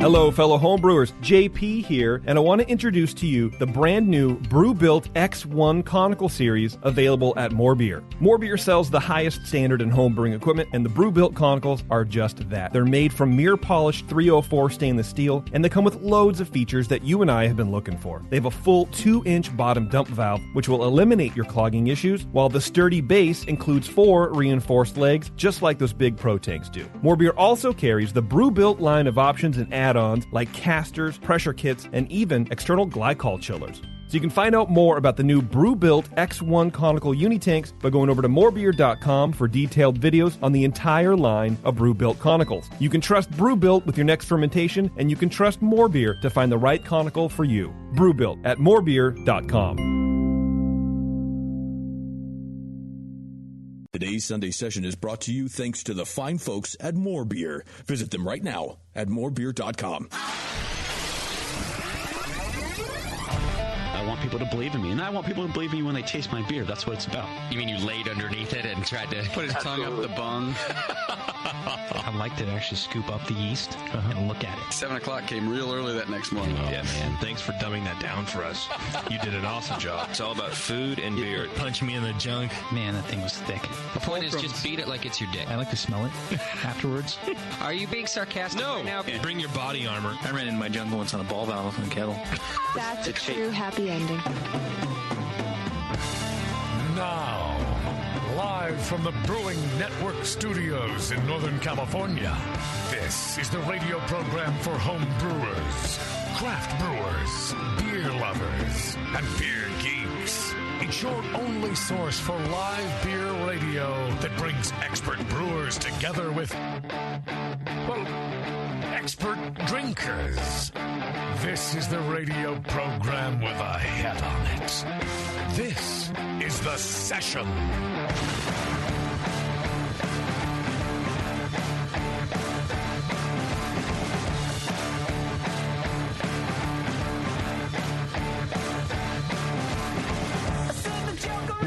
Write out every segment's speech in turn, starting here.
Hello, fellow homebrewers. JP here, and I want to introduce to you the brand new Brew-Built X1 Conical Series available at More Beer. More Beer sells the highest standard in homebrewing equipment, and the Brew-Built Conicals are just that. They're made from mirror-polished 304 stainless steel, and they come with loads of features that you and I have been looking for. They have a full 2-inch bottom dump valve, which will eliminate your clogging issues, while the sturdy base includes 4 reinforced legs, just like those big Pro tanks do. More Beer also carries the Brew-Built line of options and add-ons like casters, pressure kits, and even external glycol chillers. So you can find out more about the new Brew-Built X1 Conical Unitanks by going over to morebeer.com for detailed videos on the entire line of Brew-Built Conicals. You can trust Brew-Built with your next fermentation, and you can trust More Beer to find the right conical for you. Brew-Built at morebeer.com. Today's Sunday session is brought to you thanks to the fine folks at More Beer. Visit them right now at morebeer.com. I want people to believe in me, and I want people to believe in me when they taste my beer. That's what it's about. You mean you laid underneath it and tried to put his tongue up the bung? I like to actually scoop up the yeast and look at it. 7 o'clock came real early that next morning. Yeah, man. Thanks for dumbing that down for us. You did an awesome job. It's all about food and beer. Punch me in the junk. Man, that thing was thick. The point is just beat it like it's your dick. I like to smell it afterwards. Are you being sarcastic right now? Bring your body armor. I ran into my junk once on a ball valve and kettle. That's a true happy ending. Now, live from the Brewing Network studios in Northern California, this is the radio program for home brewers, craft brewers, beer lovers, and beer geeks. It's your only source for live beer radio that brings expert brewers together with, well, expert drinkers. This is the radio program with a head on it. This is The Session.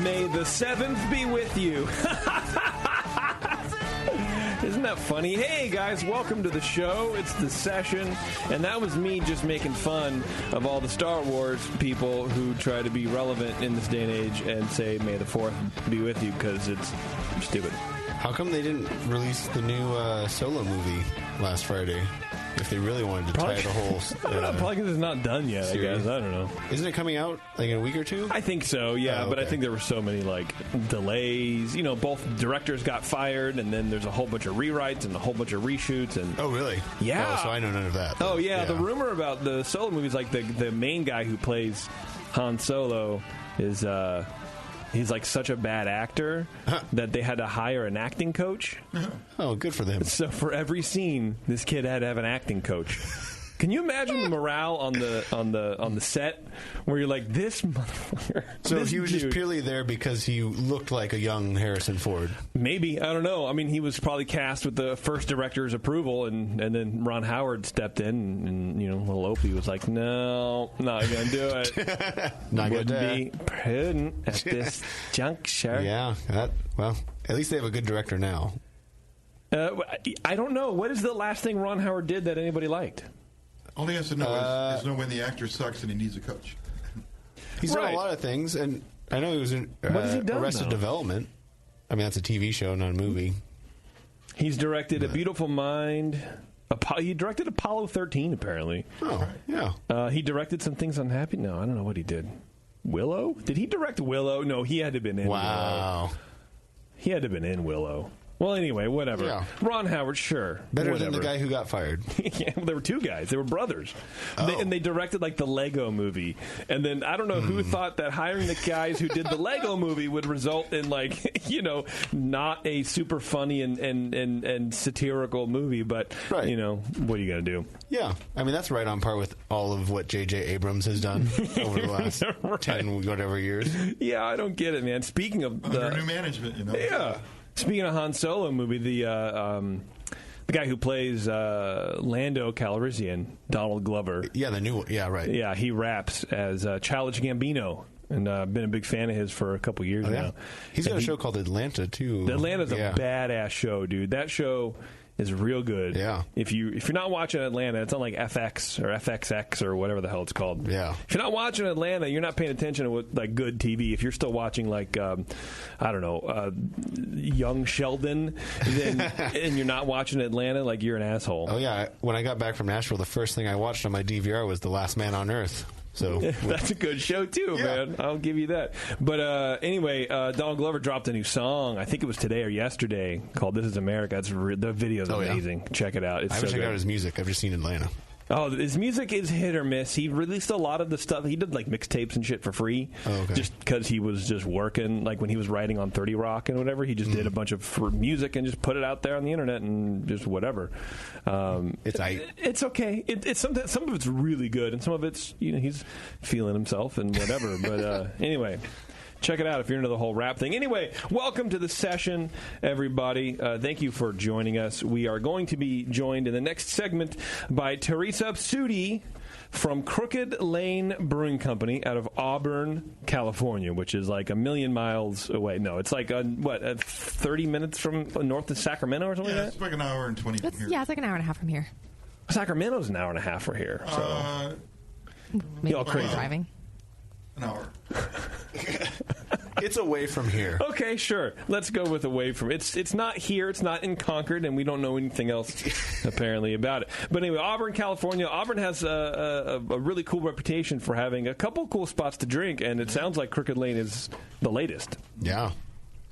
May the 7th be with you. Isn't that funny? Hey, guys, welcome to the show. It's The Session, and that was me just making fun of all the Star Wars people who try to be relevant in this day and age and say, May the 4th be with you, because it's stupid. How come they didn't release the new Solo movie last Friday? If they really wanted to tie the whole... probably because it's not done yet, series. I guess. I don't know. Isn't it coming out like in a week or two? I think so, yeah. Okay. But I think there were so many delays. You know, both directors got fired, and then there's a whole bunch of rewrites and a whole bunch of reshoots. And oh, really? Yeah. Oh, so I know none of that. Oh, yeah. The rumor about the Solo movie is like the main guy who plays Han Solo is... He's like such a bad actor that they had to hire an acting coach. Oh, good for them. So for every scene, this kid had to have an acting coach. Can you imagine the morale on the set where you're like, this motherfucker? So this he was dude. just purely there because he looked like a young Harrison Ford? Maybe. I don't know. I mean, he was probably cast with the first director's approval, and then Ron Howard stepped in, and little Opie was like, no, not going to do it. Not going to be prudent at this juncture. Yeah. Well, at least they have a good director now. I don't know. What is the last thing Ron Howard did that anybody liked? All he has to know is know when the actor sucks and he needs a coach. He's done a lot of things, and I know he was in Arrested Development. I mean, that's a TV show, not a movie. He's directed A Beautiful Mind. He directed Apollo 13, apparently. Oh, yeah. He directed some things on Happy. No, I don't know what he did. Willow? Did he direct Willow? No, he had to have been in Willow. He had to have been in Willow. Well, anyway, whatever. Yeah. Ron Howard, sure. Better than the guy who got fired. Yeah, well, there were two guys. They were brothers. Oh. And they directed, the Lego movie. And then I don't know who thought that hiring the guys who did the Lego movie would result in, not a super funny and satirical movie. But, what are you going to do? Yeah. I mean, that's right on par with all of what J.J. Abrams has done over the last 10 whatever years. Yeah, I don't get it, man. Speaking of under new management, Yeah. Speaking of Han Solo movie, the guy who plays Lando Calrissian, Donald Glover. Yeah, the new one. Yeah, right. Yeah, he raps as Childish Gambino, and I've been a big fan of his for a couple years now. He's got a show called Atlanta, too. Atlanta's a badass show, dude. That show is real good. Yeah. If you're not watching Atlanta, it's on like FX or FXX or whatever the hell it's called. Yeah. If you're not watching Atlanta, you're not paying attention to what, like good TV. If you're still watching like I don't know, Young Sheldon, then and you're not watching Atlanta, like you're an asshole. Oh yeah. When I got back from Nashville, the first thing I watched on my DVR was The Last Man on Earth. So that's a good show too, man. I'll give you that. But anyway, Donald Glover dropped a new song. I think it was today or yesterday, called "This Is America." The video's amazing. Yeah. Check it out. It's I haven't checked out his music. I've just seen Atlanta. Oh, his music is hit or miss. He released a lot of the stuff. He did like mixtapes and shit for free, just because he was just working. Like when he was writing on 30 Rock and whatever, he just did a bunch of music and just put it out there on the internet and just whatever. It's okay. It's some of it's really good, and some of it's he's feeling himself and whatever. But anyway. Check it out if you're into the whole rap thing. Anyway, welcome to the session, everybody. Thank you for joining us. We are going to be joined in the next segment by Teresa Psuty from Crooked Lane Brewing Company out of Auburn, California, which is like a million miles away. No, it's like 30 minutes from north of Sacramento or something like that? It's like an hour and 20 from here. Yeah, it's like an hour and a half from here. Sacramento's an hour and a half from here. So. Maybe all crazy. Driving. An hour. It's away from here. Okay, sure. Let's go with away from. It's not here. It's not in Concord, and we don't know anything else apparently about it. But anyway, Auburn, California. Auburn has a really cool reputation for having a couple cool spots to drink, and it sounds like Crooked Lane is the latest. Yeah.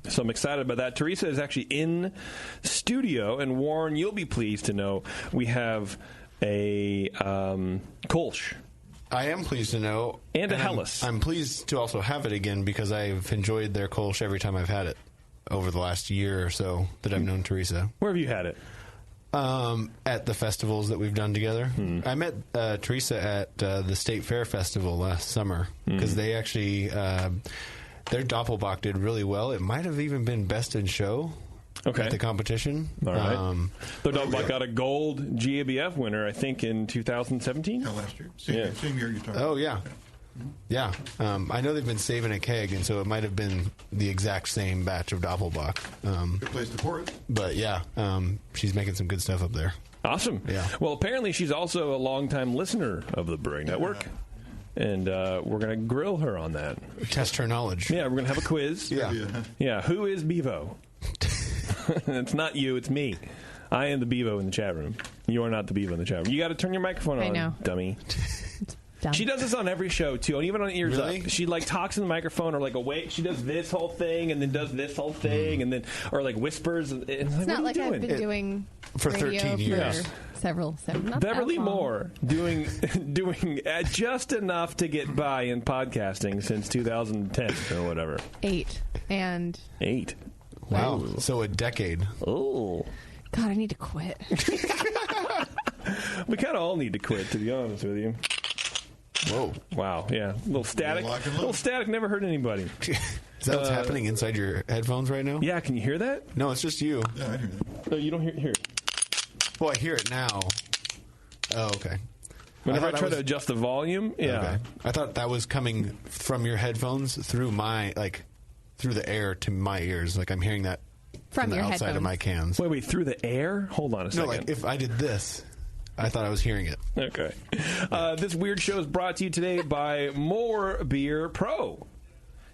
So I'm excited about that. Teresa is actually in studio, and Warren, you'll be pleased to know we have a Kolsch. I am pleased to know. And a Helles. I'm pleased to also have it again because I've enjoyed their Kolsch every time I've had it over the last year or so that I've known Teresa. Where have you had it? At the festivals that we've done together. I met Teresa at the State Fair Festival last summer because they actually, their Doppelbock did really well. It might have even been best in show. At the competition. All right. The Doppelbock got a gold GABF winner, I think, in 2017? Yeah, last year. Same year you're talking about. Oh, yeah. Yeah. I know they've been saving a keg, and so it might have been the exact same batch of Doppelbock. Good place to pour it. But, yeah, she's making some good stuff up there. Awesome. Yeah. Well, apparently she's also a longtime listener of the Brewing Network. And we're going to grill her on that. Test her knowledge. Yeah, we're going to have a quiz. Yeah. Who is Bevo? It's not you, it's me. I am the Bevo in the chat room. You are not the Bevo in the chat room. You got to turn your microphone on, I know. dummy. She does this on every show, too, and even on Ears Really? Up. She, like, talks in the microphone or, like, away. She does this whole thing and then does this whole thing and then, or, like, whispers. And it's like, not like I've been doing for radio 13 years. For several not Beverly that long. Moore doing just enough to get by in podcasting since 2010 or whatever. 8. Wow. So a decade. Oh. God, I need to quit. We kind of all need to quit, to be honest with you. Whoa. Wow, yeah. A little static. Little static, never hurt anybody. Is that what's happening inside your headphones right now? Yeah, can you hear that? No, it's just you. Yeah, I hear that. No, you don't hear it. Well, I hear it now. Oh, okay. Whenever I try to adjust the volume, yeah. Okay. I thought that was coming from your headphones through through the air to my ears. Like I'm hearing that from the outside headphones. of my cans. Wait, through the air? Hold on a second. No, like if I did this, I thought I was hearing it. Okay. This weird show is brought to you today by More Beer Pro.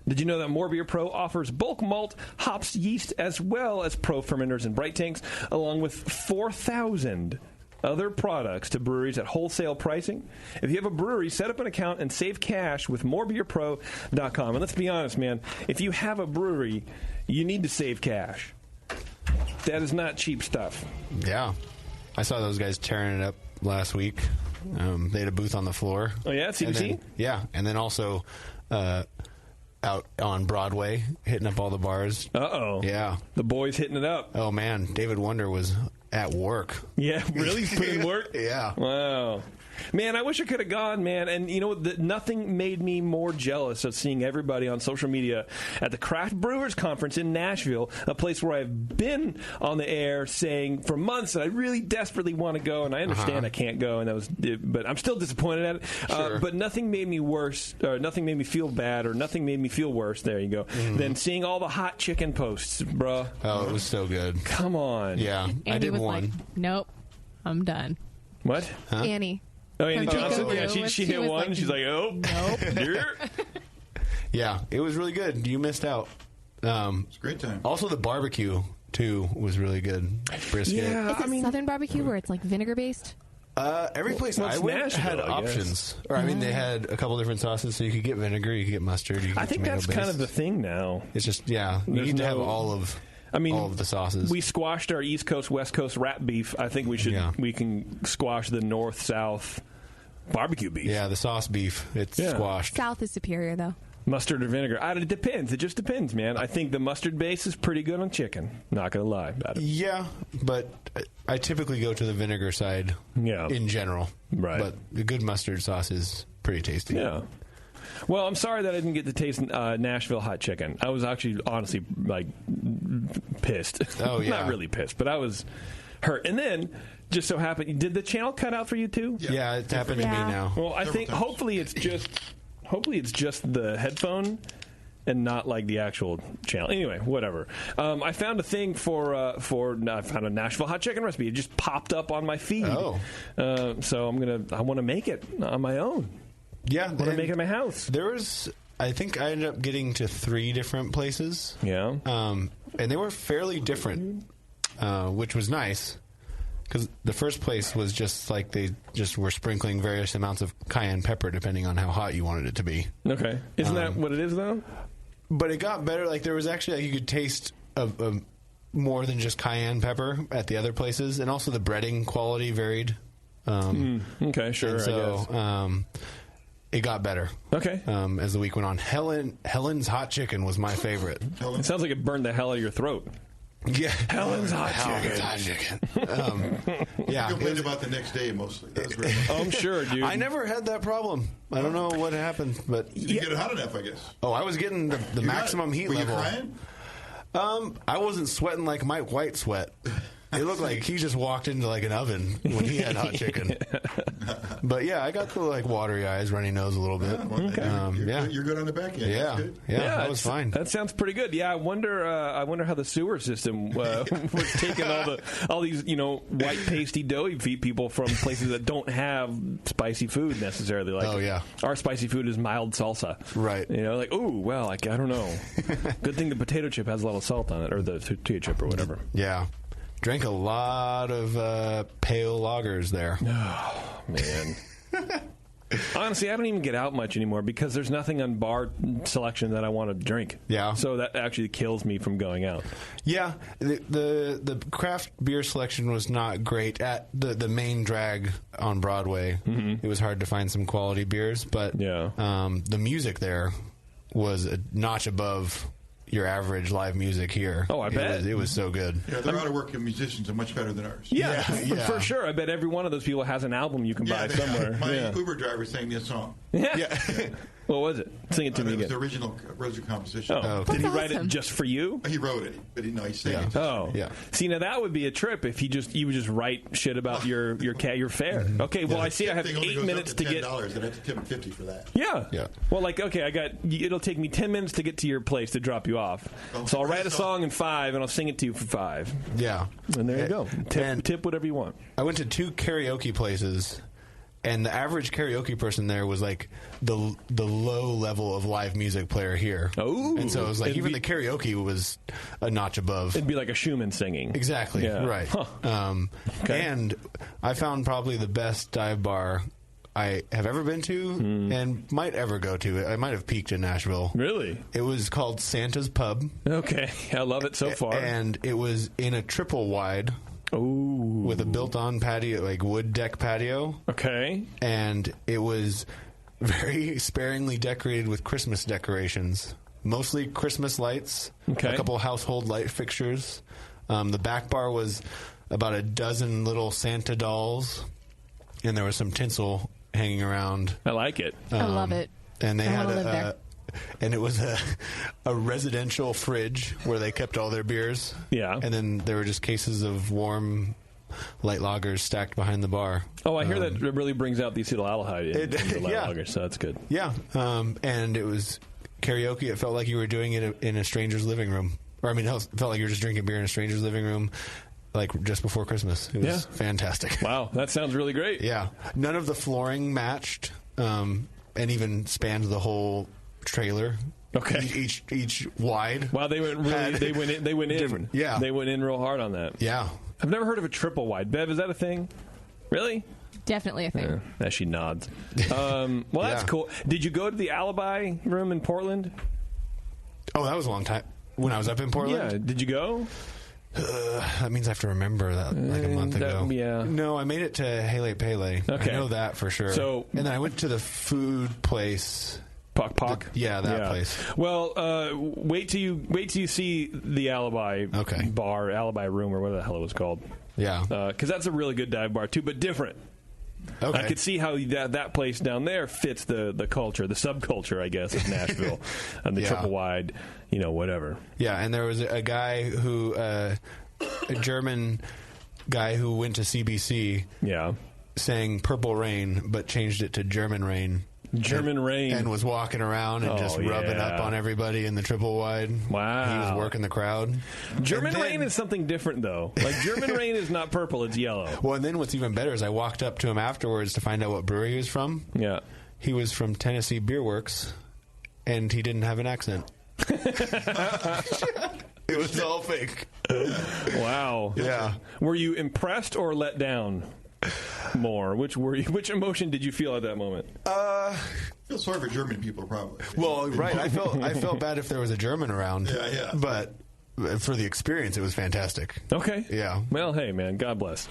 Did you know that More Beer Pro offers bulk malt, hops, yeast, as well as pro fermenters and bright tanks, along with 4,000 other products to breweries at wholesale pricing? If you have a brewery, set up an account and save cash with morebeerpro.com. And let's be honest, man, if you have a brewery, you need to save cash. That is not cheap stuff. Yeah. I saw those guys tearing it up last week. They had a booth on the floor. Oh, yeah? CBC? Yeah. And then also out on Broadway, hitting up all the bars. Uh-oh. Yeah. The boys hitting it up. Oh, man. David Wonder was at work. Yeah, really? He's putting work? Yeah. Wow. Man, I wish I could have gone, man. And you know, nothing made me more jealous of seeing everybody on social media at the Craft Brewers Conference in Nashville, a place where I've been on the air saying for months that I really desperately want to go, and I understand I can't go, but I'm still disappointed at it. Sure. But nothing made me worse, or nothing made me feel bad, or nothing made me feel worse. There you go. Than seeing all the hot chicken posts, bruh. Oh, it was so good. Come on. Yeah, Annie I did was one. like, nope, I'm done. What? Huh? Annie. Oh, Annie From Johnson? Chico Yeah, Brew. she hit was one. like, She's like, oh. Nope. Yeah, it was really good. You missed out. It's a great time. Also, the barbecue, too, was really good. Brisket. Yeah. Is it Southern barbecue where it's like vinegar based? Every place Well, I it's went Nashville, had I guess. options. Or, I mean, they had a couple different sauces, so you could get vinegar, you could get mustard, you could I get think that's tomato kind of the based. thing now. It's just, yeah, you There's need to have no- all of the sauces. We squashed our East Coast, West Coast wrap beef. I think we should. Yeah. We can squash the North, South barbecue beef. Yeah, the sauce beef, it's squashed. South is superior, though. Mustard or vinegar. It depends. It just depends, man. I think the mustard base is pretty good on chicken. Not going to lie about it. Yeah, but I typically go to the vinegar side in general. Right. But the good mustard sauce is pretty tasty. Yeah. Well, I'm sorry that I didn't get to taste Nashville hot chicken. I was actually, honestly, like, pissed. Oh, yeah. Not really pissed, but I was hurt. And then, just so happened, did the channel cut out for you, too? Yeah, it's happened to me now. Well, I think hopefully it's just the headphone and not like the actual channel. Anyway, whatever. I found a thing I found a Nashville hot chicken recipe. It just popped up on my feed. Oh. So I want to make it on my own. Yeah. I want to make it in my house. I think I ended up getting to 3 different places. Yeah. And they were fairly different, which was nice. Because the first place was just like they just were sprinkling various amounts of cayenne pepper depending on how hot you wanted it to be. Okay. Isn't that what it is, though? But it got better. Like there was actually, like, you could taste more than just cayenne pepper at the other places. And also the breading quality varied. Okay, sure. So I guess. It got better. Okay. As the week went on. Helen's hot chicken was my favorite. It sounds like it burned the hell out of your throat. Yeah. Helen's hot chicken. Yeah. You complained about the next day mostly. That was very Oh, I'm sure, dude. I never had that problem. I don't know what happened, but you get it hot enough, I guess. Oh, I was getting the maximum heat Were level. you crying? I wasn't sweating like Mike White sweat. It looked like he just walked into like an oven when he had hot chicken. But yeah, I got the like watery eyes, runny nose a little bit. You're good on the back end. Yeah, that was fine. That sounds pretty good. Yeah, I wonder how the sewer system was taking all these white pasty doughy people from places that don't have spicy food necessarily. Like, our spicy food is mild salsa. Right. Like, ooh, well, I don't know. Good thing the potato chip has a lot of salt on it, or the tortilla chip, or whatever. Yeah. Drank a lot of pale lagers there. Oh, man. Honestly, I don't even get out much anymore because there's nothing on bar selection that I want to drink. Yeah. So that actually kills me from going out. Yeah. The craft beer selection was not great at the main drag on Broadway. Mm-hmm. It was hard to find some quality beers, but the music there was a notch above your average live music here. Oh, I bet. It was so good. Yeah, their out-of-work musicians are much better than ours. Yeah, for sure. I bet every one of those people has an album you can buy somewhere. My Uber driver sang me a song. Yeah. What was it? Sing it to me again. It was the original composition. Oh, did he write it just for you? He wrote it, but he sang it. Oh, yeah. See, now that would be a trip if you would just write shit about your fare. Okay, well, I see. I have 8 minutes to get. $10. I'd have to tip him $50 for that. Yeah. Well, it'll take me 10 minutes to get to your place to drop you off. So I'll write a song in 5 and I'll sing it to you for 5. Yeah. And there you go. Tip whatever you want. I went to 2 karaoke places. And the average karaoke person there was like the low level of live music player here. Oh. And so it was like the karaoke was a notch above. It'd be like a Schumann singing. Exactly. Yeah. Right. Huh. And I found probably the best dive bar I have ever been to and might ever go to. I might have peaked in Nashville. Really? It was called Santa's Pub. Okay. I love it so far. And it was in a triple wide. Ooh. With a built-on patio, like wood deck patio. Okay. And it was very sparingly decorated with Christmas decorations. Mostly Christmas lights. Okay. A couple household light fixtures. The back bar was about a dozen little Santa dolls. and there was some tinsel hanging around. I like it. I love it. And they had wanna live there. and it was a residential fridge where they kept all their beers. Yeah. And then there were just cases of warm light lagers stacked behind the bar. Oh, I hear that it really brings out the acetaldehyde in the light lager, so that's good. Yeah. And it was karaoke. It felt like you were doing it in a stranger's living room. Or, I mean, it felt like you were just drinking beer in a stranger's living room, like just before Christmas. It was fantastic. Wow, that sounds really great. Yeah. None of the flooring matched, and even spanned the whole trailer. Okay. Each wide. Wow, they went really. They went in. Yeah. They went in real hard on that. Yeah. I've never heard of a triple wide. Bev, is that a thing? Really? Definitely a thing. As she nods. Well, that's cool. Did you go to the Alibi room in Portland? Oh, that was a long time. When I was up in Portland? Yeah. Did you go? That means I have to remember that like a month ago. Yeah. No, I made it to Hele Pele. Okay. I know that for sure. And then I went to the food place. Pock. That place. Well, wait till you see the Alibi bar, Alibi room, or whatever the hell it was called. Yeah. Because that's a really good dive bar too, but different. Okay. I could see how that place down there fits the culture, the subculture, I guess, of Nashville, and the triple wide, whatever. Yeah, and there was a guy who, a German guy who went to CBC. Yeah. Sang Purple Rain, but changed it to German Rain. German Rain. And was walking around and just rubbing up on everybody in the triple wide. Wow. He was working the crowd. German Rain is something different, though. Like, German Rain is not purple, it's yellow. Well, and then what's even better is I walked up to him afterwards to find out what brewery he was from. Yeah. He was from Tennessee Beer Works, and he didn't have an accent. It was all fake. Wow. Yeah. Were you impressed or let down? More. Which emotion did you feel at that moment? I feel sorry for German people, probably. Well, right. I felt bad if there was a German around. Yeah. But for the experience, it was fantastic. Okay. Yeah. Well, hey, man. God bless.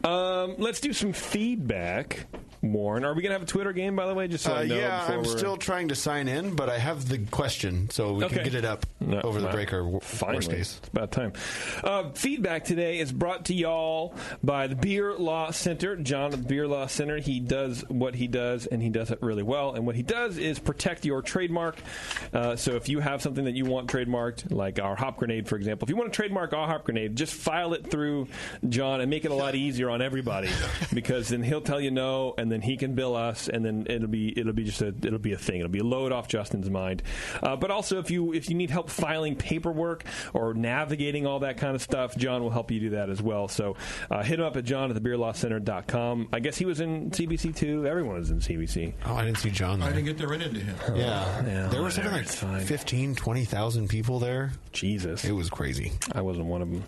Let's do some feedback. Warren, are we going to have a Twitter game, by the way? Just so I know. Yeah, I'm still trying to sign in, but I have the question, so we can get it up over the breaker. Finally, case. It's about time. Feedback today is brought to y'all by the Beer Law Center. John of the Beer Law Center, he does what he does, and he does it really well. And what he does is protect your trademark. So if you have something that you want trademarked, like our Hop Grenade, for example, if you want to trademark our Hop Grenade, just file it through John and make it a lot easier on everybody, because then he'll tell you no, and then he can bill us, and then it'll be a thing. It'll be a load off Justin's mind. But also, if you need help filing paperwork or navigating all that kind of stuff, John will help you do that as well. So hit him up at john@thebeerlawcenter.com. I guess he was in CBC too. Everyone was in CBC. Oh, I didn't see John there. I didn't get to run into him. Yeah. There were something like 15,000, 20,000 people there. Jesus. It was crazy. I wasn't one of them.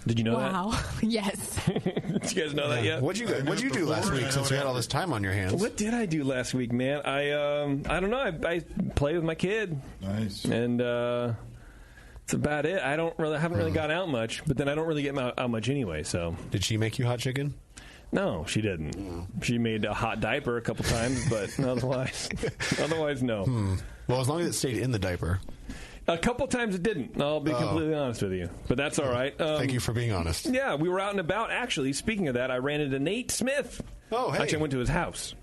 Did you know that? Wow. Yes. Did you guys know that yet? What'd you do last week since you had all this time on your hands? What did I do last week, man? I don't know. I played with my kid. Nice. And that's about it. I haven't really got out much, but then I don't really get out much anyway. So did she make you hot chicken? No, she didn't. She made a hot diaper a couple times, but otherwise no. Well, as long as it stayed in the diaper. A couple times it didn't. I'll be completely honest with you. But that's all right. Thank you for being honest. Yeah, we were out and about. Actually, speaking of that, I ran into Nate Smith. Oh, hey. Actually, I went to his house.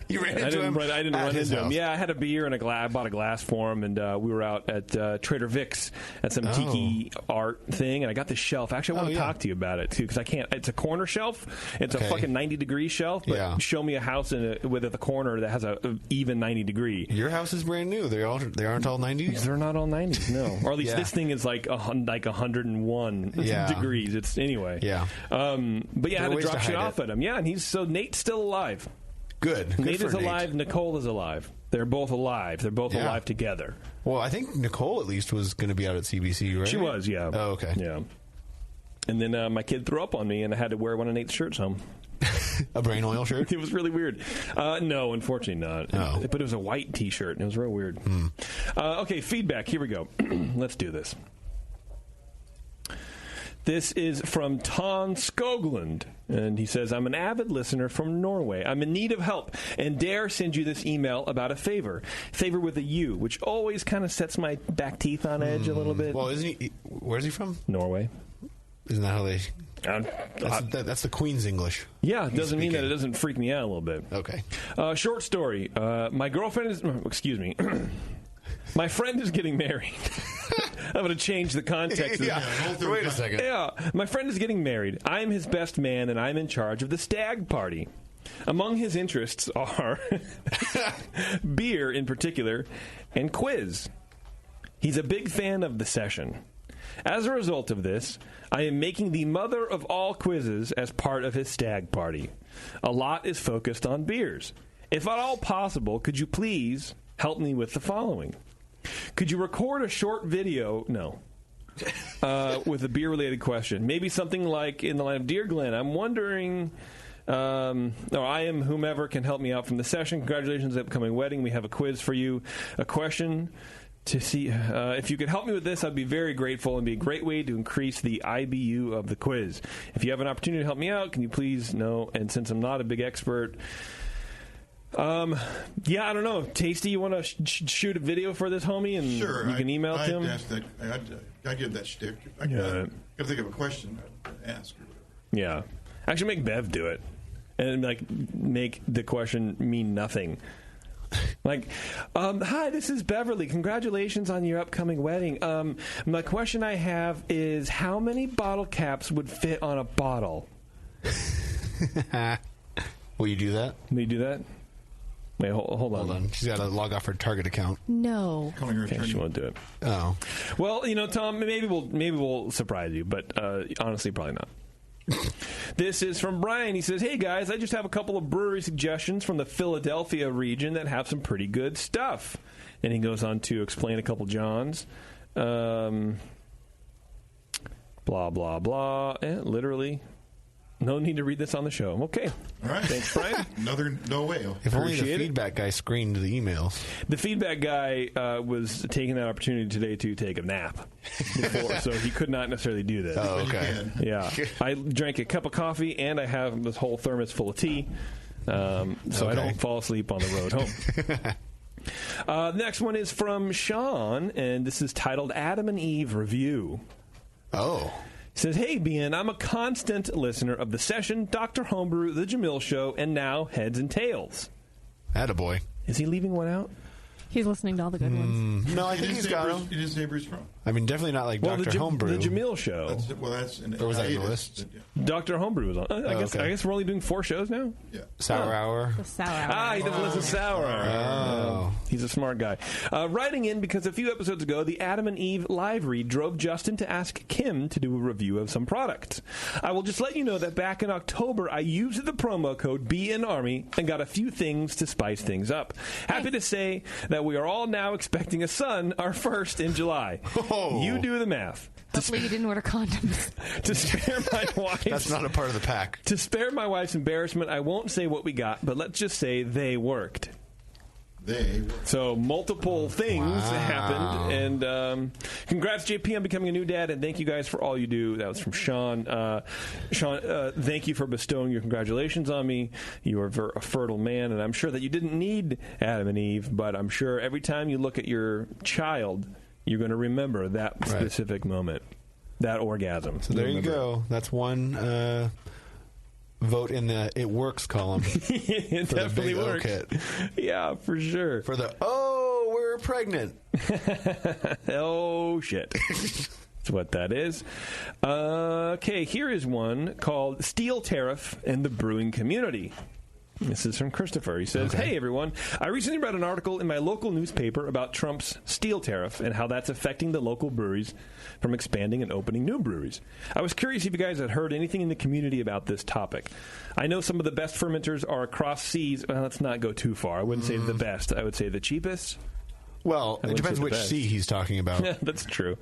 You ran into him? I didn't run into him. House. Yeah, I had a beer and I bought a glass for him, and we were out at Trader Vic's at some tiki art thing, and I got this shelf. Actually, I want to talk to you about it, too, because I can't. It's a corner shelf. It's a fucking 90-degree shelf, but show me a house with the corner that has a even 90-degree. Your house is brand new. They aren't all 90s? They're not all 90s, no. Or at least this thing is like 101 degrees. It's anyway. Yeah. But yeah, I had to drop shit off at him. Yeah, and Nate's still alive. Good. Nate is alive. Nicole is alive. They're both alive. They're both alive together. Well, I think Nicole at least was going to be out at CBC, right? She was, yeah. Oh, okay. Yeah. And then my kid threw up on me, and I had to wear one of Nate's shirts home. A brain oil shirt? It was really weird. No, unfortunately not. Oh. But it was a white T-shirt, and it was real weird. Okay, feedback. Here we go. Let's do this. This is from Ton Skogland, and he says, I'm an avid listener from Norway. I'm in need of help and dare send you this email about a favor. Favor with a U, which always kind of sets my back teeth on edge a little bit. Well, where's he from? Norway. Isn't that how they That's the Queen's English. Yeah, it doesn't mean that it doesn't freak me out a little bit. Okay. Short story. My girlfriend is... Excuse me. My friend is getting married. I'm going to change the context. Wait a second. Yeah. My friend is getting married. I'm his best man, and I'm in charge of the stag party. Among his interests are beer in particular and quiz. He's a big fan of the session. As a result of this, I am making the mother of all quizzes as part of his stag party. A lot is focused on beers. If at all possible, could you please help me with the following? Could you record a short video? No. With a beer-related question. Maybe something like in the line of, Dear Glenn, I'm wondering... I am whomever can help me out from the session. Congratulations on the upcoming wedding. We have a quiz for you. A question to see if you could help me with this, I'd be very grateful and be a great way to increase the IBU of the quiz. If you have an opportunity to help me out, can you please know? And since I'm not a big expert, I don't know. Tasty, you want to shoot a video for this homie and you can email it to him? I'd give that shtick. I got to think of a question to ask or whatever. Yeah. Actually, make Bev do it. And, make the question mean nothing. Hi, this is Beverly. Congratulations on your upcoming wedding. My question I have is, how many bottle caps would fit on a bottle? Will you do that? Will you do that? Wait, hold on. She's got to log off her Target account. No. Okay, she won't do it. Oh. Well, Tom, maybe we'll surprise you, but honestly, probably not. This is from Brian. He says, hey guys, I just have a couple of brewery suggestions from the Philadelphia region that have some pretty good stuff. And he goes on to explain a couple Johns. Blah, blah, blah. Literally. No need to read this on the show. Okay. All right. Thanks, Brian. No way. If only the feedback guy screened the emails. The feedback guy was taking that opportunity today to take a nap before, so he could not necessarily do this. Oh, okay. Yeah. I drank a cup of coffee, and I have this whole thermos full of tea, so I don't fall asleep on the road home. Next one is from Sean, and this is titled Adam and Eve Review. Oh. He says, hey, BN, I'm a constant listener of The Session, Dr. Homebrew, The Jamil Show, and now Heads and Tails. Attaboy. Is he leaving one out? He's listening to all the good ones. No, I think he's got them. He didn't say where he's from. I mean, definitely not like Dr. Homebrew. The Jamil Show. Or was that in the list? Dr. Homebrew was on. I guess we're only doing 4 shows now? Yeah. Sour Hour. The Sour Hour. He doesn't listen to Sour Hour. He's a smart guy. Writing in because a few episodes ago, the Adam and Eve live read drove Justin to ask Kim to do a review of some products. I will just let you know that back in October, I used the promo code BNARMY and got a few things to spice things up. Happy to say that we are all now expecting a son, our first, in July. Oh. You do the math. Hopefully you didn't order condoms. To spare my wife... That's not a part of the pack. To spare my wife's embarrassment, I won't say what we got, but let's just say they worked. So multiple things happened, and congrats, JP, on becoming a new dad, and thank you guys for all you do. That was from Sean. Sean, thank you for bestowing your congratulations on me. You are a fertile man, and I'm sure that you didn't need Adam and Eve, but I'm sure every time you look at your child, you're going to remember that specific moment, that orgasm. So there you go. That's one... vote in the It Works column. It for definitely the big works. O-kit. Yeah, for sure. For the, we're pregnant. Oh, shit. That's what that is. Okay, here is one called Steel Tariff and the Brewing Community. This is from Christopher. He says, Hey, everyone. I recently read an article in my local newspaper about Trump's steel tariff and how that's affecting the local breweries from expanding and opening new breweries. I was curious if you guys had heard anything in the community about this topic. I know some of the best fermenters are across seas. Well, let's not go too far. I wouldn't say the best. I would say the cheapest. Well, it depends which sea he's talking about. Yeah, that's true.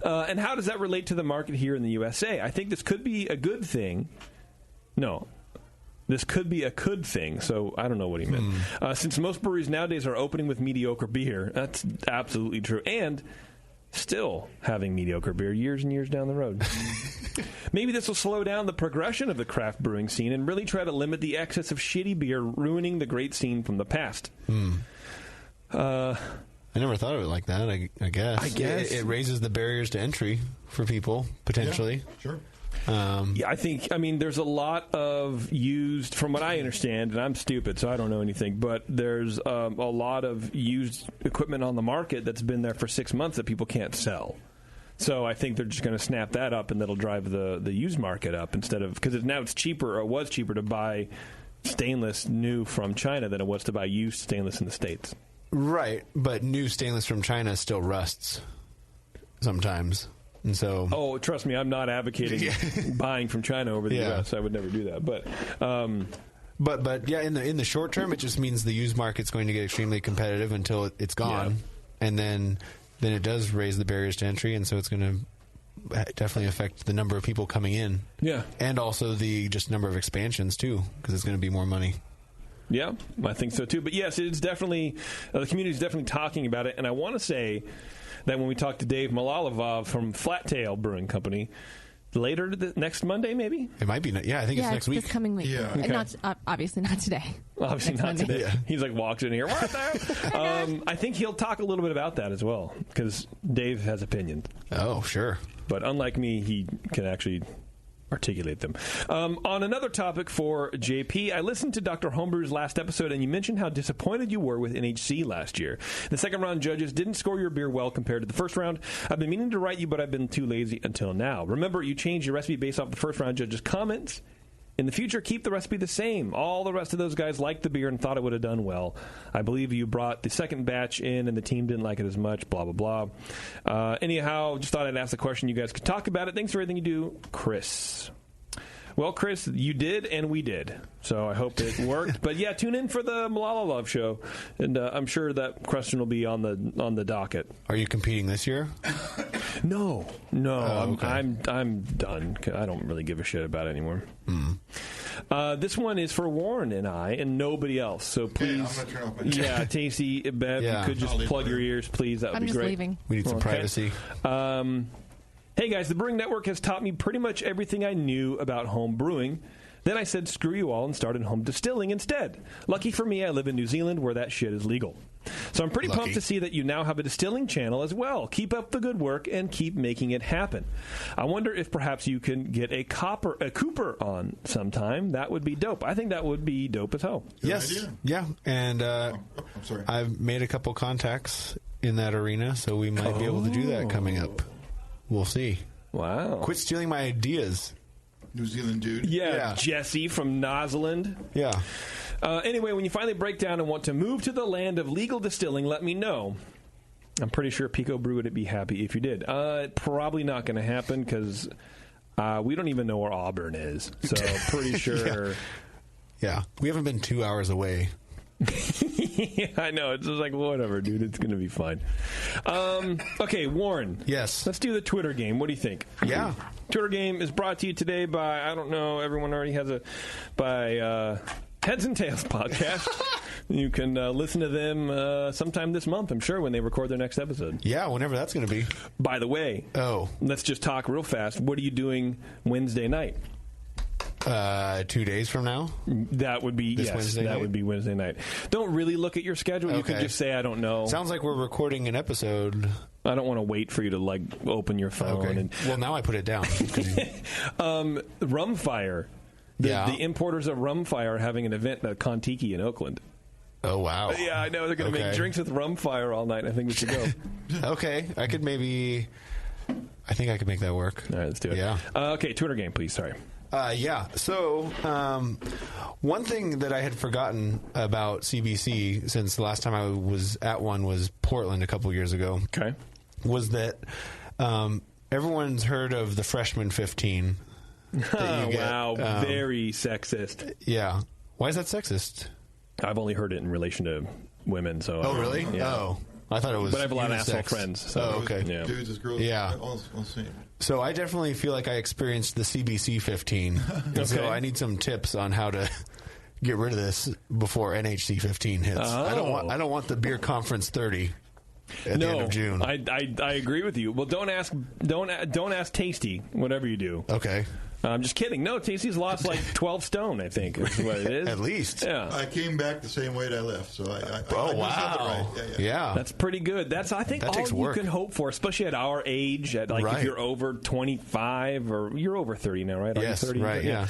And how does that relate to the market here in the USA? I think this could be a good thing. No. This could be a good thing, so I don't know what he meant. Since most breweries nowadays are opening with mediocre beer, that's absolutely true. And still having mediocre beer years and years down the road. Maybe this will slow down the progression of the craft brewing scene and really try to limit the excess of shitty beer ruining the great scene from the past. I never thought of it like that, I guess. It raises the barriers to entry for people, potentially. Yeah, sure. Yeah, I mean, there's a lot of used, from what I understand, and I'm stupid, so I don't know anything, but there's a lot of used equipment on the market that's been there for 6 months that people can't sell. So I think they're just going to snap that up, and that'll drive the used market up instead of, because now it's cheaper, or it was cheaper to buy stainless new from China than it was to buy used stainless in the States. Right, but new stainless from China still rusts sometimes. And so, oh, trust me, I'm not advocating buying from China over the U.S. I would never do that. But yeah, in the short term, it just means the used market's going to get extremely competitive until it's gone, and then it does raise the barriers to entry, and so it's going to definitely affect the number of people coming in. Yeah, and also the just number of expansions too, because it's going to be more money. Yeah, I think so too. But yes, it's definitely the community's definitely talking about it, and I want to say that when we talked to Dave Malalavov from Flat Tail Brewing Company later next Monday, maybe? It might be. Yeah, I think it's next week. This coming week. Yeah. Okay. Not, obviously not today. Obviously next not Monday. today. Yeah. He's like walks in here. What the? I think he'll talk a little bit about that as well, because Dave has opinions. Oh, sure. But unlike me, he can actually articulate them. On another topic for JP, I listened to Dr. Homebrew's last episode, and you mentioned how disappointed you were with NHC last year. The second round judges didn't score your beer well compared to the first round. I've been meaning to write you, but I've been too lazy until now. Remember, you changed your recipe based off the first round judges' comments. In the future, keep the recipe the same. All the rest of those guys liked the beer and thought it would have done well. I believe you brought the second batch in and the team didn't like it as much, blah, blah, blah. Anyhow, just thought I'd ask the question. You guys could talk about it. Thanks for everything you do, Chris. Well, Chris, you did, and we did. So I hope it worked. But yeah, tune in for the Malala Love show, and I'm sure that question will be on the docket. Are you competing this year? No. Okay. I'm done. I don't really give a shit about it anymore. This one is for Warren and I, and nobody else. So please, Tasty, Bev, you could just plug your ears, please. That would be great. I'm just leaving. We need some privacy. Hey guys, the Brewing Network has taught me pretty much everything I knew about home brewing. Then I said screw you all and started home distilling instead. Lucky for me, I live in New Zealand where that shit is legal. So I'm pretty pumped to see that you now have a distilling channel as well. Keep up the good work and keep making it happen. I wonder if perhaps you can get a Cooper on sometime. That would be dope. I think that would be dope as hell. Yes. Yeah. And I'm sorry. I've made a couple contacts in that arena, so we might be able to do that coming up. We'll see. Wow. Quit stealing my ideas. New Zealand dude. Yeah. Jesse from Nozeland. Yeah. Anyway, when you finally break down and want to move to the land of legal distilling, let me know. I'm pretty sure Pico Brew would be happy if you did. Probably not going to happen because we don't even know where Auburn is. So pretty sure. Yeah. We haven't been 2 hours away. Yeah, I know. It's just like, whatever, dude. It's going to be fine. Okay, Warren. Yes. Let's do the Twitter game. What do you think? Yeah. Twitter game is brought to you today by, I don't know, everyone already has by Heads and Tails podcast. You can listen to them sometime this month, I'm sure, when they record their next episode. Yeah, whenever that's going to be. By the way, let's just talk real fast. What are you doing Wednesday night? 2 days from now? That would be, Wednesday night? Would be Wednesday night. Don't really look at your schedule. You could just say, I don't know. Sounds like we're recording an episode. I don't want to wait for you to, open your phone. Okay. And well, now I put it down. Rumfire. The importers of Rumfire are having an event at Kontiki in Oakland. Oh, wow. Yeah, I know. They're going to make drinks with Rumfire all night. I think we should go. Okay. I think I could make that work. All right, let's do it. Yeah. Okay, Twitter game, please. Sorry. So, one thing that I had forgotten about CBC since the last time I was at one was Portland a couple years ago. Okay. Was that everyone's heard of the Freshman 15. Wow, very sexist. Yeah. Why is that sexist? I've only heard it in relation to women. So. Oh, really? Yeah. Oh. I thought it was. But I have a lot of asshole friends. So. Oh, okay. Yeah. Dudes as girls. Yeah. All same. So I definitely feel like I experienced the CBC 15. And so I need some tips on how to get rid of this before NHC 15 hits. I don't want the beer conference 30 at the end of June. I agree with you. Well, don't ask Tasty, whatever you do. Okay. I'm just kidding. No, Casey's lost like 12 stone, I think, is what it is. At least. Yeah. I came back the same weight I left, so I wow. Right. Yeah. That's pretty good. That's, I think, that all you work. can hope for, especially at our age, at like if you're over 25 or you're over 30 now, right? Yes, Are you 30? right, yeah.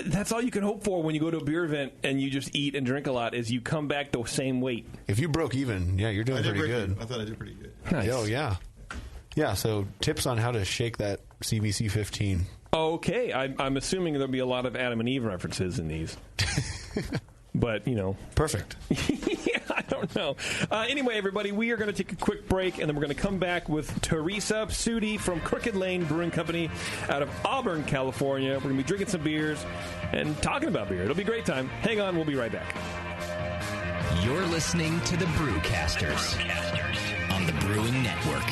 That's all you can hope for when you go to a beer event and you just eat and drink a lot is you come back the same weight. If you broke even, you're doing pretty good. I thought I did pretty good. Nice. Oh, yeah. Yeah, so tips on how to shake that CBC 15. Okay, I'm assuming there'll be a lot of Adam and Eve references in these. But, Perfect. Yeah, I don't know. Anyway, everybody, we are going to take a quick break, and then we're going to come back with Teresa Psuty from Crooked Lane Brewing Company out of Auburn, California. We're going to be drinking some beers and talking about beer. It'll be a great time. Hang on, we'll be right back. You're listening to the Brewcasters on the Brewing Network.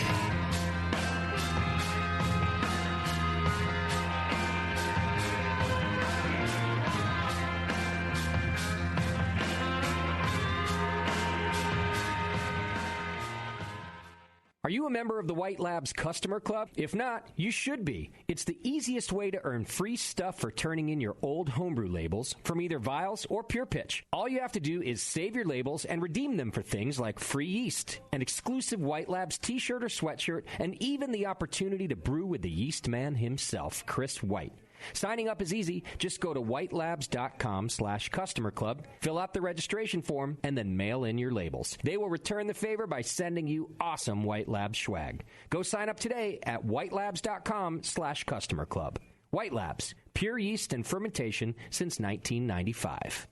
Are you a member of the White Labs Customer Club? If not, you should be. It's the easiest way to earn free stuff for turning in your old homebrew labels from either Vials or Pure Pitch. All you have to do is save your labels and redeem them for things like free yeast, an exclusive White Labs t-shirt or sweatshirt, and even the opportunity to brew with the yeast man himself, Chris White. Signing up is easy. Just go to whitelabs.com/customer club, fill out the registration form, and then mail in your labels. They will return the favor by sending you awesome White Labs swag. Go sign up today at whitelabs.com/customer club. White Labs, pure yeast and fermentation since 1995.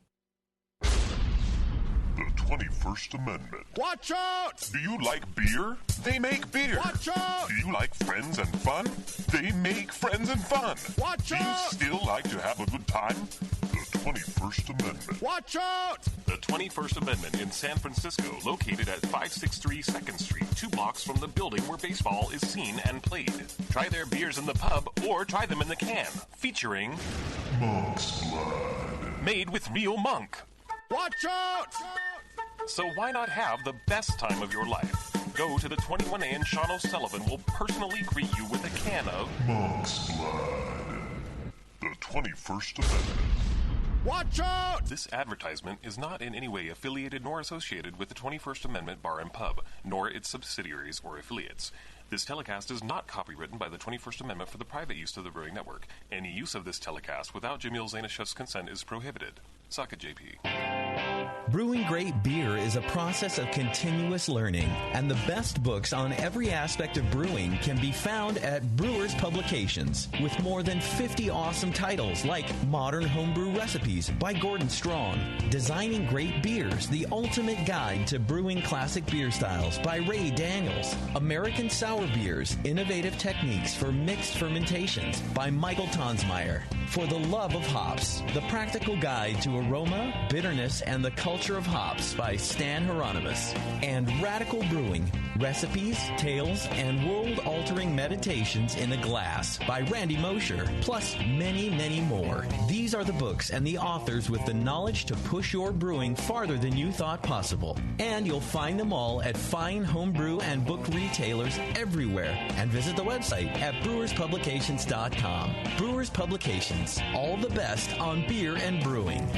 The 21st Amendment. Watch out! Do you like beer? They make beer. Watch out! Do you like friends and fun? They make friends and fun. Watch out! Do you still like to have a good time? The 21st Amendment. Watch out! The 21st Amendment in San Francisco, located at 563 2nd Street, 2 blocks from the building where baseball is seen and played. Try their beers in the pub or try them in the can, featuring Monk's Blood. Made with real monk. Watch out! So why not have the best time of your life? Go to the 21A and Sean O'Sullivan will personally greet you with a can of Monk's Blood. The 21st Amendment. Watch out! This advertisement is not in any way affiliated nor associated with the 21st Amendment Bar and Pub, nor its subsidiaries or affiliates. This telecast is not copywritten by the 21st Amendment for the private use of the Brewing Network. Any use of this telecast without Jamil Zainashev's consent is prohibited. Suck it, JP. Brewing great beer is a process of continuous learning, and the best books on every aspect of brewing can be found at Brewers Publications, with more than 50 awesome titles like Modern Homebrew Recipes by Gordon Strong, Designing Great Beers, the Ultimate Guide to Brewing Classic Beer Styles by Ray Daniels, American Sour Beers, Innovative Techniques for Mixed Fermentations by Michael Tonsmeyer, For the Love of Hops, The Practical Guide to Aroma, Bitterness, and the Culture of Hops by Stan Hieronymus, and Radical Brewing, Recipes, Tales, and World-Altering Meditations in a Glass by Randy Mosher, plus many, many more. These are the books and the authors with the knowledge to push your brewing farther than you thought possible. And you'll find them all at fine homebrew and book retailers everywhere. And visit the website at brewerspublications.com. Brewers Publications, all the best on beer and brewing.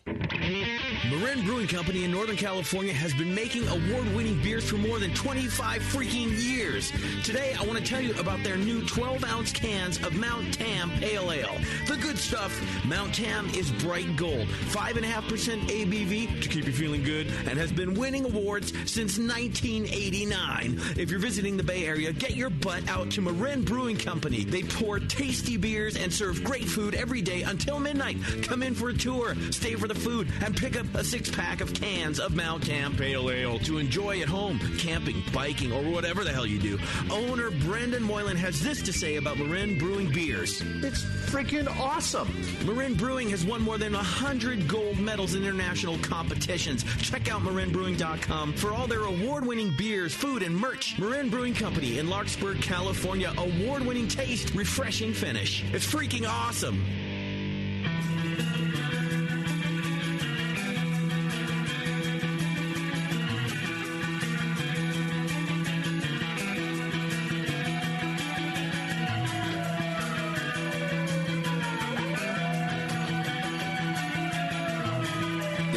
Marin Brewing Company in Northern California has been making award-winning beers for more than 25 freaking years. Today, I want to tell you about their new 12-ounce cans of Mount Tam Pale Ale. The good stuff. Mount Tam is bright gold, 5.5% ABV to keep you feeling good, and has been winning awards since 1989. If you're visiting the Bay Area, get your butt out to Marin Brewing Company. They pour tasty beers and serve great food every day until midnight. Come in for a tour, stay for the food, and pick up a 6-pack of cans of Mount Tam Pale Ale to enjoy at home, camping, biking, or whatever the hell you do. Owner Brendan Moylan has this to say about Marin Brewing beers. It's freaking awesome. Marin Brewing has won more than 100 gold medals in international competitions. Check out marinbrewing.com for all their award-winning beers, food, and merch. Marin Brewing Company in Larkspur, California. Award-winning taste, refreshing finish. It's freaking awesome.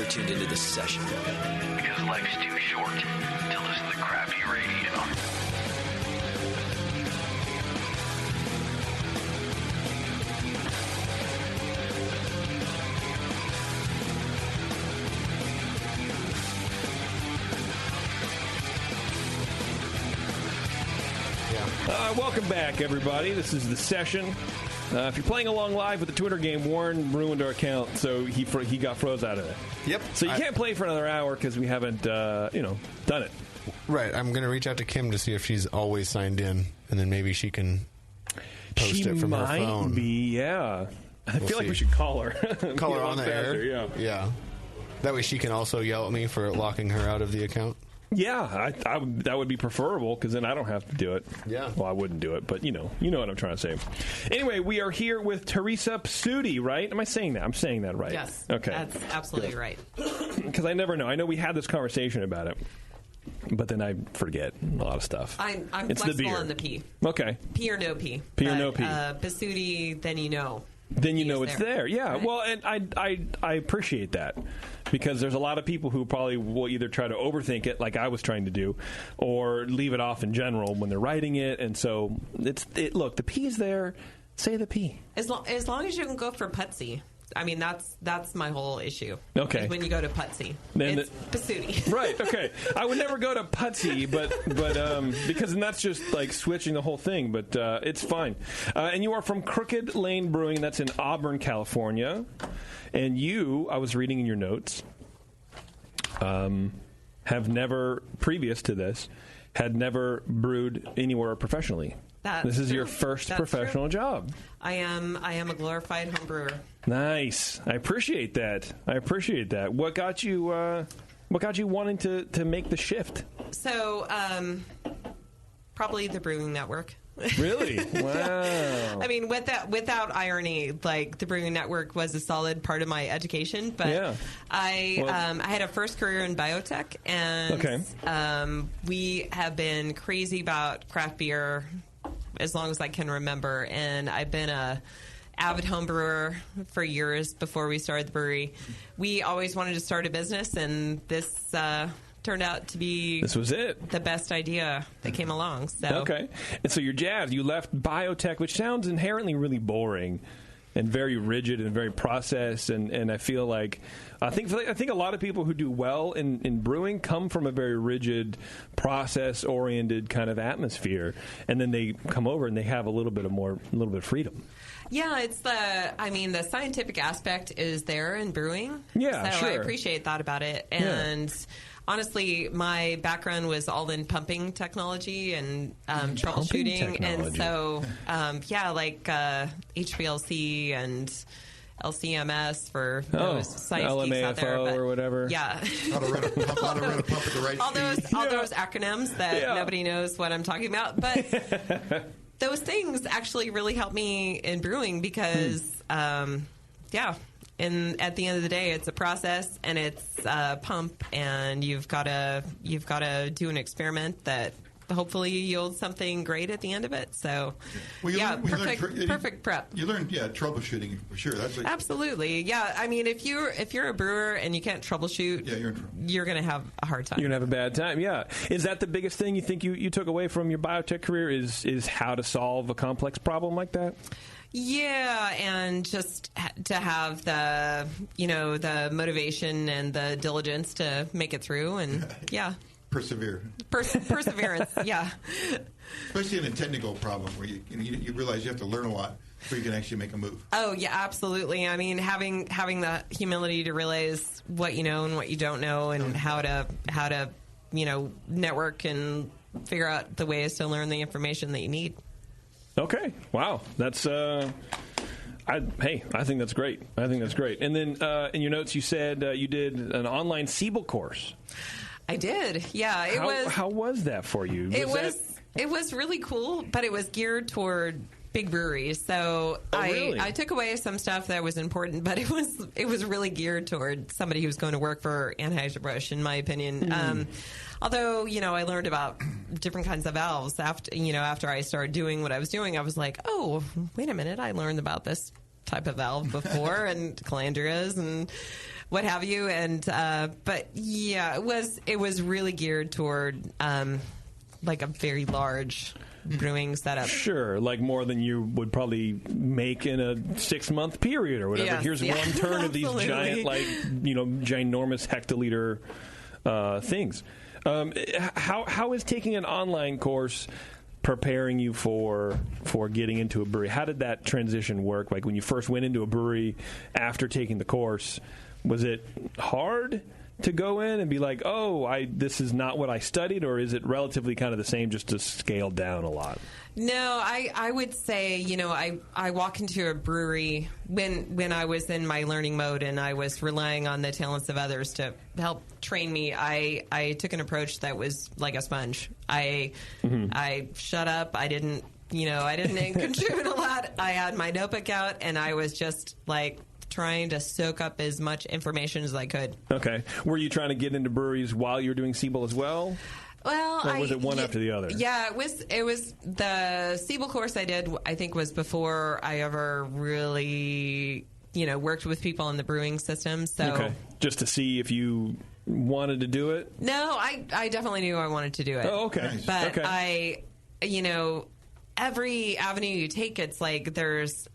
tuned into The Session. Because life's too short to listen to crappy radio. Welcome back, everybody. This is The Session. If you're playing along live with the Twitter game, Warren ruined our account, so he got froze out of it. Yep. So you can't play for another hour because we haven't, done it. Right. I'm going to reach out to Kim to see if she's always signed in, and then maybe she can post it from her phone. She might be, yeah. I feel like we should call her. Call her on the air? Yeah. That way she can also yell at me for locking her out of the account. Yeah, that would be preferable because then I don't have to do it. Yeah. Well, I wouldn't do it, but you know what I'm trying to say. Anyway, we are here with Teresa Psuty, right? Am I saying that? I'm saying that right. Yes. Okay. That's absolutely right. Because I never know. I know we had this conversation about it, but then I forget a lot of stuff. I'm it's flexible the beer. on the P. Okay. P or no P. P or no P. Psuty, then you know. Then you know it's there. Yeah. Right. Well, and I appreciate that because there's a lot of people who probably will either try to overthink it, like I was trying to do, or leave it off in general when they're writing it. And so look, the P is there. Say the P. As long as you can go for putsy. I mean, that's my whole issue. Okay. When you go to putsy, then it's Psuty. Right. Okay. I would never go to putsy, but because then that's just like switching the whole thing. But it's fine. And you are from Crooked Lane Brewing. That's in Auburn, California. And you, I was reading in your notes, have never, previous to this, had never brewed anywhere professionally. This is your first professional job. I am a glorified home brewer. Nice. I appreciate that. What got you wanting to make the shift? So, probably the Brewing Network. Really? Wow. I mean, without irony, like the Brewing Network was a solid part of my education. But I had a first career in biotech, and we have been crazy about craft beer as long as I can remember. And I've been a avid home brewer for years before we started the brewery. We always wanted to start a business, and this turned out to be the best idea that came along. So okay, and so you're jazzed. You left biotech, which sounds inherently really boring and very rigid and very processed. And I feel like I think a lot of people who do well in brewing come from a very rigid, process-oriented kind of atmosphere, and then they come over and they have a little bit of freedom. Yeah, it's the scientific aspect is there in brewing. Yeah, so sure. I appreciate that about it. And honestly, my background was all in pumping technology and troubleshooting. And so, HPLC and LCMS for those science geeks out there. LMAFO or whatever. Yeah. How to run a pump at the right speed. All those acronyms that nobody knows what I'm talking about. But those things actually really help me in brewing because, and at the end of the day, it's a process and it's a pump, and you've got to do an experiment that hopefully yields something great at the end of it. So, perfect prep. You learn, troubleshooting for sure. That's absolutely, yeah. I mean, if you're a brewer and you can't troubleshoot, you're going to have a hard time. You're going to have a bad time. Yeah, is that the biggest thing you think you took away from your biotech career? Is how to solve a complex problem like that? Yeah, and just to have the motivation and the diligence to make it through, and persevere. Perseverance, yeah. Especially in a technical problem where you realize you have to learn a lot before you can actually make a move. Oh yeah, absolutely. I mean, having the humility to realize what you know and what you don't know, and how to network and figure out the ways to learn the information that you need. Okay. Wow. That's I think that's great. And then in your notes you said you did an online Siebel course. I did. Yeah. How was that for you? It was really cool, but it was geared toward big breweries. So I took away some stuff that was important, but it was really geared toward somebody who's going to work for Anheuser-Busch, in my opinion. Although, I learned about different kinds of valves after I started doing what I was doing. I was like, oh, wait a minute, I learned about this type of valve before and calandrias, and what have you. And but yeah, it was really geared toward like a very large brewing setup. Sure, like more than you would probably make in a 6-month period or whatever. Yes, Here's one turn of these giant, ginormous hectoliter things. How is taking an online course preparing you for getting into a brewery? How did that transition work? Like when you first went into a brewery after taking the course, was it hard to go in and be like, this is not what I studied, or is it relatively kind of the same, just to scale down a lot? No, I would say, I walk into a brewery when I was in my learning mode and I was relying on the talents of others to help train me. I took an approach that was like a sponge. I shut up. I didn't contribute a lot. I had my notebook out and I was just like trying to soak up as much information as I could. Okay. Were you trying to get into breweries while you were doing Siebel as well? Well, or was it one after the other? Yeah, it was the Siebel course I did, I think, was before I ever really, worked with people in the brewing system. So okay. Just to see if you wanted to do it? No, I definitely knew I wanted to do it. Oh, okay. Nice. But okay. Every avenue you take, it's like there's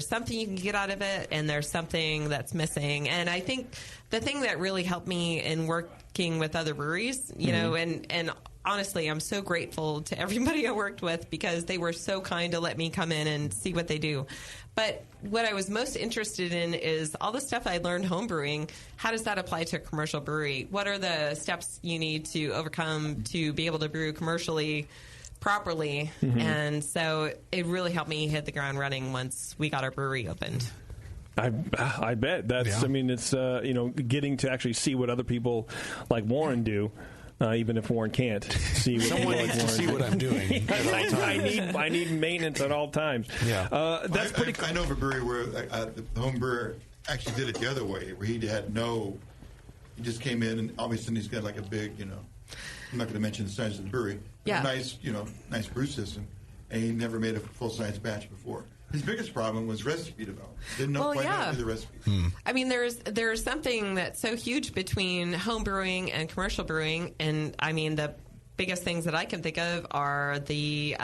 something you can get out of it, and there's something that's missing. And I think the thing that really helped me in working with other breweries, and honestly, I'm so grateful to everybody I worked with because they were so kind to let me come in and see what they do. But what I was most interested in is all the stuff I learned homebrewing. How does that apply to a commercial brewery? What are the steps you need to overcome to be able to brew commercially properly? And so it really helped me hit the ground running once we got our brewery opened. I bet that's. I mean, it's getting to actually see what other people like Warren do. Even if Warren can't see what someone needs to see what I'm doing. I need maintenance at all times. Yeah, that's pretty. I know of a brewery where the home brewer actually did it the other way, where he just came in and all of a sudden he's got like a big, I'm not going to mention the size of the brewery, but a nice brew system, and he never made a full size batch before. His biggest problem was recipe development. Didn't know quite how to do the recipe. I mean, there's something that's so huge between home brewing and commercial brewing, and I mean the biggest things that I can think of are the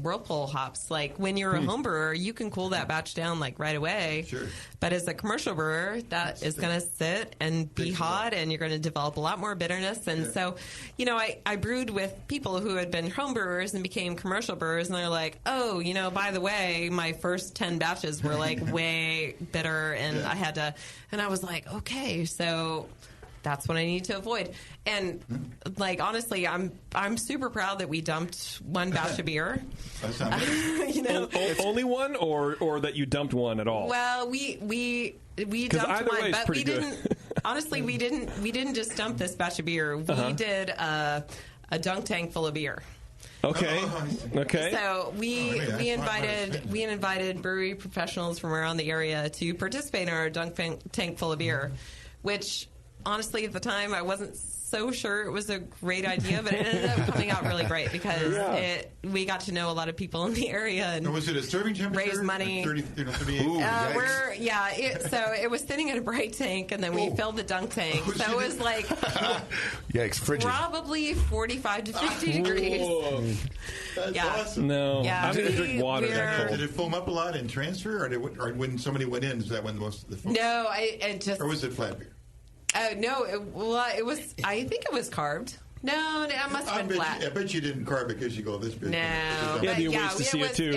whirlpool hops. Like when you're a home brewer, you can cool that batch down like right away. Sure. But as a commercial brewer, that is going to sit and be hot, and you're going to develop a lot more bitterness. And so, I brewed with people who had been home brewers and became commercial brewers, and they're like, oh, by the way, my first 10 batches were like way bitter, and I was like, okay, so that's what I need to avoid. And like honestly, I'm super proud that we dumped one batch of beer. Only one, or that you dumped one at all? Well, we dumped one, but we didn't. Honestly, we didn't just dump this batch of beer. We did a dunk tank full of beer. Okay. Okay. So we invited brewery professionals from around the area to participate in our dunk tank full of beer, which honestly, at the time, I wasn't so sure it was a great idea, but it ended up coming out really great because we got to know a lot of people in the area and was it a serving temperature? Raise money. Like 38? So it was sitting in a bright tank, and then we filled the dunk tank. So it was like frigid. Probably 45 to 50 degrees. That's awesome. No, yeah, I'm going to drink water that cold. Did it foam up a lot and transfer, or when somebody went in, is that when most of the foam? No, it just. Or was it flat beer? No, it was. I think it was carved. No, it must have been flat. I bet you didn't carve it because you go this big. No, it'd be a waste to see it too.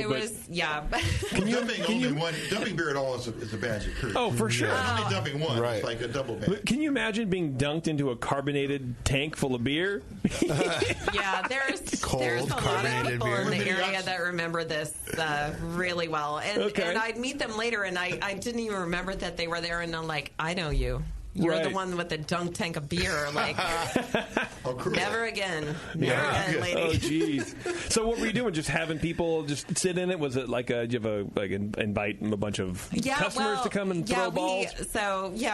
Dumping beer at all is a badge of courage. Oh, for sure. Only dumping one, it's like a double badge. Can you imagine being dunked into a carbonated tank full of beer? Yeah, there's a lot of people in the area that remember this really well, and I'd meet them later, and I didn't even remember that they were there, and I'm like, I know you. You're the one with the dunk tank of beer. Like, never again. Never again, lady. Oh, jeez. So what were you doing? Just having people just sit in it? Was it like do you have invite a bunch of customers to come and throw balls?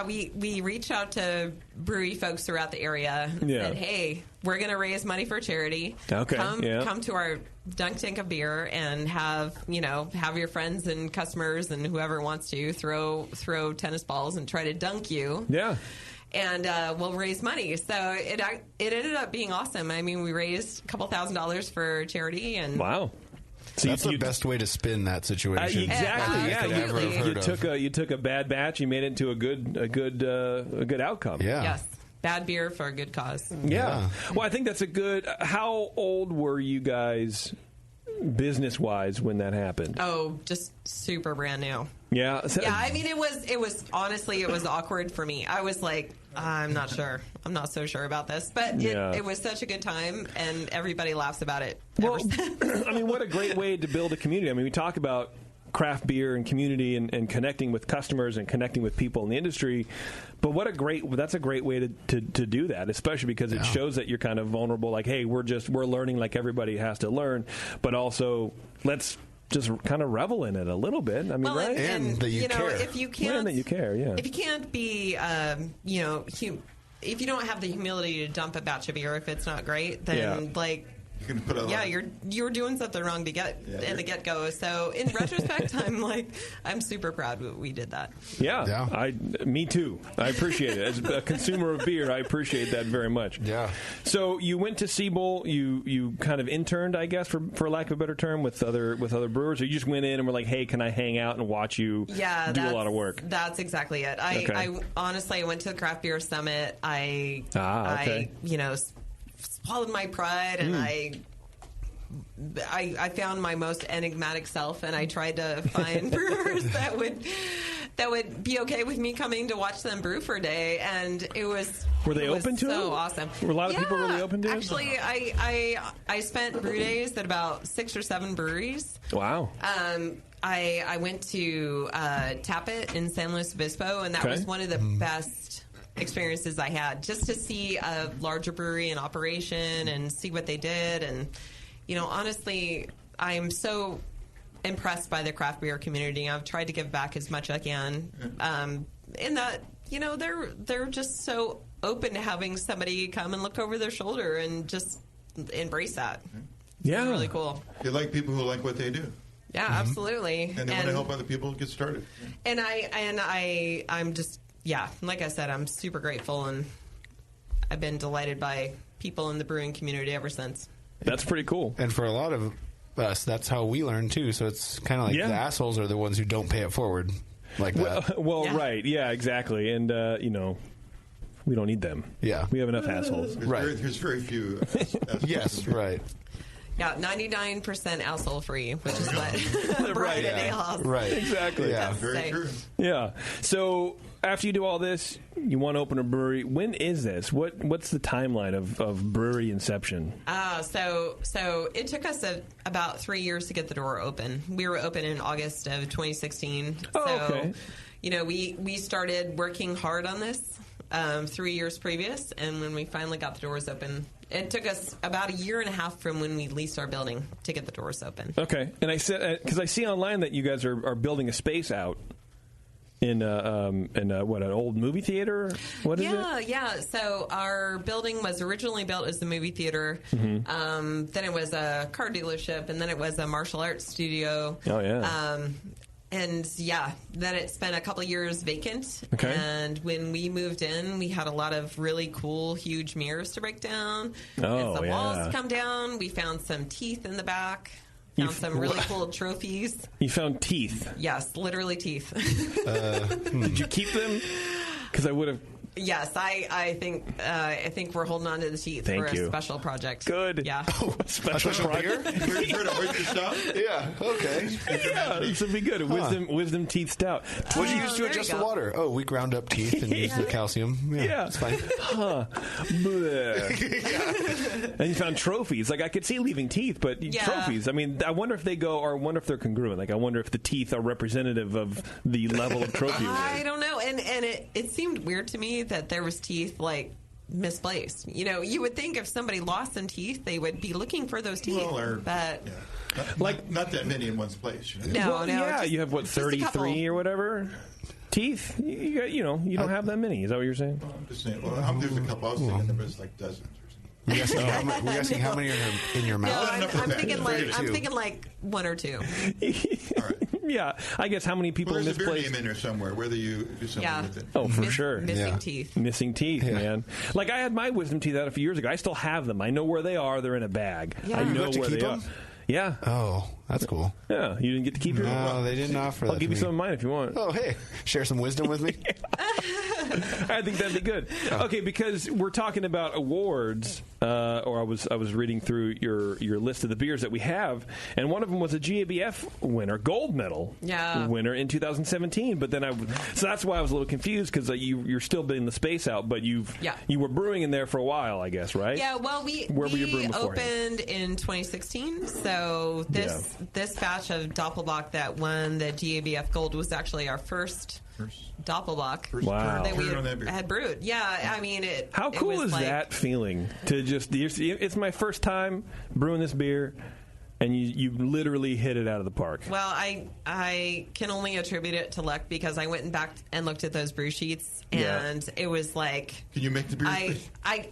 We reached out to brewery folks throughout the area and said, hey, we're going to raise money for charity. Okay. Come to dunk tank of beer and have your friends and customers and whoever wants to throw tennis balls and try to dunk you. Yeah. And we'll raise money. So it ended up being awesome. I mean, we raised a couple $1,000s for charity. And wow. So that's the best way to spin that situation. Exactly. Yeah. You took a bad batch. You made it into a good outcome. Yeah. Yes. Bad beer for a good cause. Yeah. Well, I think that's a good. How old were you guys, business-wise, when that happened? Oh, just super brand new. Yeah. Yeah. I mean, it was honestly, it was awkward for me. I was like, I'm not sure. I'm not so sure about this, but it was such a good time, and everybody laughs about it. Well, I mean, what a great way to build a community. I mean, we talk about craft beer and community and connecting with customers and connecting with people in the industry, but that's a great way to do that, especially because it shows that you're kind of vulnerable. Like, hey, we're learning like everybody has to learn, but also let's just kind of revel in it a little bit. I mean, right? And that you care. If you can't, and that you care, yeah. If you can't be, if you don't have the humility to dump a batch of beer if it's not great, then you're doing something wrong to get in the get go. So in retrospect, I'm super proud we did that. Yeah. Me too. I appreciate it. As a consumer of beer, I appreciate that very much. Yeah. So you went to Siebel. You kind of interned, I guess, for lack of a better term, with other brewers. Or you just went in and were like, hey, can I hang out and watch you do a lot of work? That's exactly it. I honestly went to the Craft Beer Summit. I swallowed my pride, and I found my most enigmatic self, and I tried to find brewers that would be okay with me coming to watch them brew for a day, and were they open to it? So awesome. Were a lot of people really open to it? Actually, I spent brew days at about 6 or 7 breweries. Wow. I went to Tap It in San Luis Obispo, and that was one of the best experiences I had, just to see a larger brewery in operation and see what they did. And honestly, I'm so impressed by the craft beer community. I've tried to give back as much as I can, in that they're just so open to having somebody come and look over their shoulder and just embrace that. Yeah, it's really cool. You like people who like what they do. Yeah, absolutely. And they want to help other people get started. And I'm just. Yeah, like I said, I'm super grateful, and I've been delighted by people in the brewing community ever since. That's pretty cool. And for a lot of us, that's how we learn, too. So it's kind of like the assholes are the ones who don't pay it forward like that. Right. Yeah, exactly. And, we don't need them. Yeah. We have enough assholes. There's very few assholes. Yes, right. Yeah, 99% asshole free, which is what Brian and Ale. Right. Exactly. Yeah. Very true. Yeah. So after you do all this, you want to open a brewery. When is this? What's the timeline of brewery inception? So it took us about 3 years to get the door open. We were open in August of 2016. Okay. We started working hard on this 3 years previous, and when we finally got the doors open, it took us about 1.5 years from when we leased our building to get the doors open. Okay. And I said, because I see online that you guys are building a space out in an old movie theater? What is it? Yeah. So our building was originally built as the movie theater. Mm-hmm. Then it was a car dealership, and then it was a martial arts studio. Oh, yeah. Then it spent a couple years vacant. Okay. And when we moved in, we had a lot of really cool, huge mirrors to break down. Oh, as the walls come down, we found some teeth in the back. Found some really cool trophies. You found teeth? Yes, literally teeth. Did you keep them? Because I would have... Yes, I think we're holding on to the teeth for a special project. Good. Yeah. Special project? Yeah. Okay. Yeah, this would be good. Wisdom teeth stout. What did you use to adjust the water? Oh, we ground up teeth and used the calcium. Yeah, it's fine. Huh. And you found trophies. Like, I could see leaving teeth, but trophies. I mean, I wonder if they go, or I wonder if they're congruent. Like, I wonder if the teeth are representative of the level of trophy. I don't know. And it seemed weird to me that there was teeth, like, misplaced. You would think if somebody lost some teeth, they would be looking for those teeth. But not that many in one place. No. Yeah, you have 33 or whatever teeth. You don't have that many. Is that what you're saying? I'm just saying. Well, there's a couple. I was thinking there was like dozens or something. We're guessing how many are in your mouth? No, I'm thinking like one or two. Yeah, I guess how many people there's in this a beer place? name in there somewhere, whether you do something with it. Oh, for sure. Missing teeth. Missing teeth, man. Like I had my wisdom teeth out a few years ago. I still have them. I know where they are. They're in a bag. Yeah. I know got to where keep they them? are. Yeah. Oh, that's cool. Yeah, you didn't get to keep yours? No, they didn't offer that. I'll give you some of mine if you want. Oh, hey, share some wisdom with me. I think that'd be good. Okay, because we're talking about awards, or I was reading through your list of the beers that we have, and one of them was a GABF winner, gold medal winner in 2017. But then so that's why I was a little confused because you're still bidding the space out, but you were brewing in there for a while, I guess, right? Yeah. Well, Where were you brewing beforehand? opened in 2016, so this batch of Doppelbock that won the GABF Gold was actually our first Doppelbock that we had brewed. Yeah, I mean it. How cool is that feeling to just? It's my first time brewing this beer, and you literally hit it out of the park. Well, I can only attribute it to luck because I went back and looked at those brew sheets, and it was like, can you make the beer?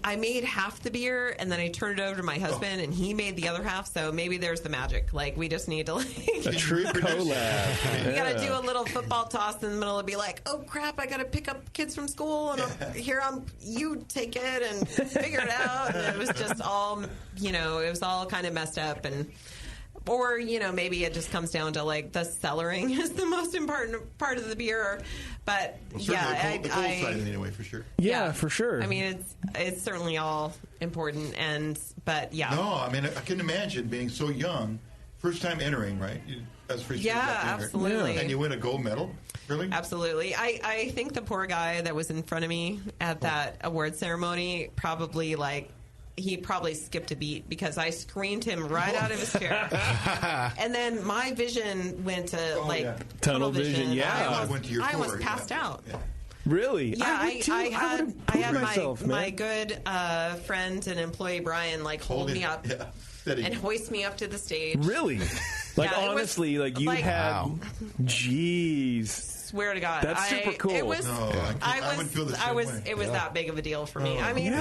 I made half the beer, and then I turned it over to my husband, and he made the other half. So maybe there's the magic. Like we just need to a true collab. We got to do a little football toss in the middle and be like, oh crap, I got to pick up kids from school, and you take it and figure it out. And it was just all, it was all kind of messed up and. Or, maybe it just comes down to, like, the cellaring is the most important part of the beer. But, the cold side anyway, for sure. Yeah, for sure. I mean, it's certainly all important. But, yeah. No, I mean, I can imagine being so young, first time entering, right? Absolutely. And you win a gold medal? Really? Absolutely. I think the poor guy that was in front of me at that award ceremony probably, he probably skipped a beat because I screamed him right out of his chair. And then my vision went to tunnel vision. Yeah, I almost passed out. Yeah. Really? Yeah, I had my good friend and employee Brian hold me up and hoist me up to the stage. Really? Honestly, you had. Wow. Jeez. Swear to God, that's super cool. It was. I would feel the same way. It was that big of a deal for me. I mean,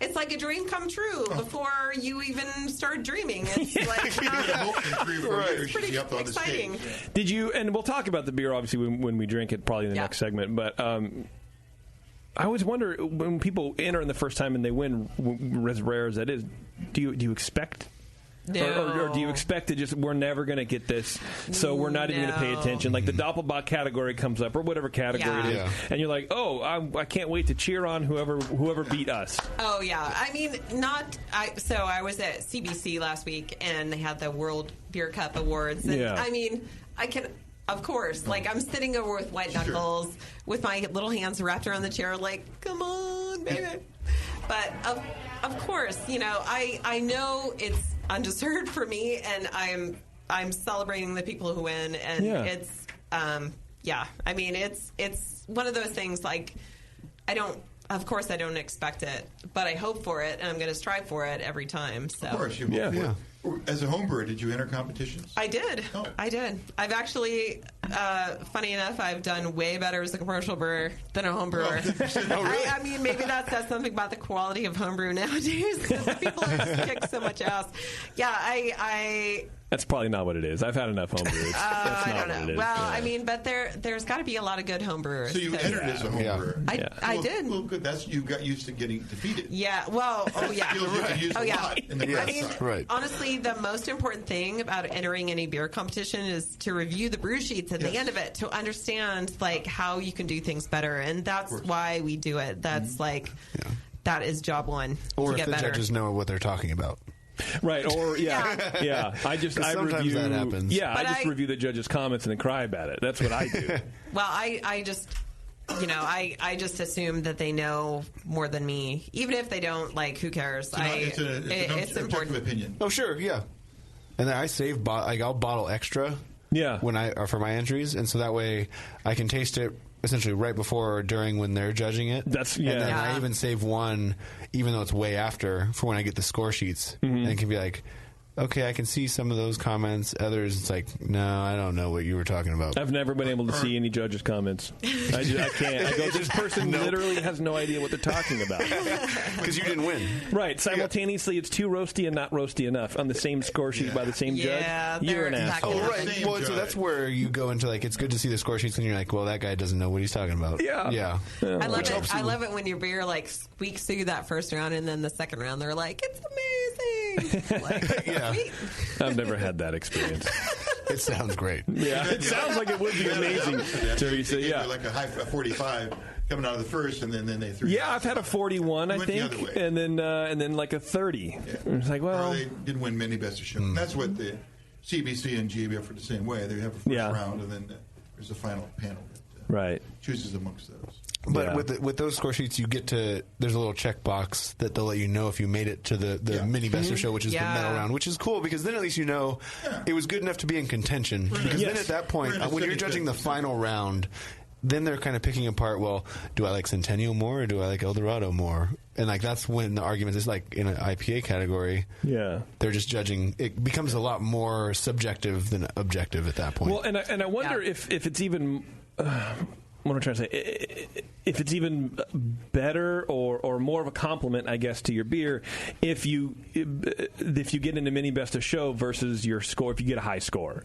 it's like a dream come true before you even start dreaming. It's it's pretty exciting. Did you? And we'll talk about the beer obviously when we drink it, probably in the next segment. But I always wonder when people enter in the first time and they win, as rare as that is, do you expect? No. Or do you expect to we're never going to get this, so we're not even going to pay attention? Like the Doppelbock category comes up, or whatever category it is, and you're like, oh, I can't wait to cheer on whoever beat us. Oh, yeah. I mean, so I was at CBC last week, and they had the World Beer Cup Awards. And I mean, I can... Of course. I'm sitting over with white knuckles, with my little hands wrapped around the chair, come on, baby. But, of course, I know it's undeserved for me, and I'm celebrating the people who win, and it's, I mean, it's one of those things, of course I don't expect it, but I hope for it, and I'm going to strive for it every time. So. Of course, you hope for it. As a home brewer, did you enter competitions? I did. Oh. I did. I've actually, funny enough, I've done way better as a commercial brewer than a home brewer. Really? I mean, maybe that says something about the quality of homebrew nowadays because people kick so much ass. Yeah, I That's probably not what it is. I've had enough homebrews. That's not I don't know. what it is. Well, I mean, but there's got to be a lot of good homebrewers. So you entered as a homebrewer. I did. Well, good. You got used to getting defeated. Yeah. Well. Oh yeah. Skills you can use a lot in the I mean, honestly, the most important thing about entering any beer competition is to review the brew sheets at the end of it to understand how you can do things better, and that's why we do it. That's that is job one. Or to if get better. Judges know what they're talking about. Right, or I sometimes that happens. Yeah, but I just review the judges' comments and then cry about it. That's what I do. Well, I just, I just assume that they know more than me, even if they don't. Who cares? It's an important opinion. Oh, sure, yeah. And then I save, I'll bottle extra. Yeah. For my entries, and so that way I can taste it essentially right before or during when they're judging it. And then I even save one, even though it's way after, for when I get the score sheets, and it can be okay, I can see some of those comments. Others, it's like, no, I don't know what you were talking about. I've never been able to see any judges' comments. I can't. I go, this person literally has no idea what they're talking about. Because you didn't win. Right. Simultaneously, it's too roasty and not roasty enough on the same score sheet by the same judge. You're an asshole. Oh, right. Well, so that's where you go into, like, it's good to see the score sheets, and you're like, well, that guy doesn't know what he's talking about. Yeah. I love it. I love it when your beer, like, squeaks through that first round, and then the second round, they're like, it's amazing. Like, sweet. I've never had that experience. It sounds great. Yeah, it sounds like it would be amazing, Teresa. Yeah, like a 45 coming out of the first, and then they threw. Yeah, I've had a 41, I think, and then like a 30. Yeah. It's like, well, or they didn't win many best of show. That's what the CBC and GABF are the same way. They have a first round, and then there's a final panel that chooses amongst those. But with those score sheets, you get to, there's a little checkbox that they'll let you know if you made it to the mini best of show, which is the medal round, which is cool because then at least you know it was good enough to be in contention. Because then at that point, when you're judging the final round, then they're kind of picking apart, well, do I like Centennial more or do I like El Dorado more? And like that's when the argument is like in an IPA category. Yeah, they're just judging. It becomes a lot more subjective than objective at that point. Well, and I wonder if it's even. What I'm trying to say, if it's even better or more of a compliment, I guess, to your beer, if you get into mini best of show versus your score, if you get a high score,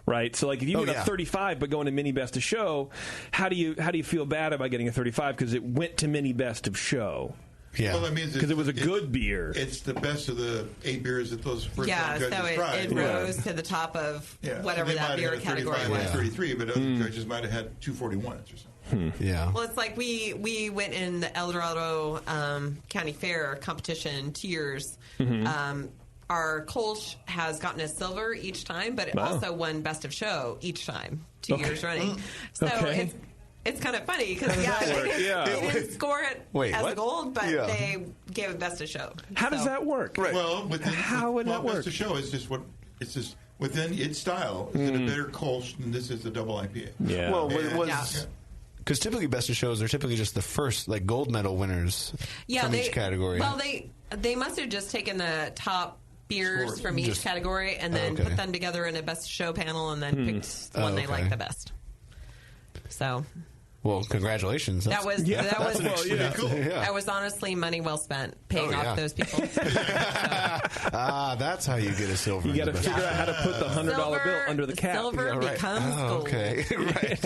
right? So like if you get a 35 but go into mini best of show, how do you feel bad about getting a 35 because it went to mini best of show? Yeah, well, that means because it was a good beer. It's the best of the 8 beers that those first round judges so tried. It rose to the top of whatever that beer category was. 33, but other judges might have had 241s or something. Yeah. Well, it's like we went in the El Dorado County Fair competition 2 years. Our Kolsch has gotten a silver each time, but it also won best of show each time 2 years running. So it's kind of funny because they didn't score it as a gold, but they gave it best of show. How does that work? Right. Well, how would that work? Best of show is just within its style. Is it a better Kolsch than this is the double IPA? Yeah. Well, because typically best of shows are typically just the first like gold medal winners from each category. Well, they must have just taken the top beers from each category and then put them together in a best of show panel and then picked the one they liked the best. So. Well, congratulations. That was cool. That was honestly money well spent paying off those people. That's how you get a silver. You got to figure out how to put the $100 bill under the cap. Silver becomes gold. Okay, right.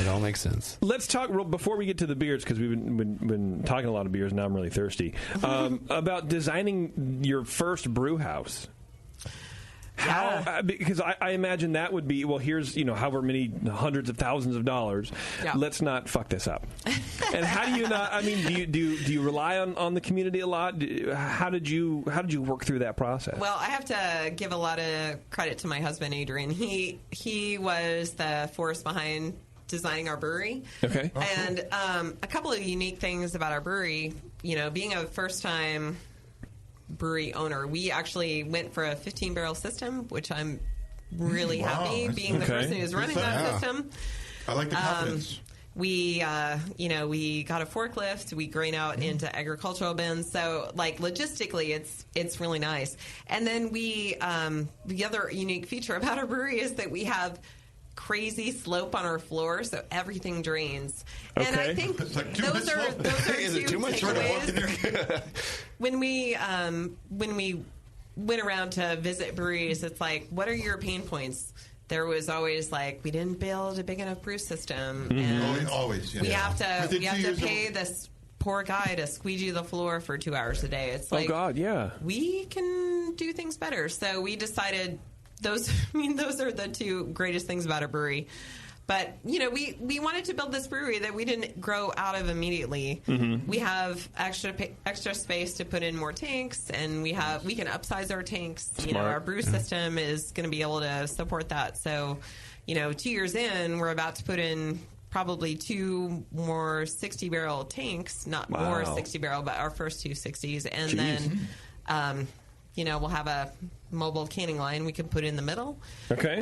It all makes sense. Let's talk before we get to the beers because we've been talking a lot of beers. Now I'm really thirsty about designing your first brew house. How? Because I imagine that would be, well, here's, however many hundreds of thousands of dollars. Yeah. Let's not fuck this up. And how do you not, do you rely on the community a lot? How did you work through that process? Well, I have to give a lot of credit to my husband, Adrian. He was the force behind designing our brewery. Okay. And a couple of unique things about our brewery, being a first-time brewery owner, we actually went for a 15-barrel system, which I'm really happy being the person who's running that system. I like the confidence. We got a forklift. We grain out into agricultural bins. So, like, logistically, it's really nice. And then the other unique feature about our brewery is that we have crazy slope on our floor, so everything drains. And I think those are two takeaways. When we went around to visit breweries, it's like, what are your pain points? There was always like, we didn't build a big enough brew system, and we have to pay this poor guy to squeegee the floor for 2 hours a day. It's like, we can do things better. So we decided. Those are the two greatest things about a brewery. But, we wanted to build this brewery that we didn't grow out of immediately. Mm-hmm. We have extra space to put in more tanks, and we can upsize our tanks. Smart. Our brew system is going to be able to support that. So, 2 years in, we're about to put in probably 2 more 60-barrel tanks. Not more 60-barrel, but our first 2 60s. And then... we'll have a mobile canning line we can put in the middle. Okay.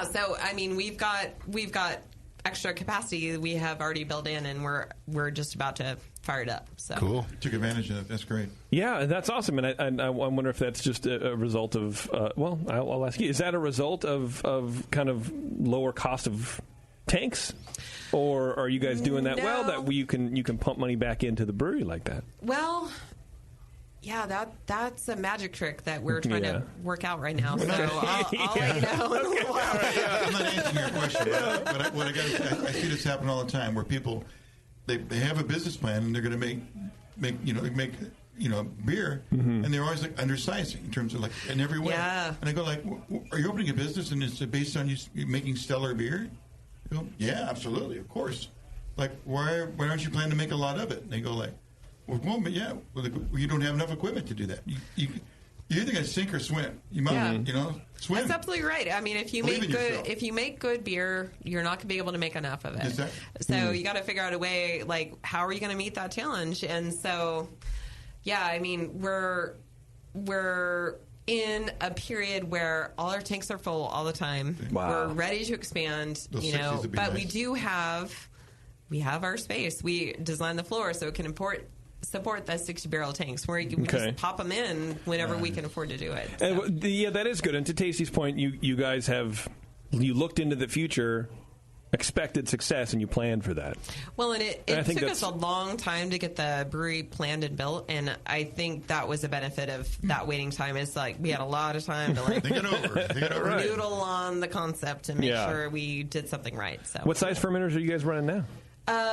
So we've got extra capacity we have already built in, and we're just about to fire it up. So cool. Took advantage of it. That's great. Yeah, that's awesome. And I wonder if that's just a result of, well, I'll ask you, is that a result of kind of lower cost of tanks? Or are you guys doing that well that you can pump money back into the brewery like that? Well, yeah, that's a magic trick that we're trying to work out right now. So I'll let you know in a little while. I'm not answering your question, but what I got to say, I see this happen all the time where people they have a business plan and they're going to make beer, and they're always like undersizing in terms of like in every way. Yeah. And I go like, are you opening a business and it's based on you making stellar beer? I go, yeah, absolutely, of course. Like, why don't you plan to make a lot of it? And they go like, well, you don't have enough equipment to do that. You're either going to sink or swim. You must, swim. That's absolutely right. I mean, if you make good beer, you're not going to be able to make enough of it. Exactly. So you got to figure out a way, like, how are you going to meet that challenge? And so, yeah, I mean, we're in a period where all our tanks are full all the time. Wow. We're ready to expand, Those but nice. we do have our space. We designed the floor so it can support the 60-barrel tanks where we just pop them in whenever we can afford to do it. So. And, that is good. And to Tasty's point, you guys you looked into the future, expected success, and you planned for that. Well, and it took us a long time to get the brewery planned and built, and I think that was a benefit of that waiting time. Is like we had a lot of time to think it over. noodle on the concept and make sure we did something right. So, what size fermenters are you guys running now?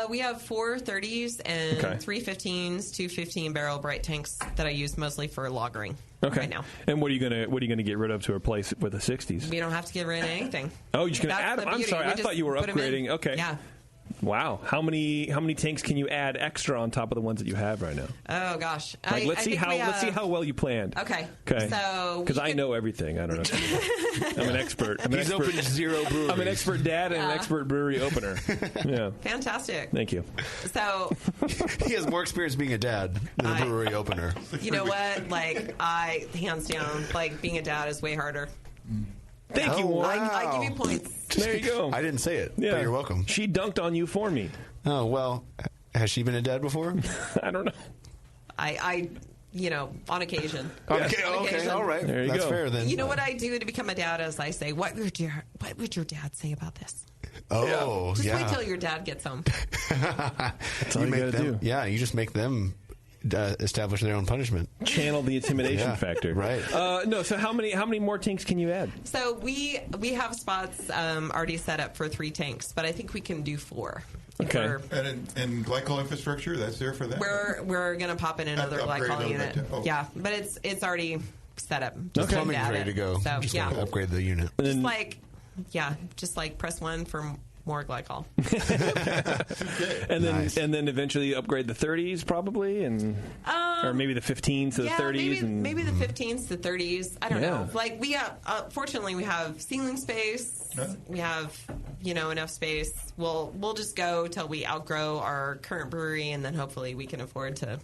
We have 4 30s and 3 15s, 2 15-barrel bright tanks that I use mostly for lagering right now. And what are you gonna get rid of to replace it with the 60s? We don't have to get rid of anything. Oh, you're just gonna add them. I'm sorry, I thought you were upgrading. Okay. Yeah. Wow. How many tanks can you add extra on top of the ones that you have right now? Oh gosh. Let's see how well you planned. Okay. So because I know everything. I don't know. I'm an expert. He's opened 0 breweries. I'm an expert dad and an expert brewery opener. Yeah. Fantastic. Thank you. So he has more experience being a dad than a brewery opener. You know what? Like hands down, like being a dad is way harder. Thank you, Warren. I give you points. There you go. I didn't say it, but you're welcome. She dunked on you for me. Oh, well, has she been a dad before? I don't know. I on occasion. Okay, all right. There you That's go. fair then. You know what I do to become a dad is I say, what would your dad say about this? Oh, Just wait till your dad gets home. That's all you gotta do. Yeah, you just make them establish their own punishment. Channel the intimidation factor. Right. No. So how many more tanks can you add? So we have spots already set up for 3 tanks, but I think we can do 4. Okay. And glycol infrastructure, that's there for that? We're going to pop in another glycol unit. Yeah, but it's already set up. The plumbing's ready to go. So, just gotta upgrade the unit. Just like press 1 for more glycol. And then eventually upgrade the 30s probably, or maybe the 15s to the 30s. Maybe the 15s to 30s. I don't know. Like we have, fortunately, we have ceiling space. We have enough space. We'll just go till we outgrow our current brewery, and then hopefully we can afford to.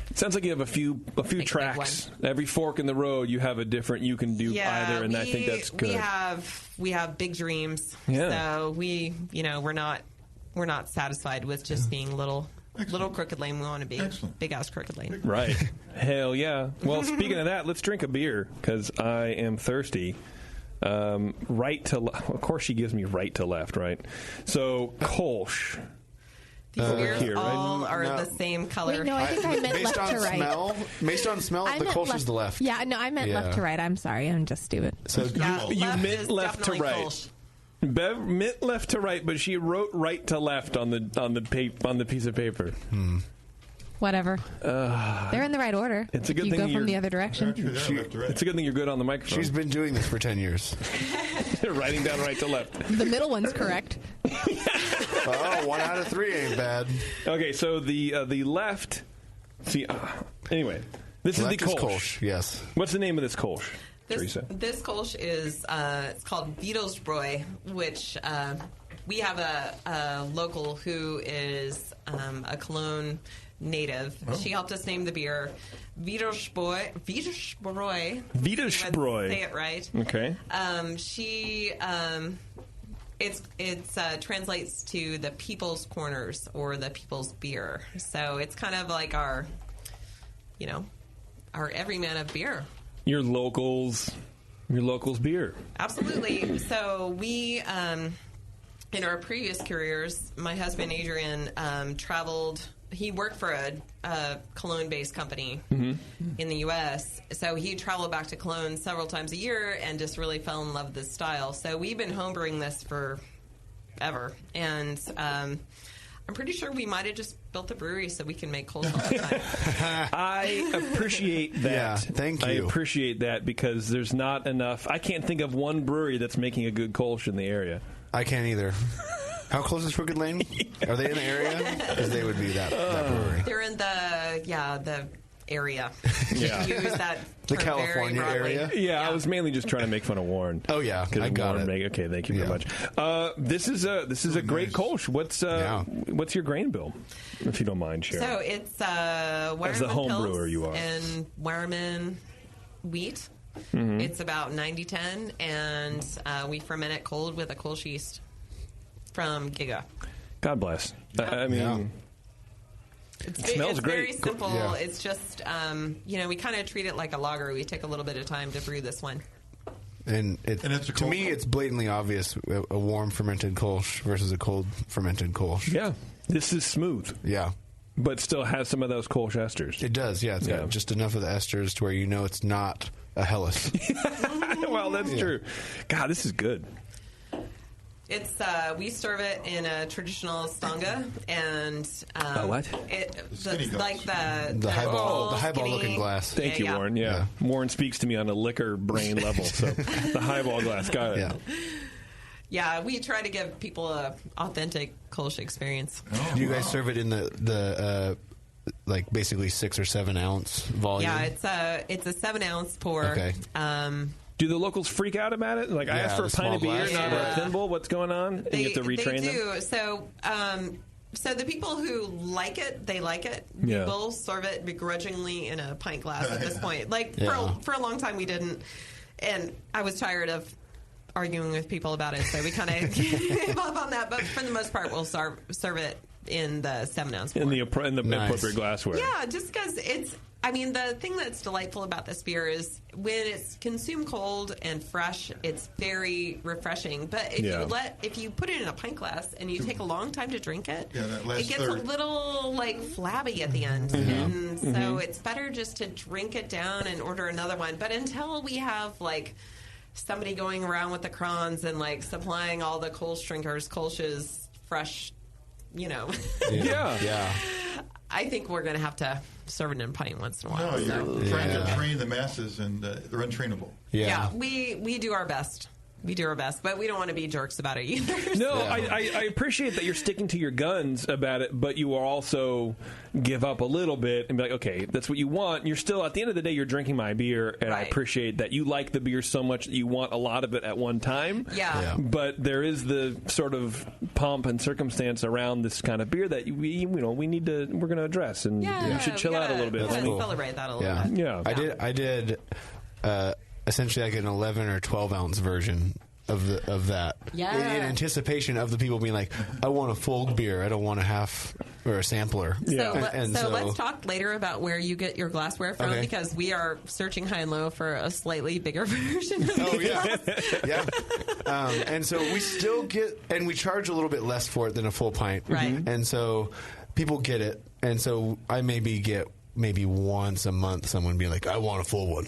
It sounds like you have a few tracks. Every fork in the road, you have a different. You can do either, and I think that's good. We have big dreams. Yeah. So we're not satisfied with just being little Crooked Lane. We want to be big ass Crooked Lane. Right. Hell yeah. Well, speaking of that, let's drink a beer because I am thirsty. Of course, she gives me right to left. Right. So Kolsch. These beers all are the same color. Wait, no, I think I meant left to right. Based on smell, the Kolsch is the left. Yeah, no, I meant left to right. I'm sorry, I'm just stupid. So you meant left to right. Kolsch. Bev meant left to right, but she wrote right to left on the piece of paper. Whatever. They're in the right order. It's a good thing you go from the other direction. It's a good thing you're good on the microphone. She's been doing this for 10 years. Writing down right to left. The middle one's correct. 1 out of 3 ain't bad. Okay, so the left. See, anyway, this is the Kolsch. Yes. What's the name of this Kolsch, Teresa? This Kolsch is it's called Wiedersbräu, which we have a local who is a Cologne native. Oh. She helped us name the beer Wiedersbräu. Wiedersbräu. Say it right. Okay. She It translates to the People's Corners or the People's Beer. So it's kind of like our everyman of beer. Your locals beer. Absolutely. So we, in our previous careers, my husband Adrian traveled. He worked for a Cologne-based company in the U.S., so he traveled back to Cologne several times a year and just really fell in love with this style. So we've been homebrewing this for ever, and I'm pretty sure we might have just built a brewery so we can make Kolsch all the time. I appreciate that. Yeah, thank you. I appreciate that because there's not enough. I can't think of one brewery that's making a good Kolsch in the area. I can't either. How close is Crooked Lane? Are they in the area? Because they would be that brewery. They're in the area. Yeah. Use that the term California very broadly. area? Yeah, I was mainly just trying to make fun of Warren. Oh, yeah. I got it. Okay, thank you very much. This is a great Kolsch. What's your grain bill, if you don't mind sharing? So it's Weyermann As the home Pils brewer you are. and Weyermann wheat. Mm-hmm. It's about 90-10, and we ferment it cold with a Kolsch yeast from Giga. God bless. I mean, it smells great. It's very simple. Yeah. It's just, we kind of treat it like a lager. We take a little bit of time to brew this one. And to me, it's blatantly obvious a warm fermented Kolsch versus a cold fermented Kolsch. Yeah. This is smooth. Yeah. But still has some of those Kolsch esters. It does, yeah. It's got just enough of the esters to where you know it's not a Helles. Well, that's true. God, this is good. It's we serve it in a traditional stanga, and what? Like the highball looking glass. Thank you, Warren. Yeah. Warren speaks to me on a liquor brain level, so the highball glass. Got it. Yeah, we try to give people a authentic Kolsch experience. Do you guys serve it in the like basically 6 or 7 ounce volume? Yeah, it's a 7 ounce pour. Okay. Do the locals freak out about it? Like, I asked for a pint of beer, not a thimble. What's going on? And you have to retrain them? They do. So the people who like it, they like it. Yeah. We will serve it begrudgingly in a pint glass at this point. Like, for a long time we didn't. And I was tired of arguing with people about it, so we kind of gave up on that. But for the most part, we'll serve it in the 7 ounce pour. In the appropriate glassware. Yeah, just because it's... I mean, the thing that's delightful about this beer is when it's consumed cold and fresh, it's very refreshing. But if you put it in a pint glass and you take a long time to drink it, it gets a little like flabby at the end. And so it's better just to drink it down and order another one. But until we have like somebody going around with the crons and like supplying all the Kolsch drinkers Kolsch's fresh, Yeah. I think we're going to have to serve it in a pint once in a while. No, you're trying to train the masses, and they're untrainable. Yeah, we do our best. We do our best, but we don't want to be jerks about it either. No, I appreciate that you're sticking to your guns about it, but you will also give up a little bit and be like, okay, that's what you want. You're still, at the end of the day, you're drinking my beer, and I appreciate that you like the beer so much that you want a lot of it at one time. Yeah. But there is the sort of pomp and circumstance around this kind of beer that we're going to address, and you should chill out a little bit. Celebrate that a little bit. Yeah. I did essentially like an 11 or 12 ounce version of that. Yeah. In anticipation of the people being like, I want a full beer, I don't want a half or a sampler. So let's talk later about where you get your glassware from, because we are searching high and low for a slightly bigger version of yeah. And so we still get, and we charge a little bit less for it than a full pint. Right. And so people get it, and so I get once a month someone being like, I want a full one.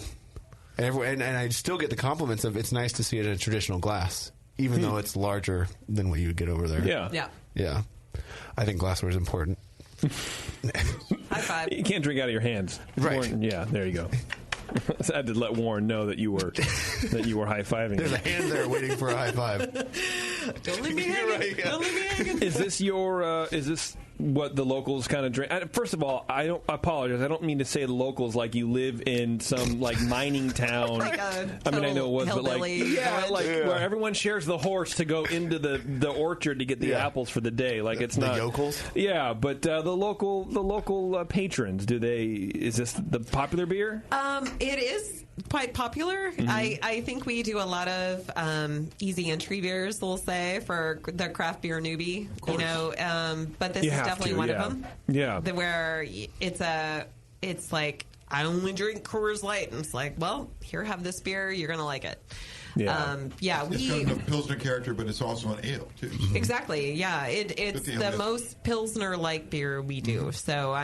And I still get the compliments of it's nice to see it in a traditional glass, even though it's larger than what you would get over there. Yeah. I think glassware is important. High five. You can't drink out of your hands. Right. Warren, there you go. I had to let Warren know that you were high-fiving. There's a hand there waiting for a high five. Don't leave me hanging. Don't leave me hanging. Is this what the locals kind of drink? First of all, I apologize. I don't mean to say the locals like you live in some like mining town. I mean, I know it was, but where everyone shares the horse to go into the orchard to get the apples for the day. Like it's not the yokels. Yeah, but the local patrons. Is this the popular beer? It is quite popular. Mm-hmm. I think we do a lot of easy entry beers, we'll say, for the craft beer newbie. You know, but this is definitely one of them. Yeah, where it's like, I only drink Coors Light, and it's like, well, here, have this beer. You're gonna like it. Yeah, it's kind of a Pilsner character, but it's also an ale too. So. Exactly. Yeah, it's the most Pilsner-like beer we do. So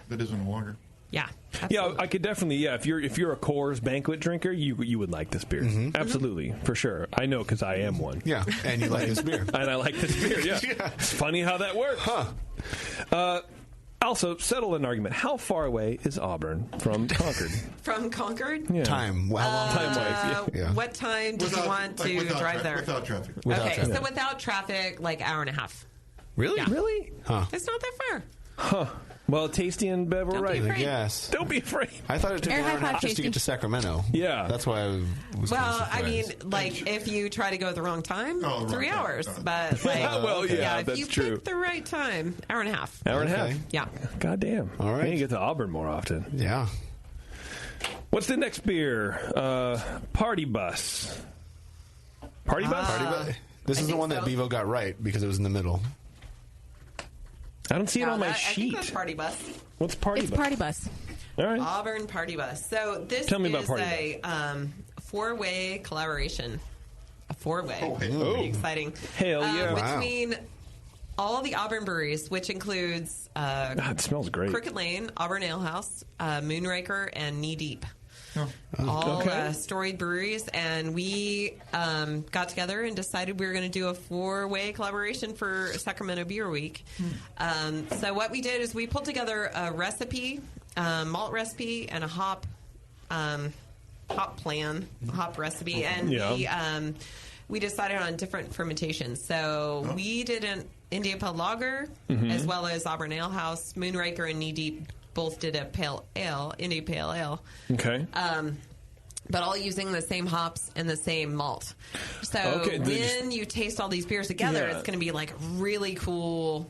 that isn't water. Yeah. Absolutely. Yeah, I could definitely. Yeah, if you're a Coors banquet drinker, you would like this beer. Absolutely, for sure. I know because I am one. Yeah, and you like this beer, and I like this beer. Yeah, it's funny how that works. Huh. Also, settle an argument. How far away is Auburn from Concord? From Concord? Yeah. Time. How long? Time-wise, yeah. What time do you want to drive there? Without traffic. So without traffic, like hour and a half. Really? Yeah. Really? Huh. It's not that far. Huh. Well, Tasty and Bev were right. Yes. Don't be afraid. I thought it took an hour and a half just to get to Sacramento. Yeah. That's why I was I mean, like, if you try to go at the wrong time, 3 hours. But, like, that's if you true. pick the right time, hour and a half. Hour and a half? Yeah. God damn. All right. I need to get to Auburn more often. Yeah. What's the next beer? Party Bus. Party Bus? This is the one that Bevo got right because it was in the middle. I don't see it on my I sheet. think that's Party Bus. What's Party Bus? It's Party Bus. All right. Auburn Party Bus. So this Tell me is about Party a four-way collaboration. A four-way. Pretty exciting. Hell yeah. Between all the Auburn breweries, which includes it smells great. Crooked Lane, Auburn Ale House, Moonraker, and Knee Deep. Oh. All storied breweries, and we got together and decided we were going to do a four-way collaboration for Sacramento Beer Week. So what we did is we pulled together a recipe, malt recipe, and a hop recipe, and we decided on different fermentations. So we did an India Pale Lager, as well as Auburn Ale House, Moonraker, and Knee Deep. Both did a pale ale, India Pale Ale. Okay. But all using the same hops and the same malt. So when you taste all these beers together, it's going to be like really cool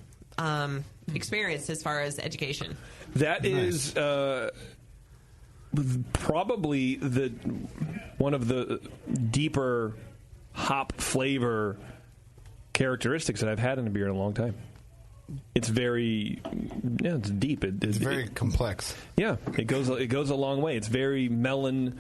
experience as far as education. That is probably one of the deeper hop flavor characteristics that I've had in a beer in a long time. It's very, it's deep. It's very complex. Yeah, it goes a long way. It's very melon,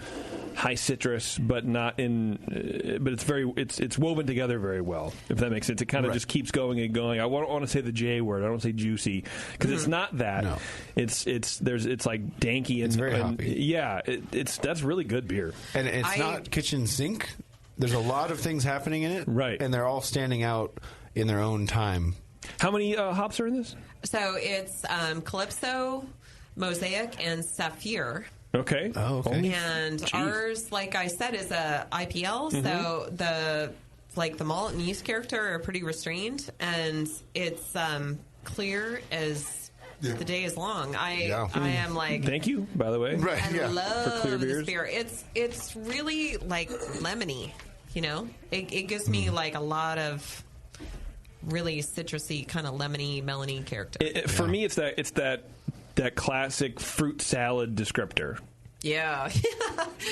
high citrus, but not in. But it's woven together very well. If that makes sense, it kind of just keeps going and going. I don't want to say the J word. I don't want to say juicy because it's not that. No. It's like danky and it's very hoppy. Yeah, that's really good beer. And it's not kitchen sink. There's a lot of things happening in it, right? And they're all standing out in their own time. How many hops are in this? So it's Calypso, Mosaic, and Sapphire. Okay. Oh, okay. And ours, like I said, is a IPL. So the malt and yeast character are pretty restrained, and it's clear as the day is long. I am like, thank you, by the way. Right. I love for clear beers. this beer. It's really like lemony. You know, it gives me like a lot of really citrusy, kind of lemony, melony character. For me, it's that classic fruit salad descriptor. Yeah.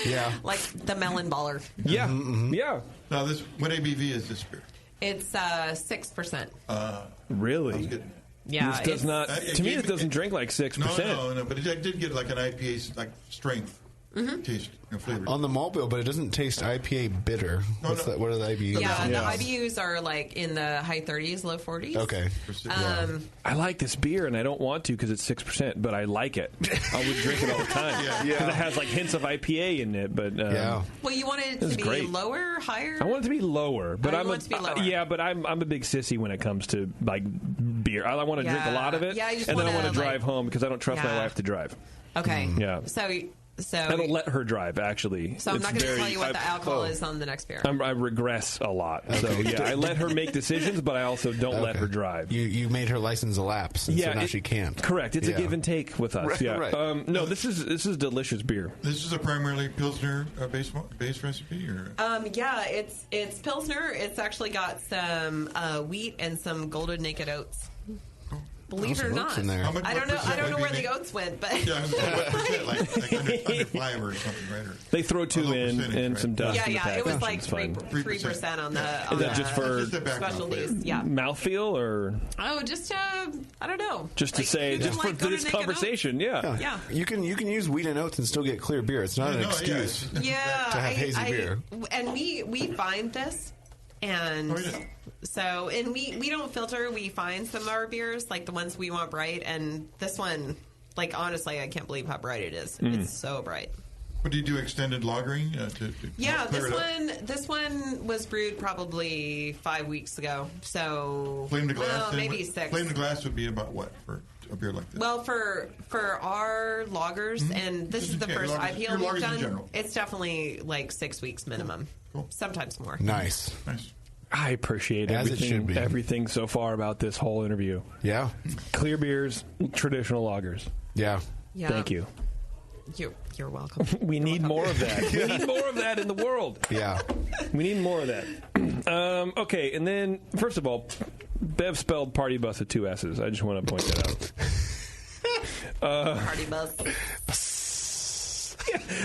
Yeah. Like the melon baller. Yeah. Yeah. Now, what ABV is this beer? It's 6%. Really? Yeah. This does not. To me, it doesn't drink like 6%. No. But it did get like an IPA like strength. Taste and flavor on the malt bill, but it doesn't taste IPA bitter. What are the IBUs? Yeah, the IBUs are like in the high 30s, low 40s. Okay. I like this beer, and I don't want to because it's 6%, but I like it. I would drink it all the time because it has like hints of IPA in it. But well, you want it to be great. Lower, higher? I want it to be lower, but want it to be lower. But I'm a big sissy when it comes to like beer. I want to drink a lot of it, and then I want to drive home because I don't trust my wife to drive. Okay. Yeah. So I don't let her drive, actually. So I'm not going to tell you what the alcohol is on the next beer. I regress a lot. Okay. So, I let her make decisions, but I also don't let her drive. You made her license elapse, so now she can't. Correct. It's a give and take with us. Right. No, this is delicious beer. This is a primarily Pilsner base recipe? Or? It's Pilsner. It's actually got some wheat and some golden naked oats. Believe it or not, in there. I don't know where the oats went, but what percent? Like under 5 or something, right? Or they throw 2 in and some dust. in the package. It was like 3% on the. Is that just for specialties? Yeah. Mouthfeel or? Oh, just I don't know. Just to say, just for this conversation, yeah. You can use wheat and oats and still get clear beer. It's not an excuse. To have hazy beer. And we find this, and we don't filter. We find some of our beers, like the ones we want bright, and this one, like honestly, I can't believe how bright it is. It's so bright. What do you do? Extended lagering? This one was brewed probably 5 weeks ago. So flame to glass. Maybe 6. Flame to glass would be about what for a beer like this? Well, for our lagers, and this is the first IPL we've done. It's definitely like 6 weeks minimum. Cool. Sometimes more. Nice. I appreciate everything so far about this whole interview. Yeah. Clear beers, traditional lagers. Yeah. Thank you. You're welcome. We need more of that. We need more of that in the world. Yeah. We need more of that. Okay, and then, first of all, Bev spelled party bus with 2 S's. I just want to point that out. Party bus.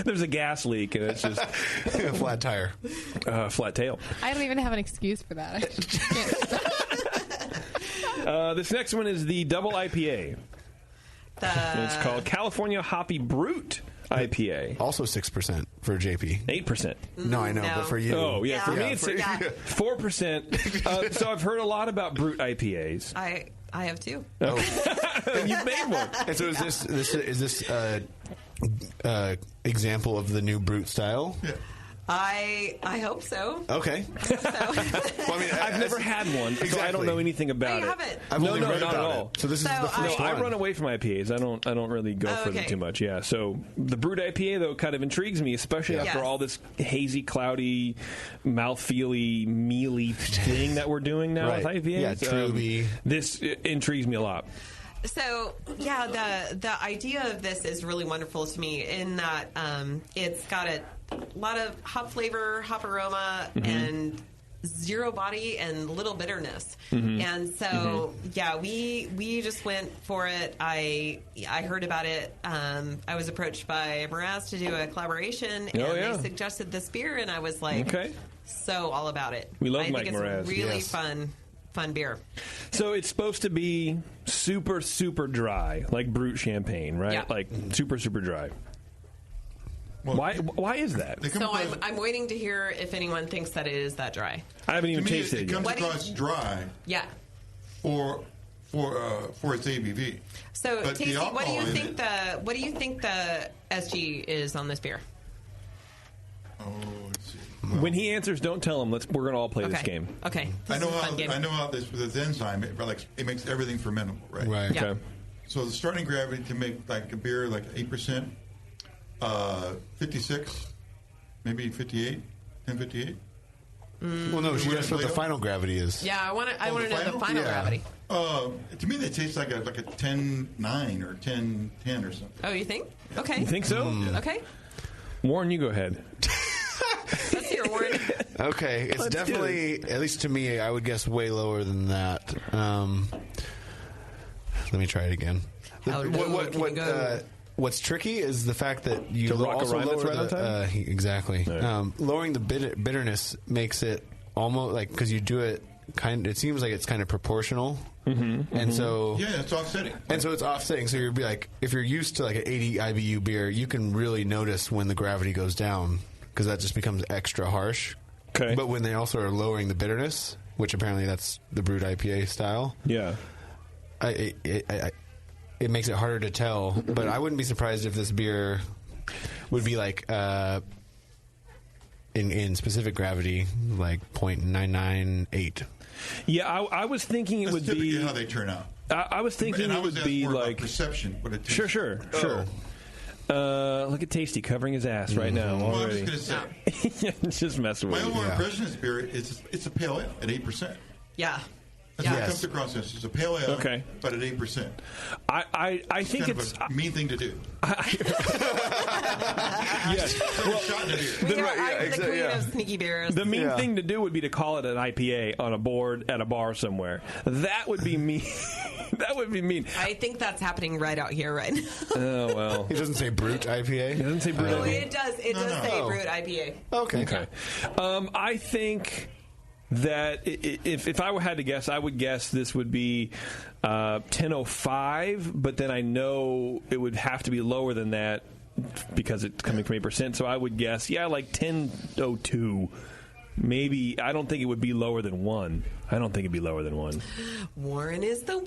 There's a gas leak, and it's just... a flat tire. Flat tail. I don't even have an excuse for that. This next one is the double IPA. It's called California Hoppy Brute IPA. Also 6% for JP. 8%. No, I know, but for you. Oh, yeah. For me, it's 4%. So I've heard a lot about Brute IPAs. I have too. You've made one. And so is this example of the new Brute style? Yeah. I hope so. Okay. Well, I mean, I've never had one, so I don't know anything about it. Haven't. I've only read not about at all. It. So this is the first one. I run away from IPAs. I don't really go for them too much. Yeah. So the Brewed IPA though kind of intrigues me, especially after all this hazy, cloudy, mouthfeely, mealy thing that we're doing now with IPAs. Yeah, truly. This intrigues me a lot. So the idea of this is really wonderful to me in that it's got a lot of hop flavor, hop aroma, and zero body and little bitterness. And so we just went for it. I heard about it. I was approached by Miraz to do a collaboration, and they suggested this beer, and I was like, so all about it. We love Mike Miraz. It's really fun beer. So it's supposed to be super, super dry, like Brut champagne, right? Yeah. Like super, super dry. Well, why is that? So I'm waiting to hear if anyone thinks that it is that dry. I haven't even tasted it yet. It comes yet. across dry. Yeah. For its ABV. So, Tasty, what do you think the SG is on this beer? Oh, let's see. When he answers, don't tell him. We're going to all play this game. Okay. I know how this with this enzyme. It makes everything fermentable, right? Right. Okay. So the starting gravity to make like a beer like 8%, 56, maybe 58, 1058. Well, no, that's what the final gravity is. Yeah, I want to know the final gravity. To me, they taste like a 10.9 or 10.10 or something. Oh, you think? Okay. You think so? Okay. Warren, you go ahead. Let's hear, Warren. Okay, it's definitely, at least to me, I would guess way lower than that. Let me try it again. What's tricky is the fact that you also lower the exactly lowering the bitterness makes it almost like because you do it it seems like it's kind of proportional, and so it's offsetting, and so it's offsetting. So you'd be like, if you're used to like an 80 IBU beer, you can really notice when the gravity goes down because that just becomes extra harsh. Okay, but when they also are lowering the bitterness, which apparently that's the brewed IPA style, it makes it harder to tell, but I wouldn't be surprised if this beer would be like in specific gravity, like 0.998. Yeah, I was thinking it would be how they turn out. I was thinking it would be like perception. But it sure. Look at Tasty covering his ass right now. Well, already. I'm just going to say, just messing with my you. overall impression of this beer it's a pale ale at 8%. Yeah. That's what it comes across as. It's a pale ale, but at 8%. I think it's kind of a mean thing to do. Yes. Well, I'm the queen of sneaky beers. The mean thing to do would be to call it an IPA on a board at a bar somewhere. That would be mean. That would be mean. I think that's happening right out here right now. Oh, well. He doesn't say Brute IPA? He doesn't say Brute No, IPA? it does. It does say Brute IPA. Okay. I think that if I had to guess, I would guess this would be 10.05, but then I know it would have to be lower than that because it's coming from 8%. So I would guess, like 10.02. Maybe. I don't think it would be lower than 1. I don't think it'd be lower than 1. Warren is the winner.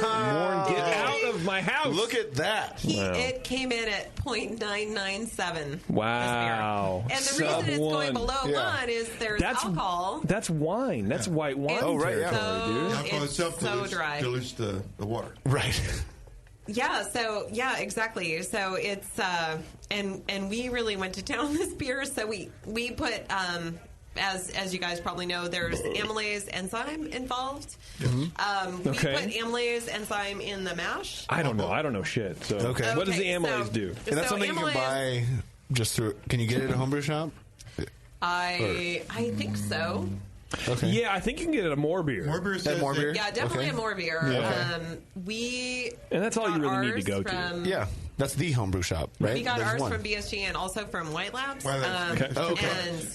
Warren, get out of my house. Look at that. It came in at 0.997. Wow. And the reason it's going below 1 is there's alcohol. That's wine. That's white wine. Oh, right. territory, dude. The alcohol itself so dry. dilutes the water. Right. Exactly. So it's and we really went to town on this beer. So we put as you guys probably know, there's amylase enzyme involved. Mm-hmm. We put amylase enzyme in the mash. I don't know shit. So what does the amylase do? And that's something you can buy just through. Can you get it at a homebrew shop? I think so. Okay. Yeah, I think you can get it at More Beer. More Beer says that. Yeah, definitely a More Beer. Yeah. And that's all you really need to go to. Yeah, that's the homebrew shop, right? We got There's ours one. from BSG and also from White Labs.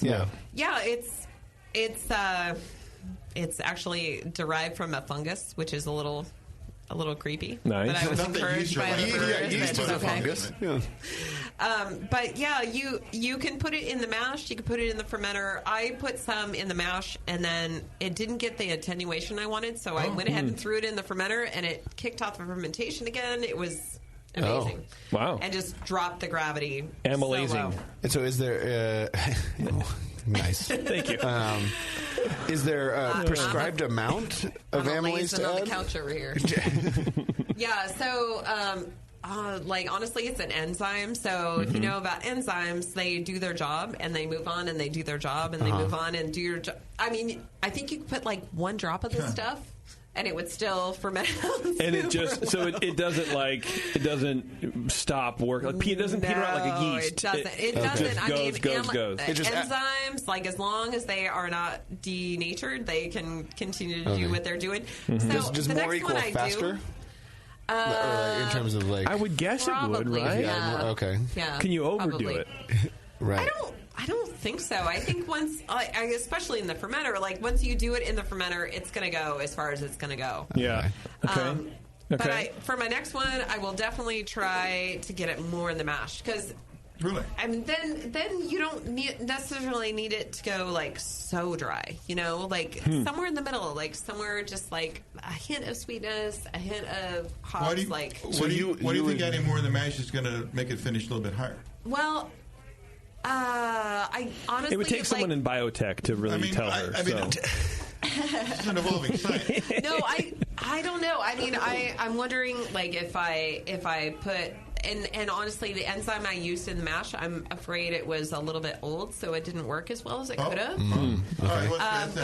Yeah. Yeah, it's actually derived from a fungus, which is a little creepy. Nice. But I was encouraged by the brewers. Yeast is a fungus. Yeah. But yeah, you can put it in the mash. You can put it in the fermenter. I put some in the mash, and then it didn't get the attenuation I wanted, so I went ahead and threw it in the fermenter, and it kicked off the fermentation again. It was amazing. Wow. And just dropped the gravity. Amazing. So low. And so is there... nice. Thank you. Is there a prescribed amount of amylase to on add? the couch over here. Yeah, so... honestly, it's an enzyme. So if you know about enzymes, they do their job and they move on and they do their job and they move on and do your job. I mean, I think you could put like one drop of this stuff and it would still ferment. And it just it doesn't stop work. Like it doesn't peter out like a yeast. It doesn't. It doesn't. Goes. It just enzymes, like as long as they are not denatured, they can continue to do what they're doing. So does the more next equal one I faster? do. Or like in terms of like, I would guess it would, right? Yeah. Okay. Yeah. Can you overdo it? Right. I don't think so. I think once, especially in the fermenter, like once you do it in the fermenter, it's going to go as far as it's going to go. Yeah. Okay. But for my next one, I will definitely try to get it more in the mash because. Really? I mean, then you don't necessarily need it to go like so dry, like somewhere in the middle, like somewhere just like a hint of sweetness, a hint of hops. What do you think adding more in the mash is going to make it finish a little bit higher? Well, I honestly, it would take someone in biotech to really tell her. It's an evolving science. No, I don't know. I mean, I'm wondering like if I put. And honestly, the enzyme I used in the mash, I'm afraid it was a little bit old, so it didn't work as well as it could have.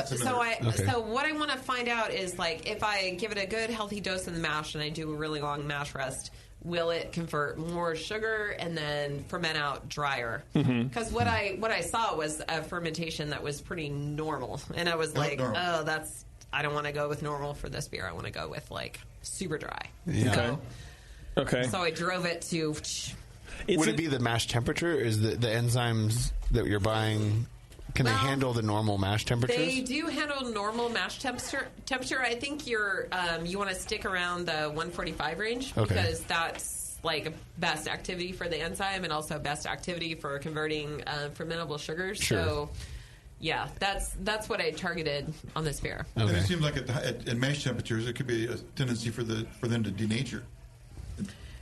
So what I want to find out is, like, if I give it a good, healthy dose in the mash and I do a really long mash rest, will it convert more sugar and then ferment out drier? Because what I saw was a fermentation that was pretty normal, and I was like, I don't want to go with normal for this beer. I want to go with like super dry. Yeah. Okay. So I drove it to. Would it be the mash temperature? Is the enzymes that you're buying? Can they handle the normal mash temperatures? They do handle normal mash temperature. I think you want to stick around the 145 range because that's like best activity for the enzyme and also best activity for converting fermentable sugars. Sure. So. Yeah, that's what I targeted on this beer. And it seems like at mash temperatures, it could be a tendency for them to denature.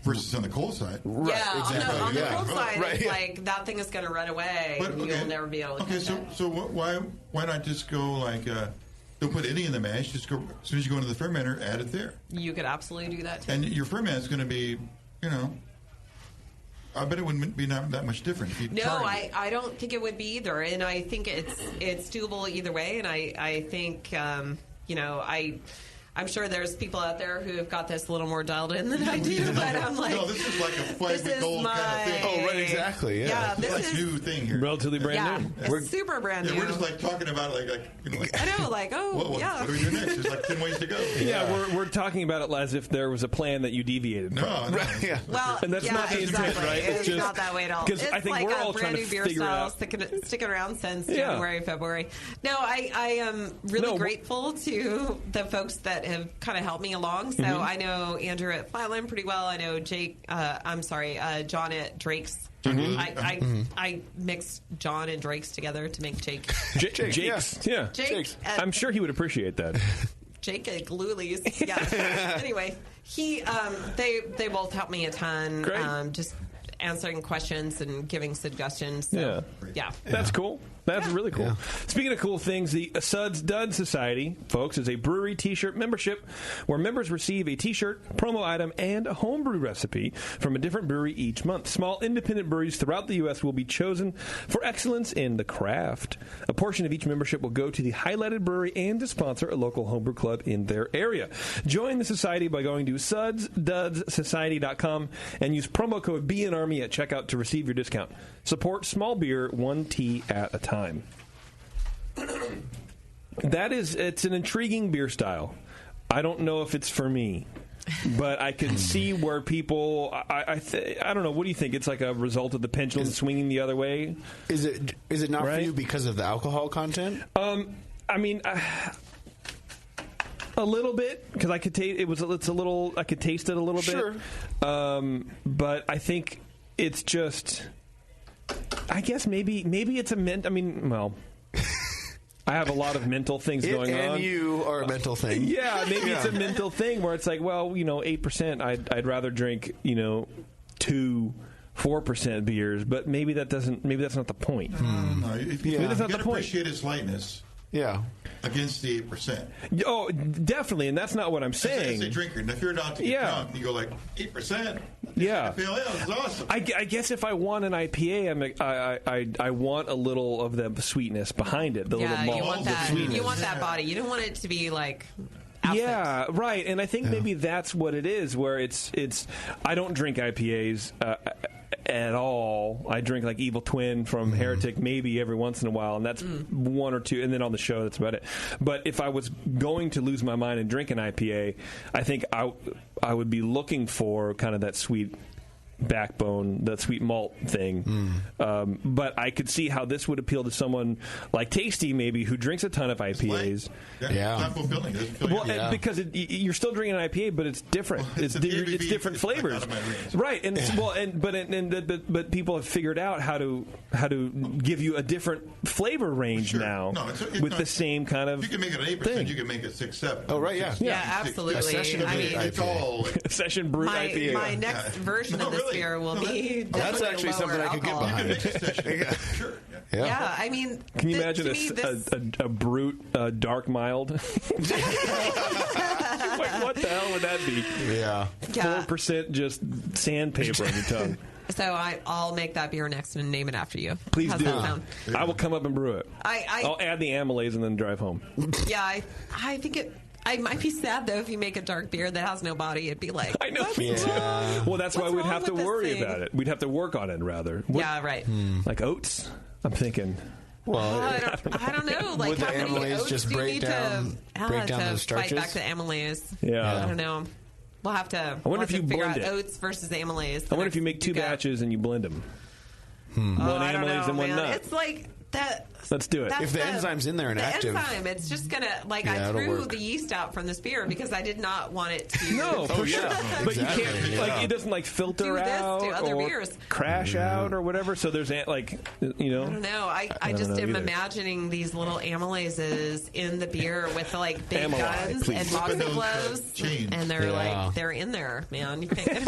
Versus on the cold side. Right, yeah, exactly. On the cold side, it's like that thing is going to run away and you'll never be able to catch it. So why not just go like, don't put any in the mash, just go, as soon as you go into the fermenter, add it there. You could absolutely do that too. And your ferment is going to be, I bet it wouldn't be that much different. If you I don't think it would be either. And I think it's doable either way. And I think, I'm sure there's people out there who have got this a little more dialed in than I do, but I'm like, no, this is like a 5-week-old kind of thing. Oh, right, exactly. Yeah, this like is new thing here. Relatively brand new. It's super brand new. We're just like talking about it like I know, like, what do we do next? There's like 10 ways to go. Yeah, we're talking about it as if there was a plan that you deviated from. No. Yeah. Well, and that's not the intent, right? It's just not that way at all. Because It's I think like we're a all trying brand to new beer figure it style out. sticking around since January, February. No, I am really grateful to the folks that have kind of helped me along. So I know Andrew at Flatland pretty well. I know John at Drake's. I mixed John and Drake's together to make Jake. Jake's. Yeah. Jake. I'm sure he would appreciate that. Jake at Glulies. Yeah. Anyway, they both helped me a ton. Great. Just answering questions and giving suggestions. So, yeah. That's cool. That's really cool. Yeah. Speaking of cool things, the Suds Dud Society, folks, is a brewery T-shirt membership where members receive a T-shirt, promo item, and a homebrew recipe from a different brewery each month. Small independent breweries throughout the U.S. will be chosen for excellence in the craft. A portion of each membership will go to the highlighted brewery and to sponsor a local homebrew club in their area. Join the society by going to sudsdudssociety.com and use promo code BNARMY at checkout to receive your discount. Support small beer, one tea at a time. It's an intriguing beer style. I don't know if it's for me, but I can see where people. I don't know. What do you think? It's like a result of the pendulum swinging the other way. Is it not for you because of the alcohol content? I mean. A little bit, because I could taste it's a little. I could taste it a little bit. But I think it's just. I guess maybe it's a I mean, well, I have a lot of mental things going on. And you are a mental thing. Yeah, maybe it's a mental thing where it's like, well, 8%. I'd rather drink 2-4% beers, but maybe that's not the point. No, maybe that's not the point. Appreciate its lightness. Yeah. Against the 8%. Oh, definitely, and that's not what I'm saying. As a drinker, and if you're not to get drunk, you go like 8%. Yeah, it's awesome. I guess if I want an IPA, I want a little of the sweetness behind it. The little malt. You want that. You want that body. You don't want it to be like. Outfit. Yeah, right. And I think maybe that's what it is. Where it's. I don't drink IPAs. At all. I drink like Evil Twin from Heretic maybe every once in a while, and that's one or two, and then on the show that's about it. But if I was going to lose my mind and drink an IPA, I think I would be looking for kind of that sweet backbone, that sweet malt thing. But I could see how this would appeal to someone like Tasty, maybe, who drinks a ton of IPAs. Yeah. Not fulfilling. Because you're still drinking an IPA, but it's different. It's different flavors, right? And but people have figured out how to give you a different flavor range now with the same kind of. You can make it an 8%. You can make it 6-7. Oh right, yeah, absolutely. It's all session brewed IPA. My next version of this beer will be. That's actually something I could get behind. Sure. Yeah, I mean, can you imagine a brute dark mild? Like, what the hell would that be? Yeah, 4% just sandpaper on your tongue. So I'll make that beer next and name it after you. Please How's do. That sound? I will come up and brew it. I'll add the amylase and then drive home. Yeah, I think it. I might be sad, though, if you make a dark beer that has no body. It'd be like... I know. Well, that's why we'd have to worry about it. We'd have to work on it, rather. Yeah, right. Like oats? I'm thinking... Well, I don't know. Like, would the amylase just break down those starches? Fight back the amylase. Yeah. I don't know. We'll have to, I wonder if you figure blend out it. oats versus amylase. I wonder if you make two batches and you blend them. One amylase and one nut. It's like... Let's do it. If the enzyme's in there and active. The enzyme, it's just going to... Like, I threw the yeast out from this beer because I did not want it to... No, for sure. But exactly. You can't... Like, it doesn't, like, filter out to other or beers. crash out or whatever. So there's, like, I don't know. I just am imagining these little amylases in the beer with, like, big guns and boxing gloves. And they're, like, they're in there, man. You can't get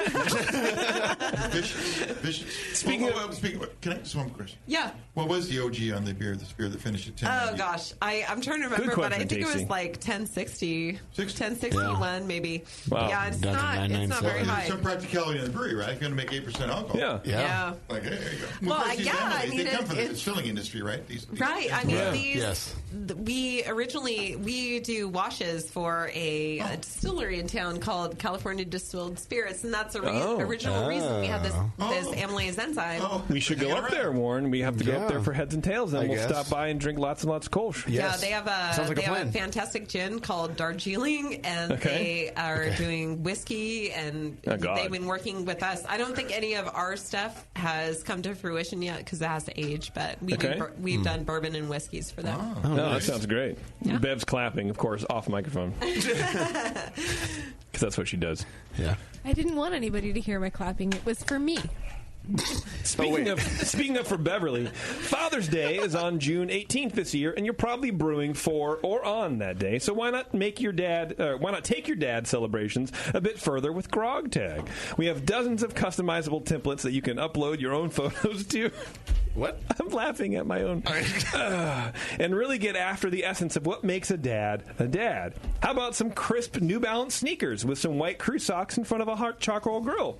Speaking of, can I ask one question? Yeah. What was the OG on the beer? This beer that finished at 10? Oh gosh, I'm trying to remember, but I think it was like 1061 maybe. Wow. Yeah, it's not very high. There's some practicality in the brewery, right? You're going to make 8% alcohol. Yeah. Like, there you go. Well, these yeah, families, I mean, they come from the it's distilling industry, right? Right. I mean, we do washes for a distillery in town called California Distilled Spirits, and that's the original reason we have this amylase enzyme. We should go up there, Warren. We have to go up there for heads and tails, and we'll stop by and drink lots and lots of Kolsch. Yeah, they have a fantastic gin called Darjeeling, and they are doing whiskey, and they've been working with us. I don't think any of our stuff has come to fruition yet because it has to age, but we've done bourbon and whiskeys for them. Oh, that sounds great. Yeah. Bev's clapping, of course, off microphone. Because that's what she does. Yeah. I didn't want anybody to hear my clapping. It was for me. Speaking of for Beverly, Father's Day is on June 18th this year, and you're probably brewing for or on that day. So why not take your dad celebrations a bit further with Grog Tag? We have dozens of customizable templates that you can upload your own photos to. What? I'm laughing at my own. And really get after the essence of what makes a dad a dad. How about some crisp New Balance sneakers with some white crew socks in front of a hot charcoal grill?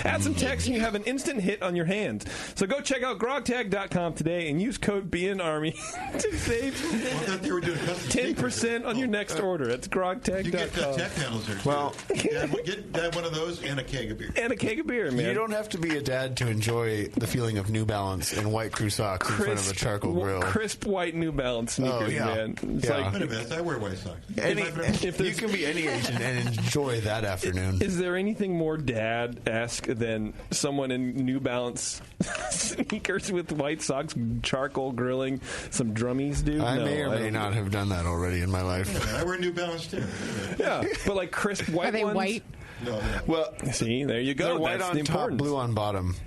Add some text and you have an instant hit on your hands. So go check out grogtag.com today and use code BNARMY to save 10% on your next order. That's grogtag.com. You get the tech handles there. Well, get Dad one of those and a keg of beer. And a keg of beer, man. You don't have to be a dad to enjoy the feeling of New Balance and white crew socks in front of a charcoal grill. Crisp white New Balance sneakers, man. It's like, wait a minute, I wear white socks. You can be any age and enjoy that afternoon. Is there anything more dad-esque than someone in New Balance sneakers with white socks, charcoal grilling, some drummies, dude? I may or may not have done that already in my life. Yeah, I wear New Balance too. Yeah, but like crisp white Are they ones? white? No, well, see, there you go. They're white on top, blue on bottom.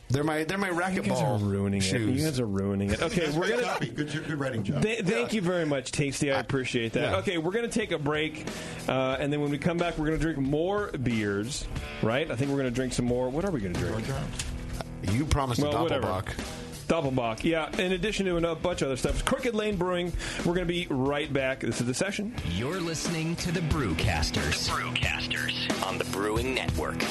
They're my racquetball shoes. You guys are ruining it. Okay, we're gonna. Good writing job. Thank you very much, Tasty. I appreciate that. Yeah. Okay, we're gonna take a break, and then when we come back, we're gonna drink more beers. Right? I think we're gonna drink some more. What are we gonna drink? You promised a Doppelbock. Whatever. Doppelbock, yeah. In addition to a bunch of other stuff, Crooked Lane Brewing. We're going to be right back. This is The Session. You're listening to the Brewcasters. On the Brewing Network.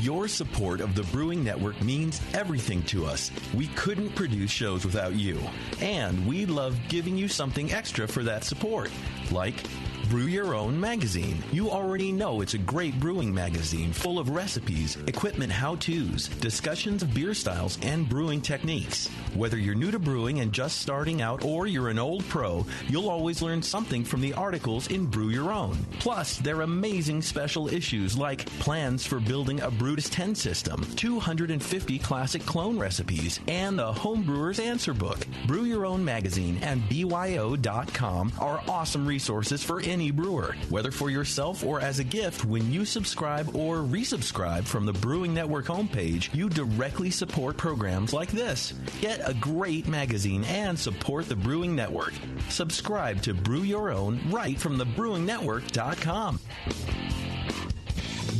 Your support of the Brewing Network means everything to us. We couldn't produce shows without you. And we love giving you something extra for that support, like Brew Your Own magazine. You already know it's a great brewing magazine full of recipes, equipment how-tos, discussions of beer styles, and brewing techniques. Whether you're new to brewing and just starting out or you're an old pro, you'll always learn something from the articles in Brew Your Own. Plus, there are amazing special issues like plans for building a Brutus 10 system, 250 classic clone recipes, and the Homebrewers Answer Book. Brew Your Own magazine and BYO.com are awesome resources for any brewer, whether for yourself or as a gift. When you subscribe or resubscribe from the Brewing Network homepage, you directly support programs like this. Get a great magazine and support the Brewing Network. Subscribe to Brew Your Own right from thebrewingnetwork.com.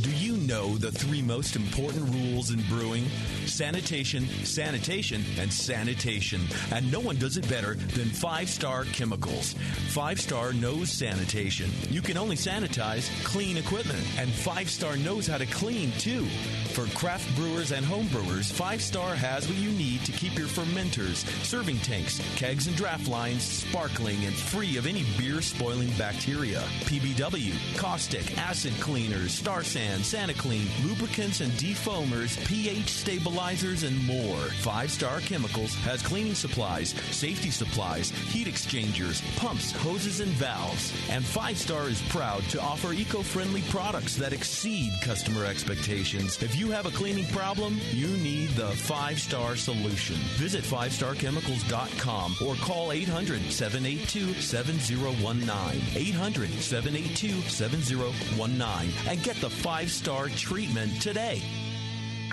Do you know the three most important rules in brewing? Sanitation, sanitation, and sanitation. And no one does it better than 5-Star Chemicals. 5-Star knows sanitation. You can only sanitize clean equipment. And 5-Star knows how to clean, too. For craft brewers and home brewers, 5-Star has what you need to keep your fermenters, serving tanks, kegs, and draft lines sparkling and free of any beer-spoiling bacteria. PBW, caustic, acid cleaners, Star San, SaniClean, lubricants and defoamers, pH stabilizers, and more. 5-Star Chemicals has cleaning supplies, safety supplies, heat exchangers, pumps, hoses, and valves. And 5-Star is proud to offer eco-friendly products that exceed customer expectations. If you have a cleaning problem, you need the 5-Star solution. Visit 5starchemicals.com or call 800-782-7019. 800-782-7019 and get the 5-Star treatment today.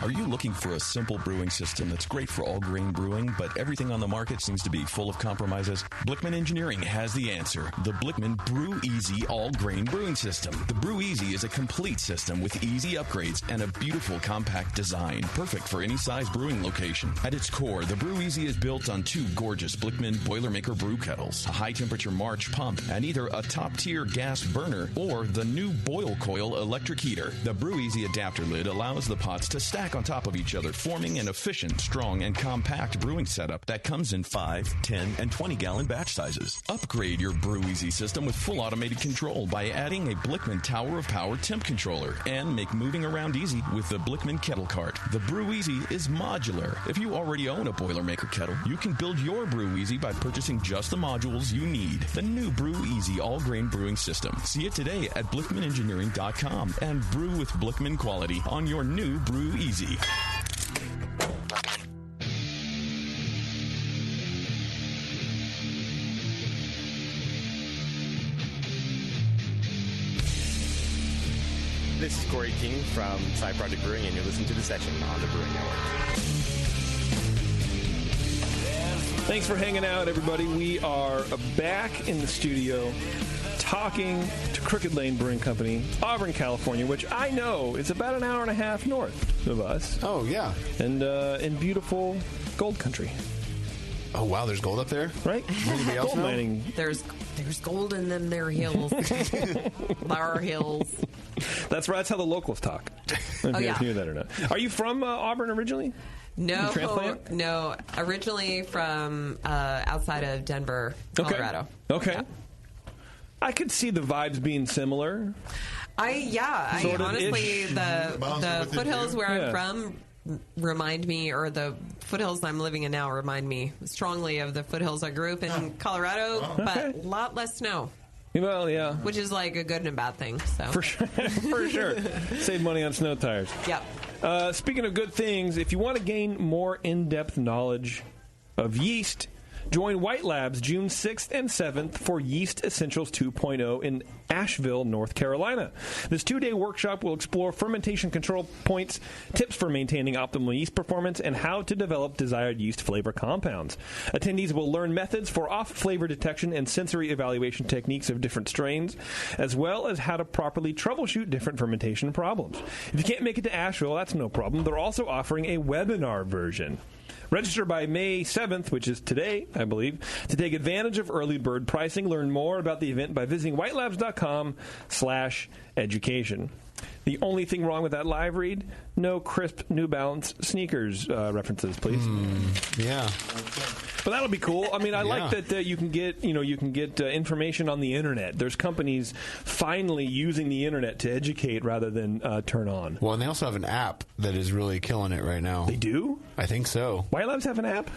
Are you looking for a simple brewing system that's great for all grain brewing, but everything on the market seems to be full of compromises? Blickman Engineering has the answer. The Blickman Brew Easy All Grain Brewing System. The Brew Easy is a complete system with easy upgrades and a beautiful compact design, perfect for any size brewing location. At its core, the Brew Easy is built on 2 gorgeous Blickman Boilermaker brew kettles, a high-temperature March pump, and either a top-tier gas burner or the new Boil Coil electric heater. The Brew Easy adapter lid allows the pots to stack on top of each other, forming an efficient, strong, and compact brewing setup that comes in 5, 10, and 20-gallon batch sizes. Upgrade your Brew Easy system with full automated control by adding a Blickman Tower of Power temp controller, and make moving around easy with the Blickman Kettle Cart. The Brew Easy is modular. If you already own a Boilermaker kettle, you can build your Brew Easy by purchasing just the modules you need. The new Brew Easy all-grain brewing system. See it today at BlickmanEngineering.com and brew with Blickman quality on your new Brew Easy. This is Corey King from Side Project Brewing, and you're listening to The Session on the Brewing Network. Thanks for hanging out, everybody. We are back in the studio talking to Crooked Lane Brewing Company, Auburn, California, which I know is about an hour and a half north of us. Oh, yeah. And in beautiful gold country. Oh, wow, there's gold up there? Right? Anybody else gold know? mining. There's gold in them there hills. Bar hills. That's right. That's how the locals talk. If you guys knew that or not. Are you from Auburn originally? No. Originally from outside of Denver, Colorado. Okay. Yeah. I could see the vibes being similar. Honestly, the foothills where I'm from remind me, or the foothills I'm living in now remind me strongly of the foothills I grew up in Colorado, but a lot less snow. Well, yeah. Which is like a good and a bad thing. So. For sure. For sure. Save money on snow tires. Yep. Speaking of good things, if you want to gain more in-depth knowledge of yeast, join White Labs June 6th and 7th for Yeast Essentials 2.0 in Asheville, North Carolina. This 2-day workshop will explore fermentation control points, tips for maintaining optimal yeast performance, and how to develop desired yeast flavor compounds. Attendees will learn methods for off-flavor detection and sensory evaluation techniques of different strains, as well as how to properly troubleshoot different fermentation problems. If you can't make it to Asheville, that's no problem. They're also offering a webinar version. Register by May 7th, which is today, I believe, to take advantage of early bird pricing. Learn more about the event by visiting whitelabs.com/education. The only thing wrong with that live read, no crisp New Balance sneakers references, please. Yeah. But that'll be cool. I mean, I like that you can get, information on the internet. There's companies finally using the internet to educate rather than turn on. Well, and they also have an app that is really killing it right now. They do? I think so. White Labs have an app?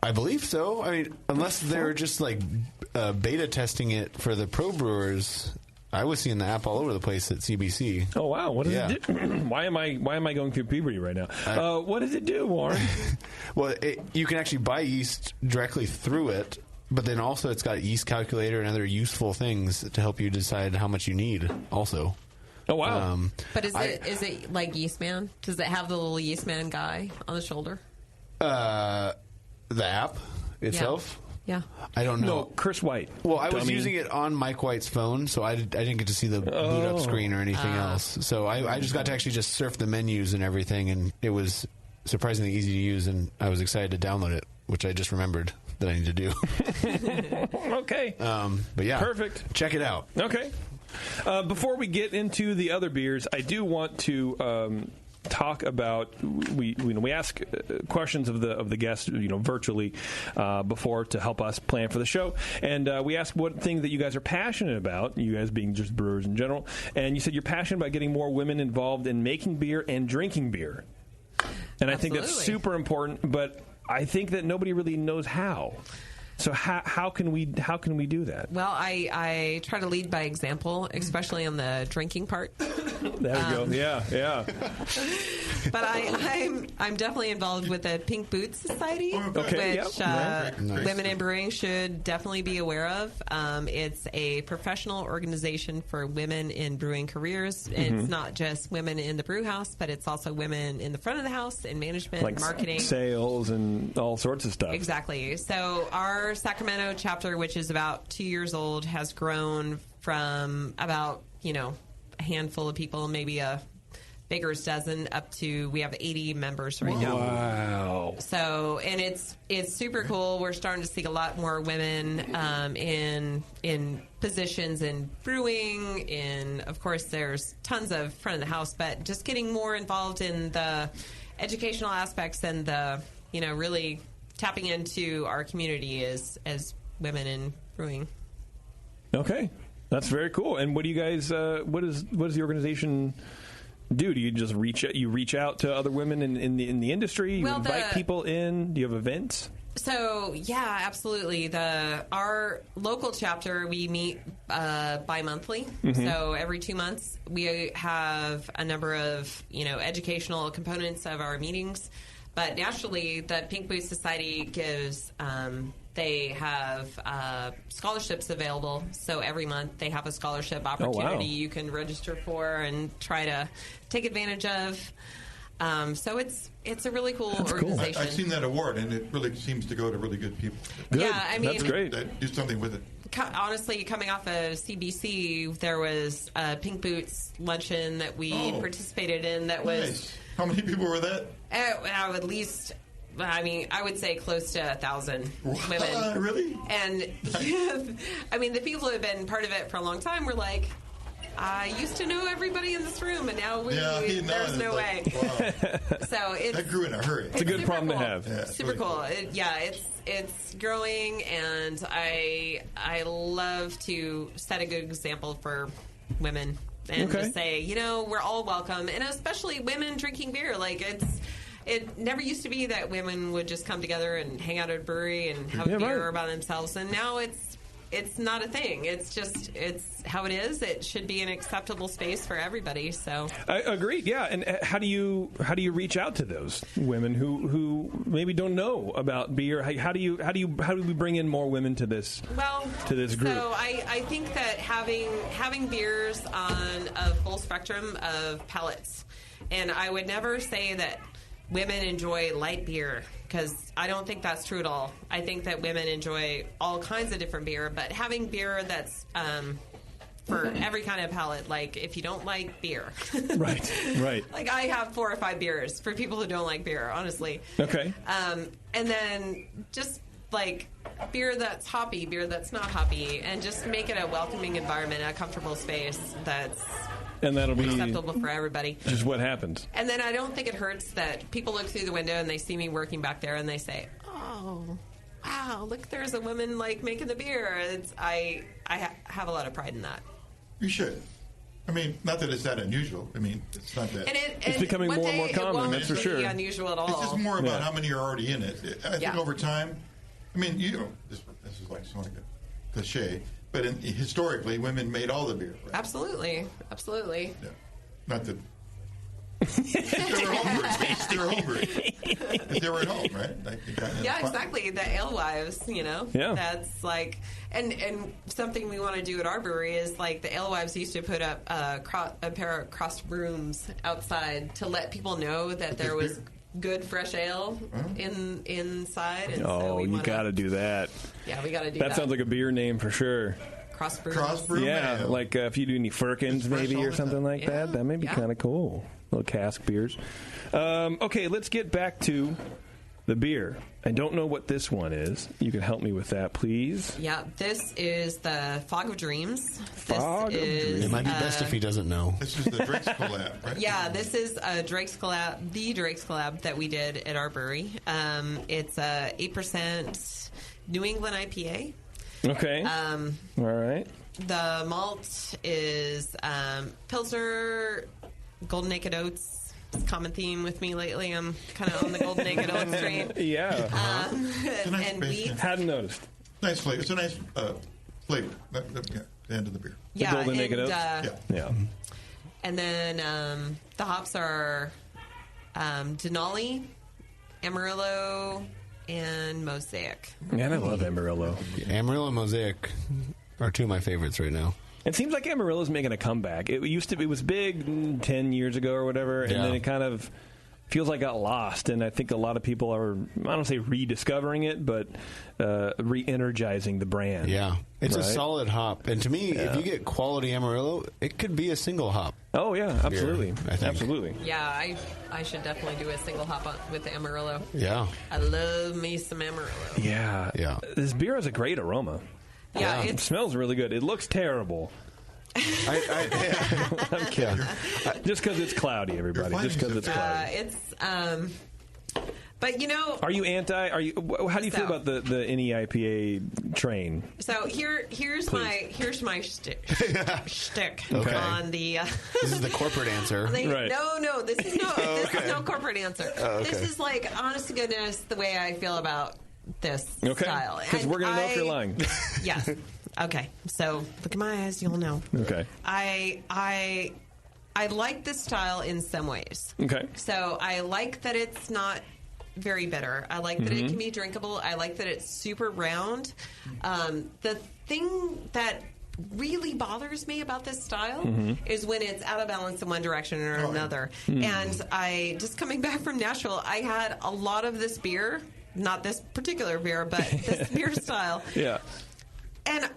I believe so. I mean, unless they're just like beta testing it for the pro brewers. I was seeing the app all over the place at CBC. Oh wow! What does it do? Why am I going through puberty right now? What does it do, Warren? Well, you can actually buy yeast directly through it, but then also it's got a yeast calculator and other useful things to help you decide how much you need. Also. Oh wow! But is it like Yeast Man? Does it have the little Yeast Man guy on the shoulder? The app itself. Yeah. I don't know. No, Chris White. Well, I was using it on Mike White's phone, so I didn't get to see the boot up screen or anything else. So I just got to actually just surf the menus and everything, and it was surprisingly easy to use, and I was excited to download it, which I just remembered that I need to do. Okay. But yeah. Perfect. Check it out. Okay. Before we get into the other beers, I do want to talk about we ask questions of the guests virtually before to help us plan for the show, and we asked what thing that you guys are passionate about, you guys being just brewers in general, and you said you're passionate about getting more women involved in making beer and drinking beer, and I think that's super important, but I think that nobody really knows how. So how can we do that? Well, I try to lead by example, especially on the drinking part. There we go. Yeah. But I'm definitely involved with the Pink Boots Society, which women in brewing should definitely be aware of. It's a professional organization for women in brewing careers. It's not just women in the brew house, but it's also women in the front of the house, in management, like marketing, sales, and all sorts of stuff. Exactly. So our Sacramento chapter, which is about 2 years old, has grown from about, a handful of people, maybe a baker's dozen, up to we have 80 members right now. Wow. So, and it's super cool. We're starting to see a lot more women in positions in brewing. Of course, there's tons of front of the house, but just getting more involved in the educational aspects and the, really tapping into our community as women in brewing. Okay. That's very cool. And what do you guys, what does the organization do? Do you just reach out to other women in the industry? You invite people in? Do you have events? So, yeah, absolutely. Our local chapter, we meet bi-monthly. So every 2 months, we have a number of, educational components of our meetings. But naturally, the Pink Boots Society gives... they have scholarships available. So every month they have a scholarship opportunity you can register for and try to take advantage of. So it's a really cool organization. Cool. I've seen that award, and it really seems to go to really good people. Good. Yeah, I mean, that's great. Do something with it. Honestly, coming off of CBC, there was a Pink Boots luncheon that we participated in. That was nice. How many people were that? At least. I would say close to 1,000 women. Really? And the people who have been part of it for a long time were like, I used to know everybody in this room, and now there's no way. Wow. So that grew in a hurry. It's a good problem to have. Yeah, super really cool. It's growing, and I love to set a good example for women and just say, we're all welcome, and especially women drinking beer. It never used to be that women would just come together and hang out at a brewery and have a beer by themselves, and now it's not a thing. It's how it is. It should be an acceptable space for everybody. So I agree. Yeah. And how do you reach out to those women who maybe don't know about beer? How do we bring in more women to this group? So I think that having beers on a full spectrum of palates, and I would never say that women enjoy light beer, because I don't think that's true at all. I think that women enjoy all kinds of different beer, but having beer that's for every kind of palate, like if you don't like beer. Right. Like I have 4 or 5 beers for people who don't like beer, honestly. Okay. And then just like beer that's hoppy, beer that's not hoppy, and just make it a welcoming environment, a comfortable space that's... And that'll be acceptable for everybody. Just what happens. And then I don't think it hurts that people look through the window and they see me working back there and they say, "Oh, wow, look, there's a woman making the beer." I have a lot of pride in that. You should. Not that it's that unusual. It's not that. It's becoming more and more common. That's for sure. Unusual at all. It's just more about how many are already in it. I think over time. This is like so like a cliche. But historically, women made all the beer. Right? Absolutely. Yeah. Not that they were homebrewers. They were homebrewers. They were at home, right? Exactly. The alewives, Yeah. That's like, and something we want to do at our brewery is like the alewives used to put up a pair of crossed brooms outside to let people know that there was good fresh ale inside. And so you got to do that. Yeah, we got to do that. That sounds like a beer name for sure. Cross brew. Yeah, ale. like if you do any Firkins maybe or something like that may be kind of cool. Little cask beers. Okay, let's get back to the beer. I don't know what this one is. You can help me with that, please. Yeah, this is the Fog of Dreams. Fog of Dreams. It might be best if he doesn't know. This is the Drake's collab, right? Yeah, this is a Drake's collab, the Drake's collab that we did at our brewery. It's a 8% New England IPA. Okay. All right. The malt is Pilsner, Golden Naked Oats. It's a common theme with me lately. I'm kind of on the Golden Naked Oats train. Yeah. And wheat. Hadn't noticed. Nice flavor. It's a nice flavor. The end of the beer. Yeah. The Golden Naked Oats? Yeah. And then the hops are Denali, Amarillo, and Mosaic. Man, I love Amarillo. Amarillo and Mosaic are two of my favorites right now. It seems like Amarillo's making a comeback. It was big 10 years ago or whatever, and then it kind of feels like it got lost. And I think a lot of people are, I don't say rediscovering it, but re-energizing the brand. Yeah. It's a solid hop. And to me, if you get quality Amarillo, it could be a single hop. Oh, yeah, absolutely. Beer, I think. Absolutely. Yeah, I should definitely do a single hop with the Amarillo. Yeah. I love me some Amarillo. Yeah. Yeah. This beer has a great aroma. Yeah. It smells really good. It looks terrible. I'm kidding. Just because it's cloudy, everybody. Just because it's cloudy. But are you anti? How do you feel about the NEIPA train? So here's my shtick Okay. on the. This is the corporate answer, right? No, this is no corporate answer. Okay. This is like, honest to goodness, the way I feel about this style. Because we're going to know if you're lying. Yes. Okay. So look at my eyes, you'll know. Okay. I like this style in some ways. Okay. So I like that it's not very bitter. I like that it can be drinkable. I like that it's super round. The thing that really bothers me about this style is when it's out of balance in one direction or another. And just coming back from Nashville, I had a lot of this beer, not this particular beer, but this beer style. Yeah. And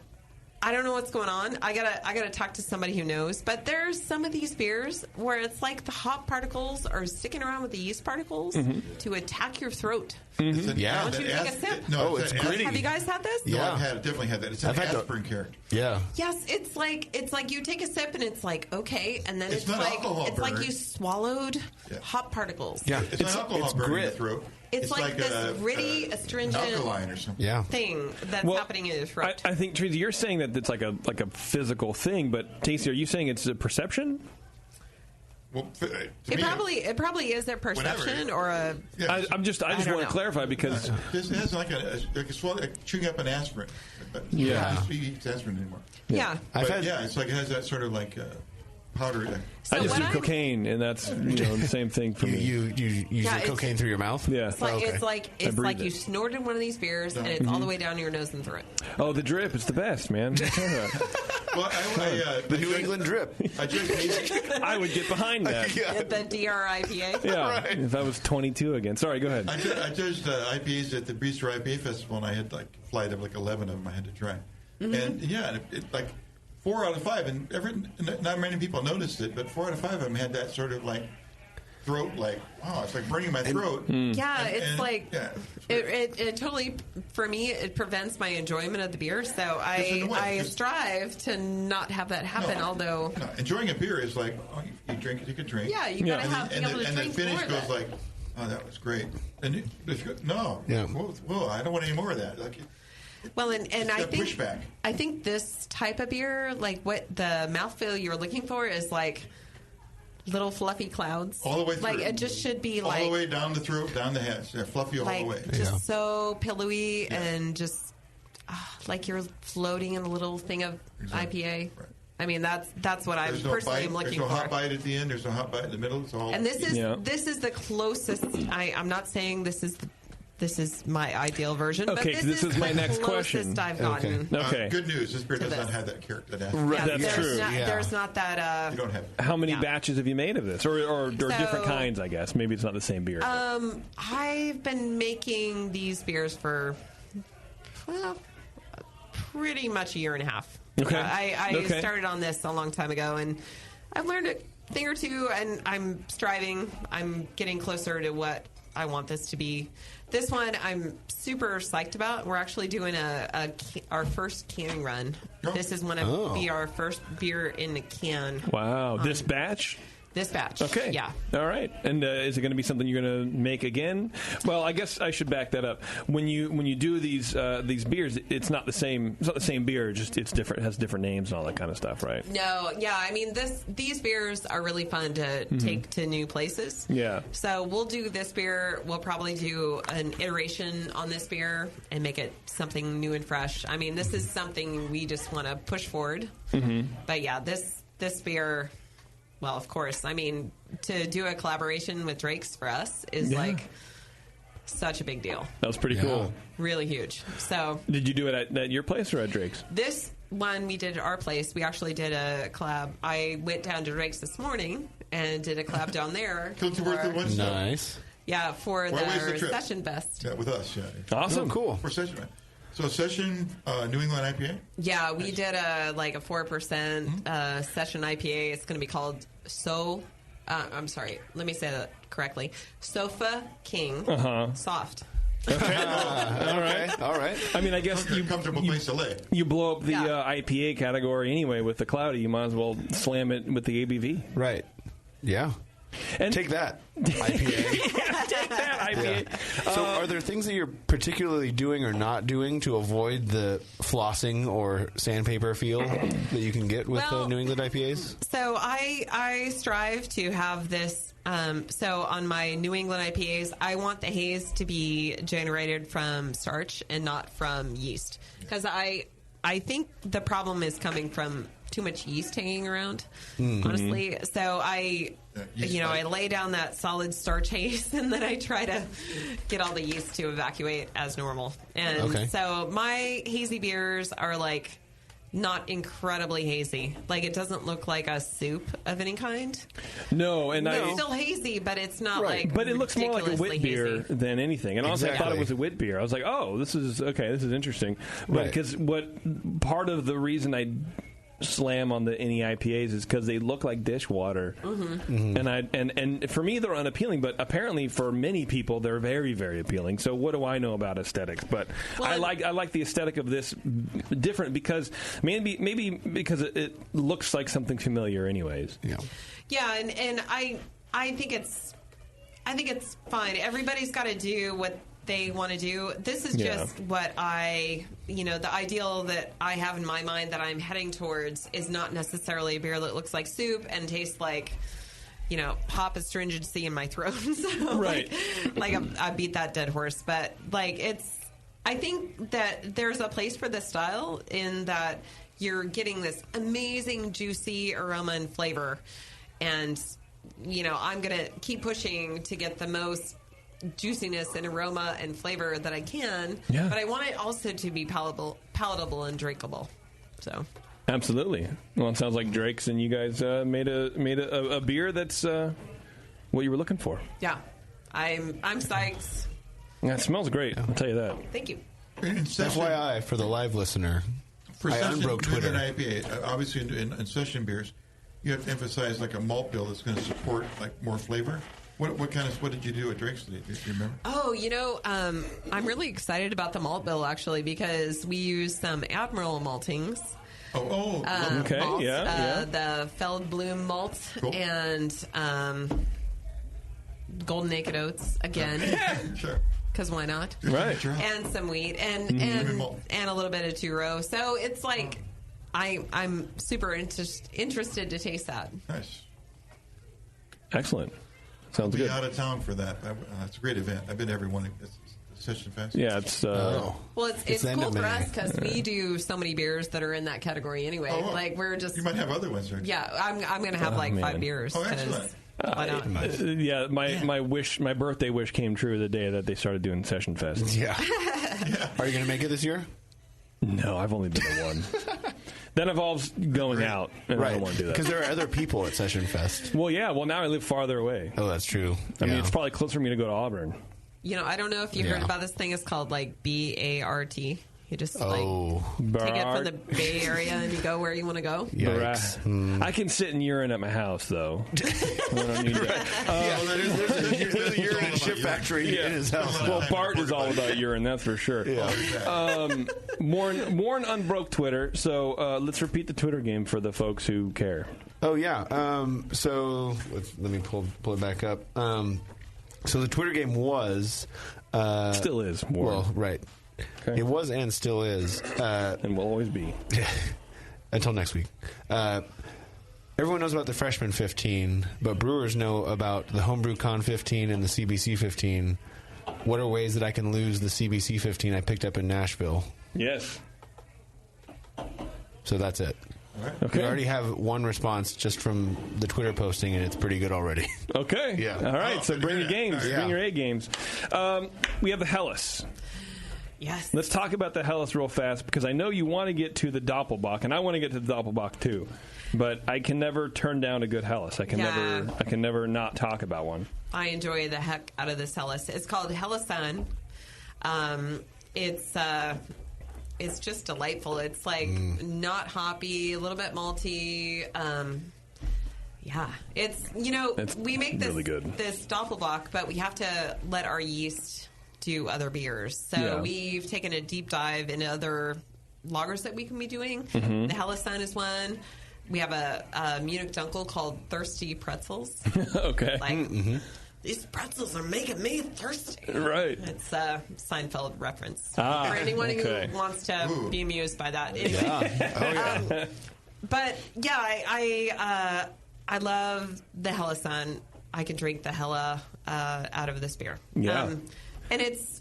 I don't know what's going on. I gotta talk to somebody who knows. But there's some of these beers where it's like the hop particles are sticking around with the yeast particles to attack your throat. Yeah. Don't you take a sip? No, it's gritty. Have you guys had this? No, I've definitely had that. It's an aspirin character. Yeah. Yes, it's like you take a sip and it's like, okay, and then It's not alcohol like burn. you swallowed hop particles. Yeah. It's not alcohol burn in your throat. It's like this gritty, astringent alkaline or something. thing that's happening in your throat. I think, Teresa, you're saying that it's like a physical thing, but Casey, are you saying it's a perception? Well, it probably is a perception or a. Yeah, I just want to clarify because it has like chewing up an aspirin. But you don't eat aspirin anymore. Yeah. It's like it has that sort of like powder. I just do cocaine, and that's the same thing for me. You use cocaine through your mouth? Yeah. It's like you snorted one of these beers, and it's all the way down your nose and throat. Oh, the drip! It's the best, man. The New England drip. I would get behind that. The DRIPA. Yeah, right. If I was 22 again. Sorry, go ahead. I judged IPAs at the Bistro IPA Festival, and I had like flight of like 11 of them I had to try. And it like 4 out of 5, and not many people noticed it, but 4 out of 5 of them had that sort of like throat, like, wow, it's like burning my throat. Yeah, it totally, for me, it prevents my enjoyment of the beer. So I strive to not have that happen. Although enjoying a beer is like, you drink it, you can drink. Yeah, you gotta have and the finish goes like, oh, that was great. And whoa, I don't want any more of that. Like, well, and I think pushback. I think this type of beer, like what the mouthfeel you're looking for, is like little fluffy clouds. All the way through. Like it just should be all the way down the throat, down the head. They're fluffy all the way. Just so pillowy and just like you're floating in a little thing of IPA. Right. I mean, that's what I personally am looking for. There's no hot bite at the end. There's no hot bite in the middle. It's all. And this is the closest. I'm not saying this is my ideal version. Okay, but this is my next question. I've gotten. Okay. Good news. This beer does not have that character. That's true. There's not that. You don't have it. How many batches have you made of this, or different kinds? I guess maybe it's not the same beer. I've been making these beers for pretty much a year and a half. Okay. I started on this a long time ago, and I've learned a thing or two, and I'm striving. I'm getting closer to what I want this to be. This one I'm super psyched about. We're actually doing our first canning run. This is going to be our first beer in a can. Wow. This batch? This batch. Okay. Yeah. All right. And is it going to be something you're going to make again? Well, I guess I should back that up. When you do these beers, it's not the same. It's not the same beer. Just it's different. It has different names and all that kind of stuff, right? No. Yeah. I mean, these beers are really fun to take to new places. Yeah. So we'll do this beer. We'll probably do an iteration on this beer and make it something new and fresh. I mean, this is something we just want to push forward. But yeah, this beer. well, of course. I mean, to do a collaboration with Drake's for us is such a big deal. That was pretty cool. Really huge. So, did you do it at your place or at Drake's? This one we did at our place. We actually did a collab. I went down to Drake's this morning and did a collab down there. Nice. Yeah, for the Session Fest. Yeah, with us. Yeah. Awesome. Cool. For Session. So Session New England IPA? Yeah, we did a 4% Session IPA. It's going to be called I'm sorry, let me say that correctly. Sofa King Soft. Okay. All right. I mean, I guess comfortable place to lay. You blow up the IPA category anyway with the Cloudy. You might as well slam it with the ABV. Right. Yeah. And take that, IPA. Take that, IPA. Yeah. So are there things that you're particularly doing or not doing to avoid the flossing or sandpaper feel that you can get with New England IPAs? So I strive to have this. So on my New England IPAs, I want the haze to be generated from starch and not from yeast. Because I think the problem is coming from too much yeast hanging around, honestly. So I lay down that solid starch haze, and then I try to get all the yeast to evacuate as normal. And so my hazy beers are not incredibly hazy. It doesn't look like a soup of any kind. No, and it's still hazy, but it's not but it looks more like a wit beer than anything. And honestly, I thought it was a wit beer. I was like, oh, this is interesting. But because part of the reason I slam on the NEIPAs is because they look like dishwater, and for me they're unappealing, but apparently for many people they're very, very appealing. So what do I know about aesthetics? But I like the aesthetic of this different because maybe because it looks like something familiar anyways. And I think it's fine. Everybody's got to do what they want to do. This is just what the ideal that I have in my mind that I'm heading towards is not necessarily a beer that looks like soup and tastes like, hop astringency in my throat. So, I beat that dead horse. But, I think that there's a place for this style in that you're getting this amazing juicy aroma and flavor. And, I'm going to keep pushing to get the most juiciness and aroma and flavor that I can, but I want it also to be palatable and drinkable. So absolutely. Well, it sounds like Drake's and you guys made a beer that's what you were looking for. Yeah, I'm psyched. Yeah, it smells great. I'll tell you that. Thank you. FYI for the live listener, for I unbroke Twitter. IPA, obviously in session beers, you have to emphasize a malt bill that's going to support more flavor. What did you do at Drake's? Do you remember? Oh, I'm really excited about the malt bill actually because we use some Admiral maltings. Okay, malts, yeah. The Feldblum malt and Golden Naked Oats again. Sure. Because why not? Right. And some wheat and a little bit of two-row. So it's I'm super interested to taste that. Nice. Excellent. Sounds good. I'll be out of town for that. It's a great event. I've been to every one. It's Session Fest. Yeah, it's... well, it's cool for us because we do so many beers that are in that category anyway. We're just... You might have other ones, right? Yeah, I'm going to have 5 beers. Oh, excellent. Why not? Yeah, my birthday wish came true the day that they started doing Session Fest. Yeah. Are you going to make it this year? No, I've only been to one. That involves going out, and I don't want to do that. Because there are other people at Session Fest. Well, yeah. Well, now I live farther away. Oh, that's true. I mean, it's probably closer for me to go to Auburn. I don't know if you heard about this thing. It's called BART. You just take it from the Bay Area and you go where you want to go. I can sit and urine at my house though. There's a urine ship factory in his house. Well, Bart is all about urine, that's for sure. Warren unbroke Twitter, so let's repeat the Twitter game for the folks who care. Oh yeah. So let me pull it back up. So the Twitter game was still is Warren. Well, right. Okay. It was and still is. And will always be. Until next week. Everyone knows about the Freshman 15, but brewers know about the Homebrew Con 15 and the CBC 15. What are ways that I can lose the CBC 15 I picked up in Nashville? Yes. So that's it. We already have one response just from the Twitter posting, and it's pretty good already. Okay. Yeah. All right. So bring your games. Yeah. Bring your A games. We have the Helles. Yes. Let's talk about the Helles real fast because I know you want to get to the Doppelbock, and I want to get to the Doppelbock too. But I can never turn down a good Helles. I can never not talk about one. I enjoy the heck out of this Helles. It's called Helleson. It's just delightful. It's like not hoppy, a little bit malty. It's we make this really good. this Doppelbock, but we have to let our yeast do other beers. So we've taken a deep dive into other lagers that we can be doing. Mm-hmm. The Helleson is one. We have a Munich Dunkel called Thirsty Pretzels. Okay. These pretzels are making me thirsty. Right. It's a Seinfeld reference. For anyone who wants to be amused by that. Anyway. But yeah, I love the Helleson. I can drink the Hella out of this beer. Yeah. And it's,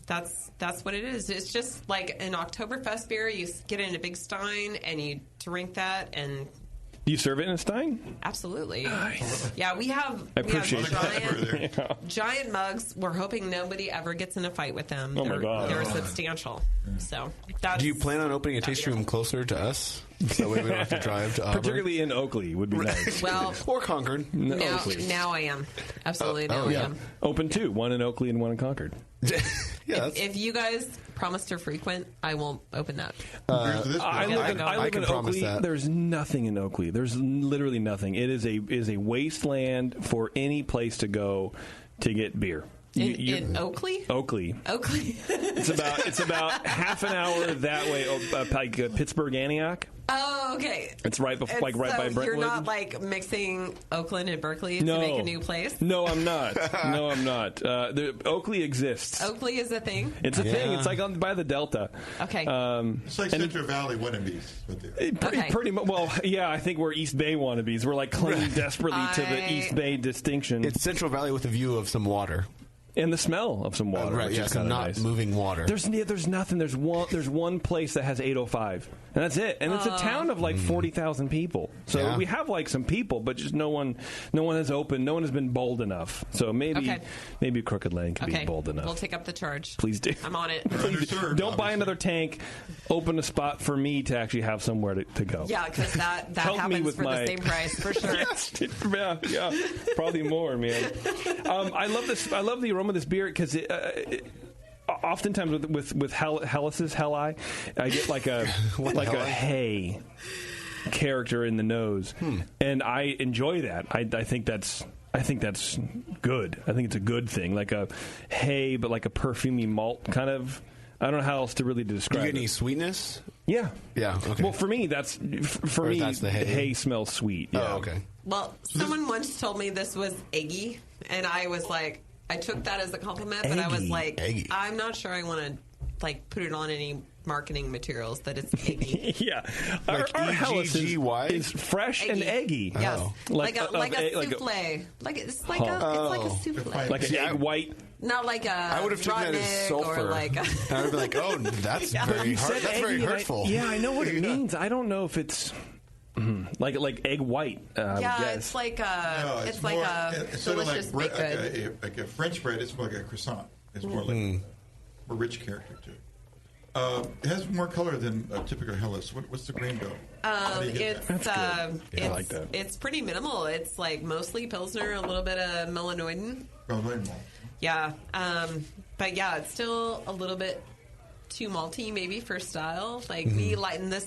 that's what it is. It's just like an Oktoberfest beer. You get it in a big stein and you drink that and... Do you serve it in a stein? Absolutely. Nice. Yeah, we have giant mugs. We're hoping nobody ever gets in a fight with them. Oh, my God. They're substantial. So do you plan on opening a tasting room closer to us? So we don't have to drive to Auburn? Particularly in Oakley would be nice. Well, or Concord. Now I am. Absolutely, now I am. Open two. One in Oakley and one in Concord. If you guys promise to frequent, I won't open that. I live in Oakley. that. There's nothing in Oakley. There's literally nothing. It is a wasteland for any place to go to get beer. In Oakley? Oakley. It's about half an hour that way, like Pittsburgh, Antioch. Oh, okay. It's right before, right by Brentwood. You're not like mixing Oakland and Berkeley to make a new place? No, I'm not. Oakley exists. Oakley is a thing? It's a thing. It's like by the Delta. Okay. It's like Central Valley wannabes. Pretty much. Well, yeah, I think we're East Bay wannabes. We're like clinging desperately to the East Bay distinction. It's Central Valley with a view of some water. And the smell of some water, right? Which is kind of not nice. Moving water. There's nothing. There's one place that has 805, and that's it. And it's a town of like 40,000 people. So we have like some people, but just no one has opened. No one has been bold enough. So maybe Crooked Lane can be bold enough. We'll take up the charge. Please do. I'm on it. Don't buy another tank. Open a spot for me to actually have somewhere to go. Yeah, because that happens for the same price for sure. yeah, probably more, man. I love this. I love the aroma of this beer because oftentimes with Helles's Helli, I get like a hay character in the nose, and I enjoy that. I think that's good. I think it's a good thing, like a hay, but like a perfumey malt kind of. I don't know how else to really describe it. Do you get any sweetness? Yeah. Yeah, okay. Well, for me, that's the hay smells sweet. Yeah. Oh, okay. Well, someone once told me this was eggy, and I was like, I took that as a compliment, but I was like, I'm not sure I want to like put it on any marketing materials that it's eggy. Yeah. Our Helles is fresh and eggy. Yes. Oh. Like a souffle. It's like a souffle. Like an egg white. Not like a I would have taken that as sulfur. Or like a I would be like, oh, that's very hard. That's very hurtful. I know what it means. I don't know if it's like egg white. It's like a delicious baked good. Like a French bread. It's more like a croissant. It's more like a rich character too. It has more color than a typical Helles. What's the grain bill? I like that. It's pretty minimal. It's like mostly Pilsner, a little bit of Melanoidin. Yeah. But yeah, it's still a little bit too malty maybe for style. Like we lighten this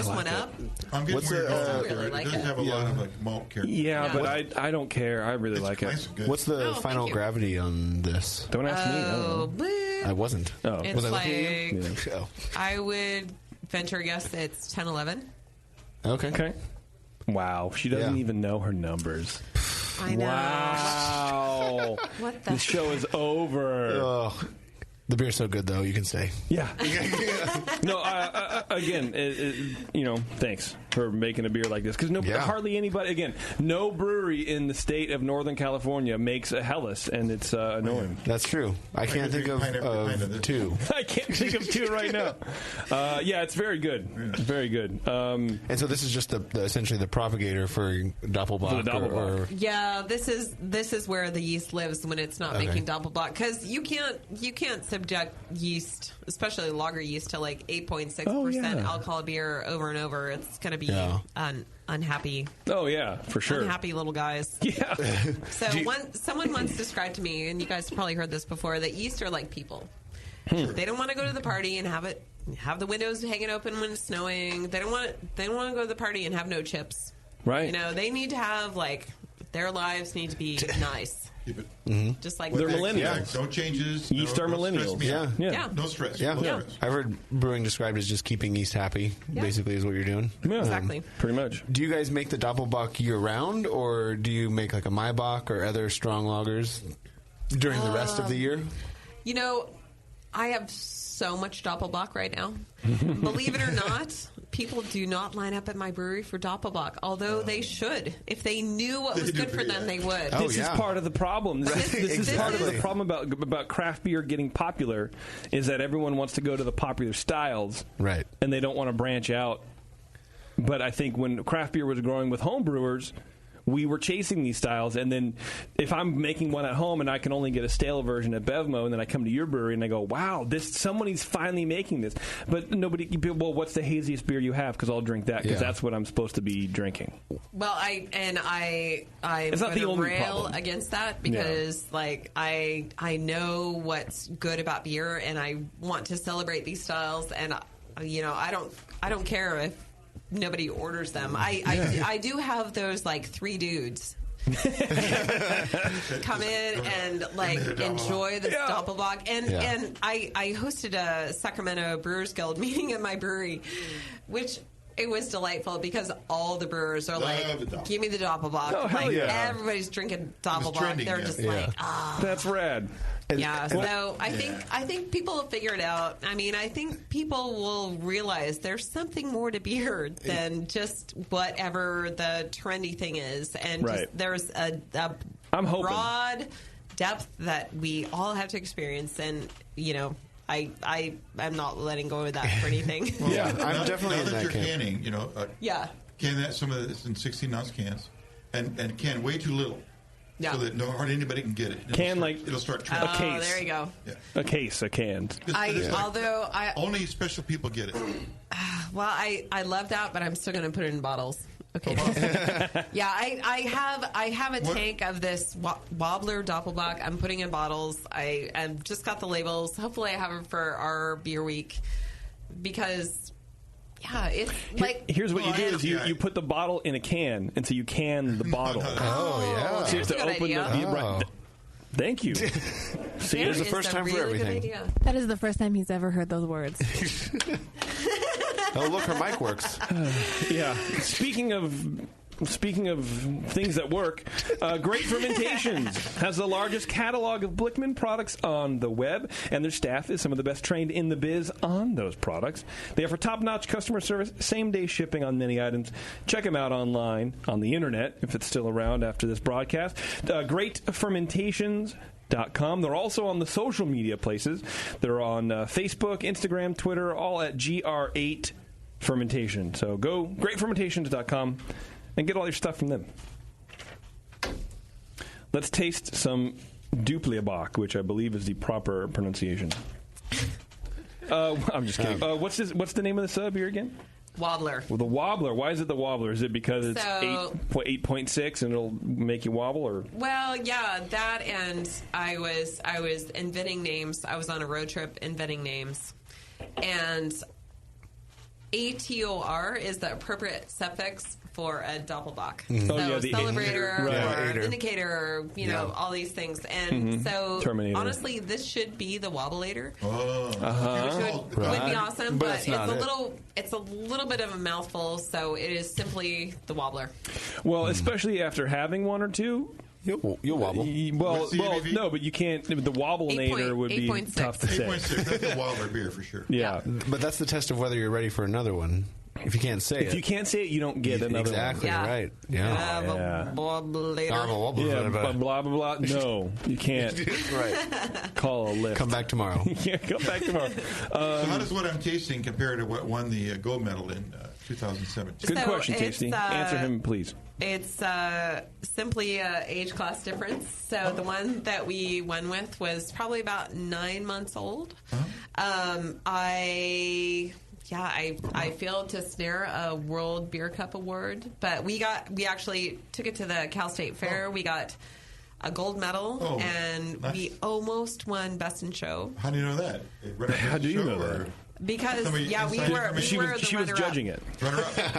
one up. I'm getting where you're going out there. Like it does have a lot of like malt character. Yeah, but I don't care. I really like it. What's the final gravity on this? Don't ask me. I don't know. I wasn't. Oh, it's was I like looking at you? I would venture a guess it's 10-11. Okay. Wow, she doesn't even know her numbers. I know. Wow. What the? This show is over. The beer's so good, though, you can stay. Yeah. No, again, thanks for making a beer like this. Because hardly anybody, again, no brewery in the state of Northern California makes a Helles, and it's annoying. That's true. I can't think of two. I can't think of two right now. It's very good. It's very good. And so this is just essentially the propagator for Doppelbock. Yeah, this is where the yeast lives when it's not making Doppelbock, because you can't subject yeast, especially lager yeast, to like 8.6% alcohol beer over and over. It's going to be unhappy. Oh yeah, for sure. Unhappy little guys. Yeah. So someone once described to me, and you guys probably heard this before, that yeast are like people. They don't want to go to the party and have the windows hanging open when it's snowing. They don't want to go to the party and have no chips. Right. They need to have their lives need to be nice. Keep it. Mm-hmm. Just like they're millennials. No changes. Yeast are millennials. Yeah. No stress. Yeah. No stress. I've heard brewing described as just keeping yeast happy, basically, is what you're doing. Yeah. Exactly. Pretty much. Do you guys make the Doppelbock year-round, or do you make like a Maibach or other strong lagers during the rest of the year? I have so much Doppelbock right now. Believe it or not, people do not line up at my brewery for Doppelbock, although they should. If they knew what was good for them, they would. This is part of the problem. This is part of the problem about craft beer getting popular, is that everyone wants to go to the popular styles, right? And they don't want to branch out. But I think when craft beer was growing with home brewers, we were chasing these styles, and then if I'm making one at home and I can only get a stale version at Bevmo, and then I come to your brewery and I go, wow, somebody's finally making this. But what's the haziest beer you have? Because I'll drink that, because that's what I'm supposed to be drinking. Well, I'm going to rail against that, because I know what's good about beer, and I want to celebrate these styles, and I don't care if nobody orders them. I do have those three dudes come in and enjoy the Doppelbock, and I hosted a Sacramento Brewers Guild meeting at my brewery, which it was delightful, because all the brewers are give me the Doppelbock. Oh, hell yeah. Everybody's drinking Doppelbock. They're just that's rad. Yeah, so I think people will figure it out. I mean, I think people will realize there's something more to beer than just whatever the trendy thing is, and there's a broad depth that we all have to experience, and I'm not letting go of that for anything. Well, I'm definitely now in that you're camp. canning, can that some of this in 16-ounce cans, and can way too little. Yeah. So that hardly anybody can get it. It'll start a case. There you go. Yeah. A can. Only special people get it. Well, I love that, but I'm still going to put it in bottles. Okay. Yeah, I have a tank of this Wobbler Doppelbock. I'm putting in bottles. I've just got the labels. Hopefully, I have them for our beer week, because. Yeah, it's here's what you do: is you put the bottle in a can, and so you can the bottle. Oh yeah, so you have to open the. Thank you. See, there's the first time for everything. That is the first time he's ever heard those words. Oh, look, her mic works. Yeah. Speaking of things that work, Great Fermentations has the largest catalog of Blickman products on the web, and their staff is some of the best trained in the biz on those products. They offer top-notch customer service, same-day shipping on many items. Check them out online, on the internet, if it's still around after this broadcast. GreatFermentations.com. They're also on the social media places. They're on Facebook, Instagram, Twitter, all at GR8 Fermentation. So go GreatFermentations.com. and get all your stuff from them. Let's taste some Doppelbock, which I believe is the proper pronunciation. I'm just kidding. What's the name of this beer again? Wobbler. Well, the Wobbler. Why is it the Wobbler? Is it because it's 8.6 and it'll make you wobble, or? Well, yeah, that, and I was inventing names. I was on a road trip inventing names, and ATOR is the appropriate suffix for a Doppelbock. Mm-hmm. So the celebrator or indicator, all these things. And so Terminator. Honestly, this should be the Wobbleator. Which would be awesome, but it's a little bit of a mouthful, so it is simply the Wobbler. Well, especially after having one or two, You'll wobble. Well, no, but you can't. The wobble-nator would be 8.6. tough to say. 8.6. That's a wobbler beer for sure. Yeah. But that's the test of whether you're ready for another one. If you can't say it. If you can't say it, you don't get another exactly one. right. Yeah. Blah, blah, Yeah, blah, blah, blah. No, you can't. Right. Call a lift. Come back tomorrow. Yeah, come back tomorrow. So how does what I'm tasting compare to what won the gold medal in 2017? Good question, Tasty. Answer him, please. It's simply a age class difference. So the one that we won with was probably about 9 months old. I failed to snare a World Beer Cup award, but we actually took it to the Cal State Fair. We got a gold medal, and nice. We almost won Best in Show. How do you know that? How do you know that? Because she was judging it.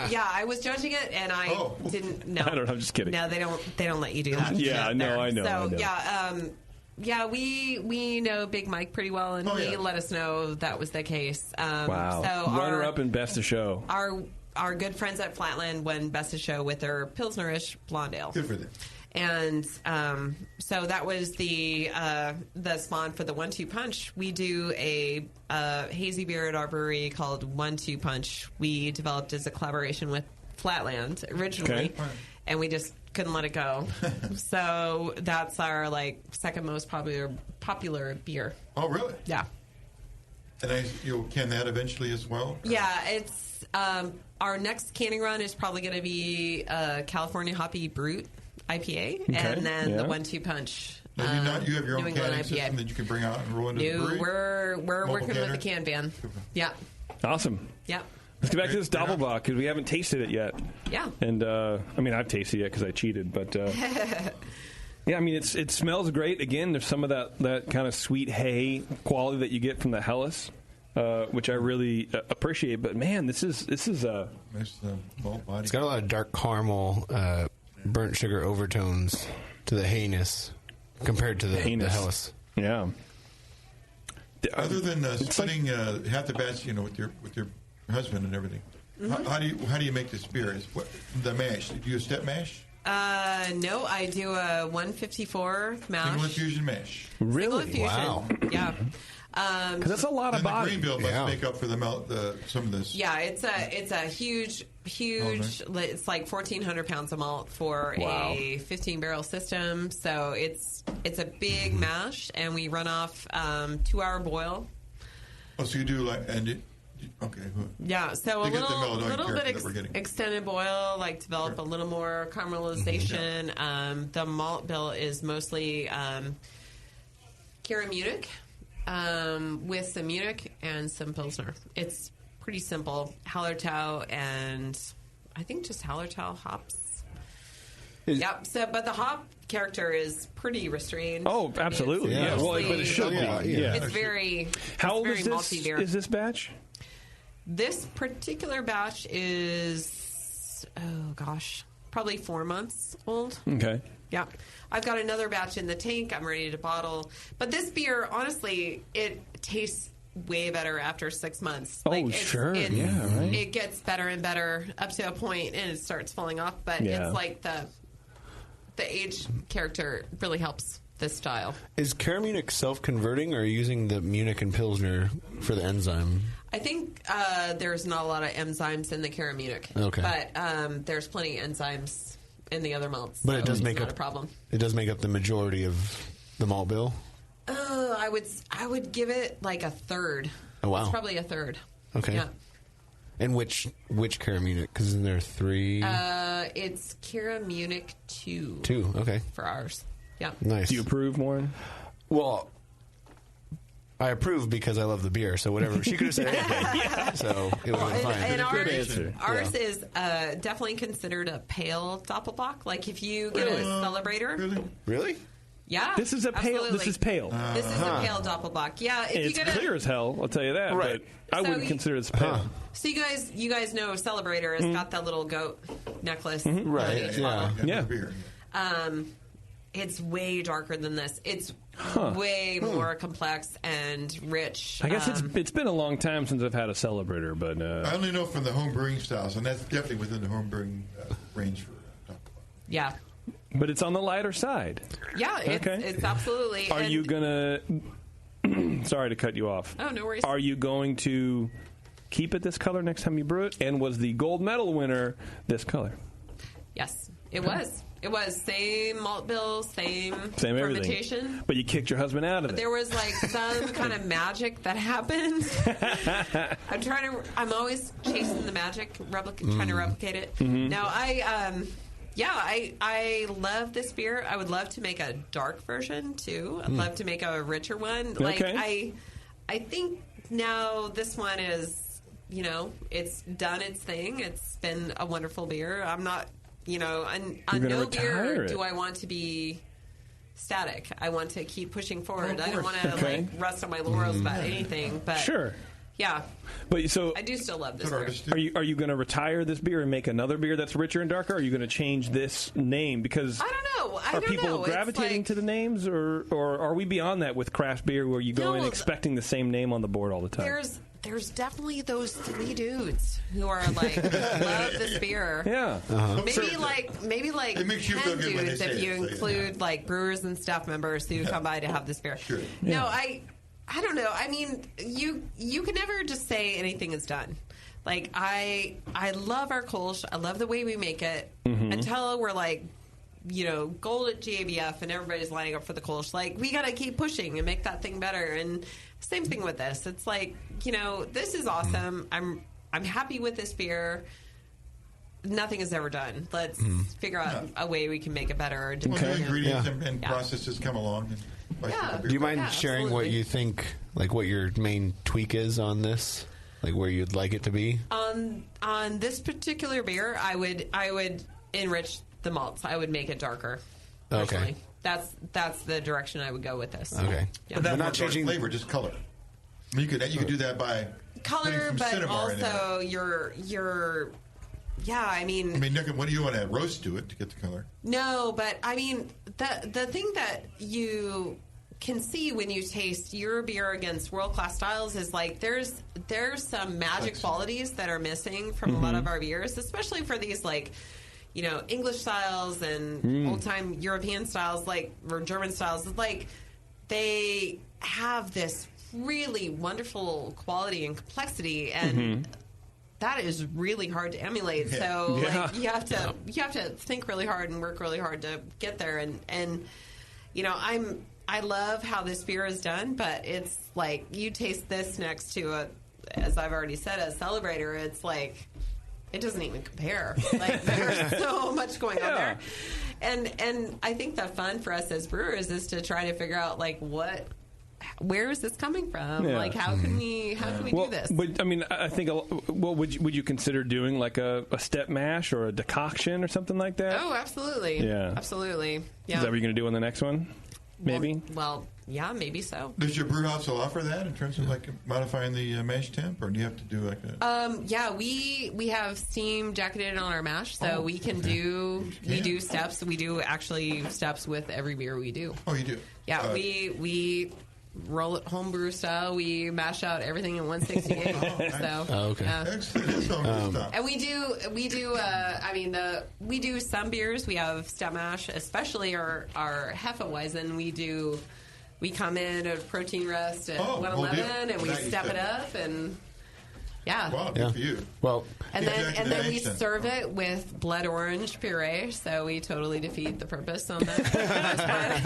Yeah, I was judging it, and I didn't. No, I don't know. I'm just kidding. No, they don't let you do that. Yeah, no, I know. So I know. yeah, we know Big Mike pretty well, and he let us know that was the case. Wow. So runner-up in Best of Show. Our good friends at Flatland won Best of Show with their Pilsnerish blonde ale. Good for them. And so that was the spawn for the 1-2 Punch. We do a hazy beer at our brewery called 1-2 Punch. We developed as a collaboration with Flatland originally, and we just couldn't let it go. So that's our second most popular beer. Oh, really? Yeah. And you'll can that eventually as well? Yeah, it's our next canning run is probably going to be California Hoppy Brute IPA, and then the 1-2 Punch. You have your own canning system that you can bring out and roll into the brewery? We're working with the can van. Yeah. Awesome. Yeah. Let's get back to this Doppelbock because we haven't tasted it yet. Yeah. And I've tasted it because I cheated, but yeah, it smells great. Again, there's some of that kind of sweet hay quality that you get from the Helles, which I really appreciate. But man, this is a nice malt body. It's got a lot of dark caramel, burnt sugar overtones to the hayness compared to the Helles. Yeah. Other than splitting half the batch, with your husband and everything, how do you make this beer? The mash? Do you step mash? No, I do a 154 mash. Single infusion mash. Really? Single infusion. Wow. Yeah. Because that's a lot of body. The green bill must make up for some of this. Yeah, it's a huge. It's like 1,400 pounds of malt for a 15-barrel system. So it's a big mash, and we run off 2-hour boil. Oh, so you do okay. Yeah, so a little bit extended boil, develop a little more caramelization. Mm-hmm. The malt bill is mostly Kira Munich with some Munich and some Pilsner. It's pretty simple. Hallertau and I think just Hallertau hops. Yep. So, but the hop character is pretty restrained. Oh, absolutely. Yeah. Well, but it should be. Yeah. It's very. How old is this batch? This particular batch is, probably 4 months old. Okay. Yeah. I've got another batch in the tank. I'm ready to bottle. But this beer, honestly, it tastes way better after 6 months. Oh, sure. Yeah, right. It gets better and better up to a point, and it starts falling off. But it's like the age character really helps this style. Is Kara Munich self-converting, or are you using the Munich and Pilsner for the enzyme? I think there's not a lot of enzymes in the Kara Munich. Okay. But there's plenty of enzymes in the other malts. But it does make up a problem. It does make up the majority of the malt bill? I would give it a third. Oh, wow. It's probably a third. Okay. Yeah. And which Kara Munich? Because isn't there 3? It's Kara Munich 2. 2, okay. For ours. Yeah. Nice. Do you approve, Warren? Well, I approve because I love the beer, so whatever. She could have said anything. So it would have been fine. And ours is definitely considered a pale Doppelbock. If you get a celebrator. Really? Yeah. This is a pale. Absolutely. This is pale. This is a pale Doppelbock. Yeah. It's clear as hell, I'll tell you that. Right. But I wouldn't consider it pale. So you guys know Celebrator has got that little goat necklace. Mm-hmm. Right. Yeah. It's way darker than this. It's way more complex and rich. I guess it's been a long time since I've had a Celebrator, but I only know from the home brewing styles, and that's definitely within the home brewing range for Doppelbock. Yeah. But it's on the lighter side. Yeah, it's absolutely. Are you gonna? Sorry to cut you off. Oh, no worries. Are you going to keep it this color next time you brew it? And was the gold medal winner this color? Yes, it was. It was same malt bill, same fermentation. everything. But you kicked your husband out of it. There was like some kind of magic that happened. I'm always chasing the magic, trying to replicate it. Mm-hmm. No, I love this beer. I would love to make a dark version too. I'd love to make a richer one. Like I think now this one is, it's done its thing. It's been a wonderful beer. I'm not, on no beer do I want to be static. I want to keep pushing forward. I don't want to rest on my laurels about anything. But sure. Yeah. But so I do still love this beer. Are you going to retire this beer and make another beer that's richer and darker? Or are you going to change this name? Because I don't know. Are people gravitating to the names, or are we beyond that with craft beer where you go in expecting the same name on the board all the time? There's definitely those 3 dudes who are like love this beer. Yeah. Maybe like 10 dudes if you include like brewers and staff members who come by to have this beer. Sure. Yeah. No, I don't know. I mean, you can never just say anything is done. Like I love our Kolsch. I love the way we make it. Until we're like, gold at GABF and everybody's lining up for the Kolsch. Like we got to keep pushing and make that thing better. And same thing with this. It's like, this is awesome. I'm happy with this beer. Nothing is ever done. Let's figure out a way we can make it better. Well, the ingredients and processes come along. Do you mind sharing what you think, like what your main tweak is on this? Like where you'd like it to be? On this particular beer, I would enrich the malts. I would make it darker. Personally. Okay. That's the direction I would go with this. Okay. Yeah. But that's not changing flavor, just color. I mean, you could do that by color, but also your I mean, what do you want to roast to it to get the color? No, but I mean, the thing that you can see when you taste your beer against world-class styles is like there's some magic qualities that are missing from a lot of our beers, especially for these like English styles and old-time European styles, or German styles. Like they have this really wonderful quality and complexity, and that is really hard to emulate. Yeah. So like, you have to think really hard and work really hard to get there. And I love how this beer is done, but it's like you taste this next to as I've already said, a Celebrator. It's like it doesn't even compare. Like there's so much going on there. And I think the fun for us as brewers is to try to figure out like where is this coming from? Yeah. Like how can we do this? But I mean, I think would you consider doing like a step mash or a decoction or something like that? Oh, absolutely. Yeah, absolutely. Yeah. Is that what you're going to do on the next one? Maybe. Well, yeah, maybe so. Does your brew house offer that in terms of like modifying the mash temp, or do you have to do like a? Yeah, we have steam jacketed on our mash, so we can do steps. We do actually steps with every beer we do. Oh, you do? Yeah, we roll it homebrew style. We mash out everything in 168. Okay. And we do. We do some beers. We have step mash, especially our Hefeweizen. We come in at protein rest at 111, and we step it up, and wow, good for you. Well, and then we serve it with blood orange puree, so we totally defeat the purpose on that.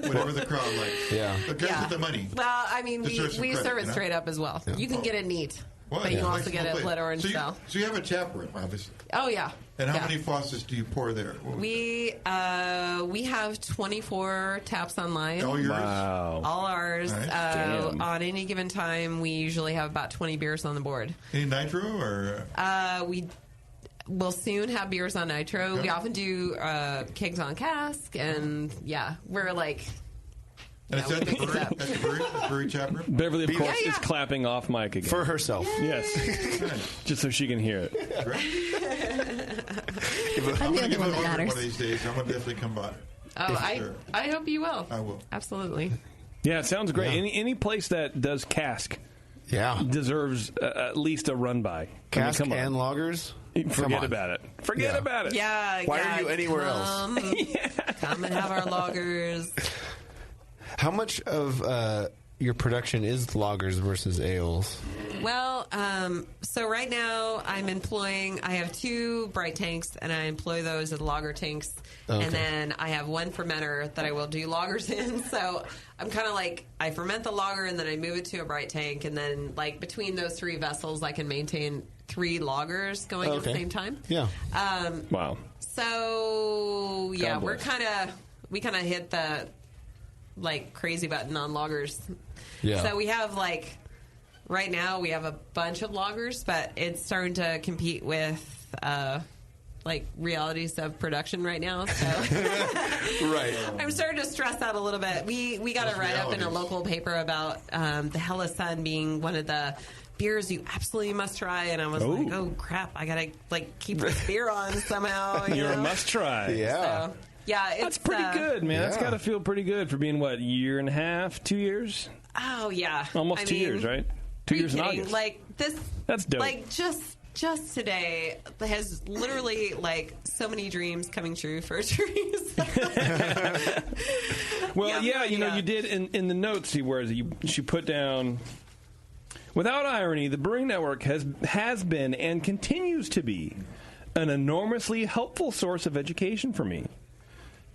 Whatever the crowd likes. Yeah. But guess with the money. Well, I mean, we serve it straight up as well. Yeah. You can get it neat. But you also get it blood orange style. So you have a tap room, obviously. Oh, yeah. And how many faucets do you pour there? We have 24 taps online. All yours? Wow. All ours. Nice. On any given time, we usually have about 20 beers on the board. Any nitro? Or We'll soon have beers on nitro. Okay. We often do kegs on cask. And, we're like... And it's at the brewery tap room? Beverly, of course, is clapping off mic again. For herself. Yes. Just so she can hear it. I'm going to give it an order one of these days. I'm going to definitely come by. Oh, I hope you will. I will. Absolutely. Yeah, it sounds great. Yeah. Any place that does cask deserves at least a run by. Cask and loggers? Forget about it. Forget about it. Yeah. Why are you anywhere else? Come and have our lagers. How much of your production is lagers versus ales? Well, so right now I have 2 bright tanks, and I employ those as lager tanks. Okay. And then I have 1 fermenter that I will do lagers in. So I'm kind of like, I ferment the lager, and then I move it to a bright tank. And then, like, between those 3 vessels, I can maintain 3 lagers going at the same time. Yeah. Wow. So, yeah, we kind of hit the, like, crazy button on lagers. Yeah. So we have, like, right now we have a bunch of lagers, but it's starting to compete with, like, realities of production right now. So right. I'm starting to stress out a little bit. We got a write-up in a local paper about the Hella Sun being one of the beers you absolutely must try, and I was like, oh, crap, I got to, like, keep this beer on somehow. You're a must-try. Yeah. So, yeah, that's pretty good, man. Yeah. That's got to feel pretty good for being, what, 1.5 years, 2 years? Oh, yeah. Almost 2 years, right? 2 years in August. Like, this... That's dope. Like, just today has literally, like, so many dreams coming true for Teresa. Well, you did in the notes, she put down... Without irony, the Brewing Network has been and continues to be an enormously helpful source of education for me.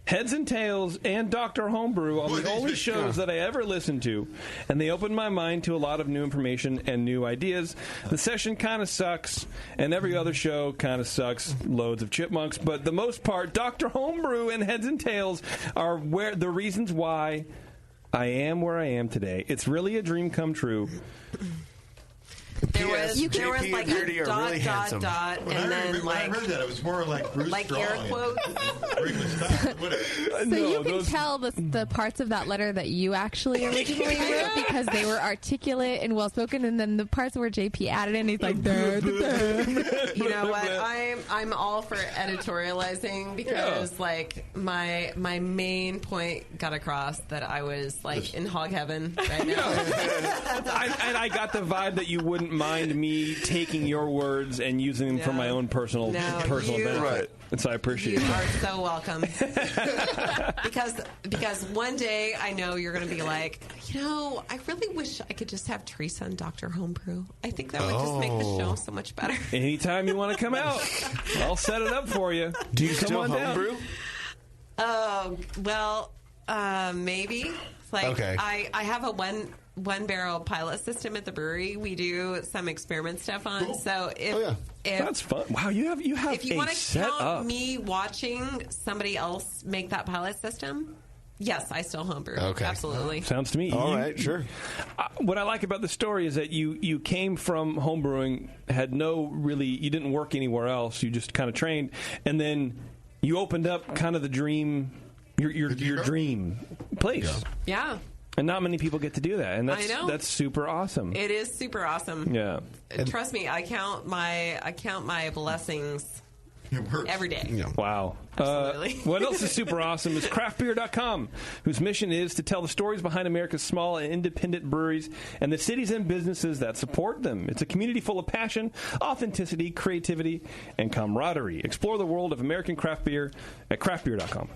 Heads and Tails and Dr. Homebrew are the only shows that I ever listened to, and they opened my mind to a lot of new information and new ideas. The session kind of sucks, and every other show kind of sucks, loads of chipmunks, but the most part, Dr. Homebrew and Heads and Tails are where the reasons why I am where I am today. It's really a dream come true. There was like a dot, and then when I heard that, it was more like Bruce like Straw air quotes. So you can tell the parts of that letter that you actually originally wrote because they were articulate and well spoken, and then the parts where JP added in, he's like, you know what? I'm all for editorializing because like my main point got across that I was like in hog heaven right now. I got the vibe that you wouldn't mind me taking your words and using them for my own personal benefit. Right. And so I appreciate it. You are so welcome. because one day I know you're going to be like, I really wish I could just have Teresa and Dr. Homebrew. I think that would just make the show so much better. Anytime you want to come out, I'll set it up for you. Do you still homebrew? Oh, well, maybe. Like, okay. I have a one barrel pilot system at the brewery. We do some experiment stuff on. Cool. So if that's fun. Wow, you have if you want to count me watching somebody else make that pilot system, yes, I still homebrew. Okay, absolutely. Sounds to me. All right, sure. What I like about the story is that you came from homebrewing, you didn't work anywhere else. You just kind of trained, and then you opened up kind of the dream. Your dream place. Yeah. And not many people get to do that, and that's super awesome. It is super awesome. Yeah. Trust me, I count my blessings every day. Yeah. Wow. Absolutely. What else is super awesome is craftbeer.com, whose mission is to tell the stories behind America's small and independent breweries and the cities and businesses that support them. It's a community full of passion, authenticity, creativity, and camaraderie. Explore the world of American craft beer at craftbeer.com.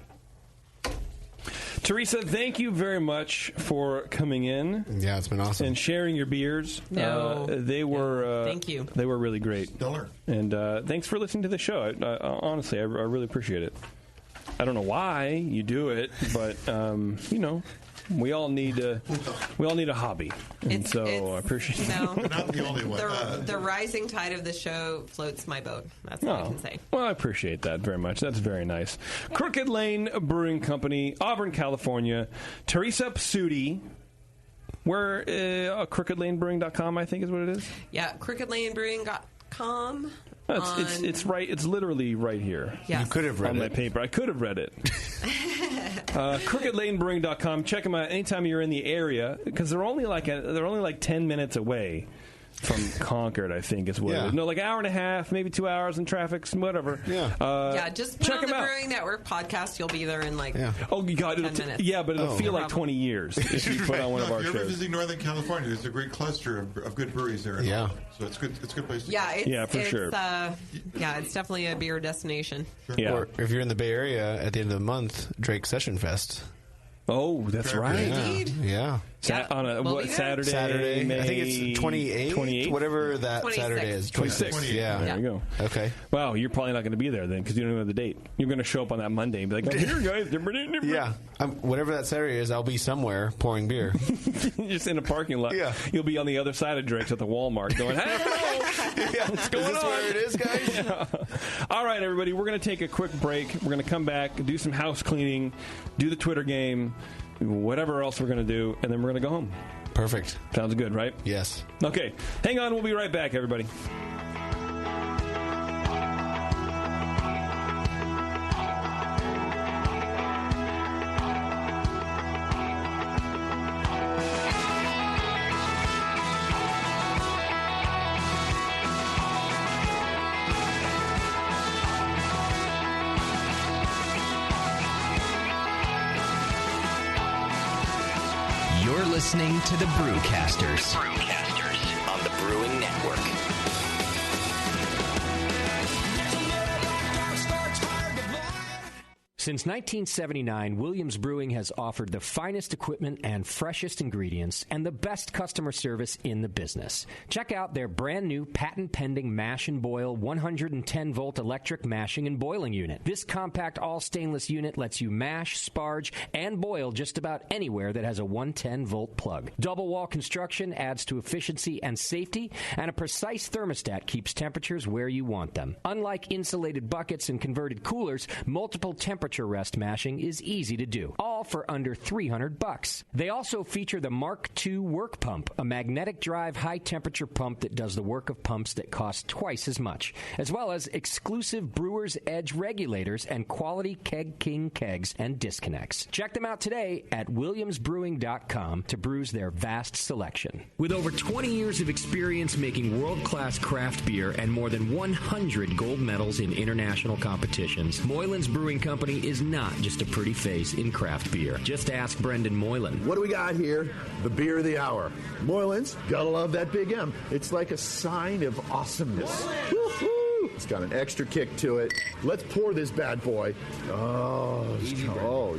Teresa, thank you very much for coming in. Yeah, it's been awesome. And sharing your beers. They were thank you. They were really great. Stellar. And thanks for listening to the show. Honestly, I really appreciate it. I don't know why you do it, but we all need a hobby, and so I appreciate it. Not the only one. The rising tide of the show floats my boat. That's all I can say. Well, I appreciate that very much. That's very nice. Crooked Lane Brewing Company, Auburn, California. Teresa Psuty. Where crookedlanebrewing.com, I think is what it is. Yeah, crookedlanebrewing.com. It's right. It's literally right here. Yes. You could have read on my paper. I could have read it. Crookedlanebrewing.com. Check them out anytime you're in the area because they're only like 10 minutes away. from Concord, I think is what it is. No, like hour and a half, maybe 2 hours in traffic, whatever. Yeah. Just put check on the them out. Brewing Network podcast. You'll be there in like Oh, you got 10 minutes. Yeah, but it'll feel like 20 years if you put on one of our if you're ever shows. visiting Northern California, there's a great cluster of good breweries there. Yeah. So it's good. It's a good place to Yeah, it's, for sure. It's definitely a beer destination. Yeah. Or if you're in the Bay Area at the end of the month, Drake Session Fest. Oh, that's right. Indeed. Yeah. On a We'll be there. Saturday. May I think it's 28th, whatever that 26th. Saturday is. 26th. Yeah. There you go. Okay. Wow, you're probably not going to be there then because you don't know the date. You're going to show up on that Monday and be like, here, guys. Yeah. Whatever that Saturday is, I'll be somewhere pouring beer. Just in a parking lot. Yeah. You'll be on the other side of Drake's at the Walmart going, hey, what's going Is this on? where it is, guys? Yeah. All right, everybody. We're going to take a quick break. We're going to come back, do some house cleaning, do the Twitter game, whatever else we're going to do, and then we're going to go home. Perfect. Sounds good, right? Yes. Okay. Hang on. We'll be right back, everybody. You're listening to the Brewcasters. On the Brewing Network. Since 1979, Williams Brewing has offered the finest equipment and freshest ingredients and the best customer service in the business. Check out their brand new patent-pending mash and boil 110-volt electric mashing and boiling unit. This compact all-stainless unit lets you mash, sparge, and boil just about anywhere that has a 110-volt plug. Double-wall construction adds to efficiency and safety, and a precise thermostat keeps temperatures where you want them. Unlike insulated buckets and converted coolers, multiple temperature rest mashing is easy to do, all for under $300. They also feature the Mark II work pump, a magnetic drive high temperature pump that does the work of pumps that cost twice as much, as well as exclusive Brewer's Edge regulators and quality Keg King kegs and disconnects. Check them out today at williamsbrewing.com to brews their vast selection. With over 20 years of experience making world-class craft beer and more than 100 gold medals in international competitions, Moylan's Brewing Company is not just a pretty face in craft beer. Just ask Brendan Moylan. What do we got here? The beer of the hour. Moylan's, gotta love that big M. It's like a sign of awesomeness. Woo-hoo! It's got an extra kick to it. Let's pour this bad boy. Oh,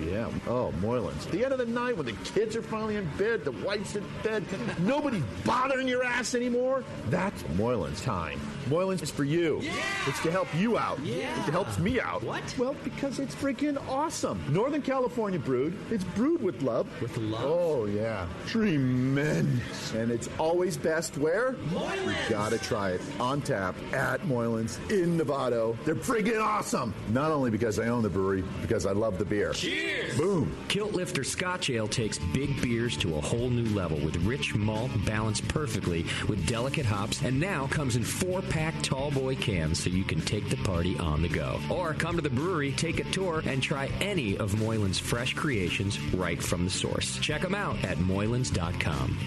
yeah. Oh, Moylan's. At the end of the night, when the kids are finally in bed, the wife's in bed, nobody's bothering your ass anymore, that's Moylan's time. Moylan's is for you. Yeah. It's to help you out. Yeah. It helps me out. What? Well, because it's freaking awesome. Northern California brewed. It's brewed with love. With love? Oh, yeah. Tremendous. And it's always best where? Moylan's. You gotta try it. On tap at Moylan's in Novato. They're friggin' awesome. Not only because I own the brewery, because I love the beer. Cheers! Boom. Kilt Lifter Scotch Ale takes big beers to a whole new level with rich malt balanced perfectly with delicate hops, and now comes in 4-pack tall boy cans so you can take the party on the go. Or come to the brewery, take a tour, and try any of Moylan's fresh creations right from the source. Check them out at moylans.com.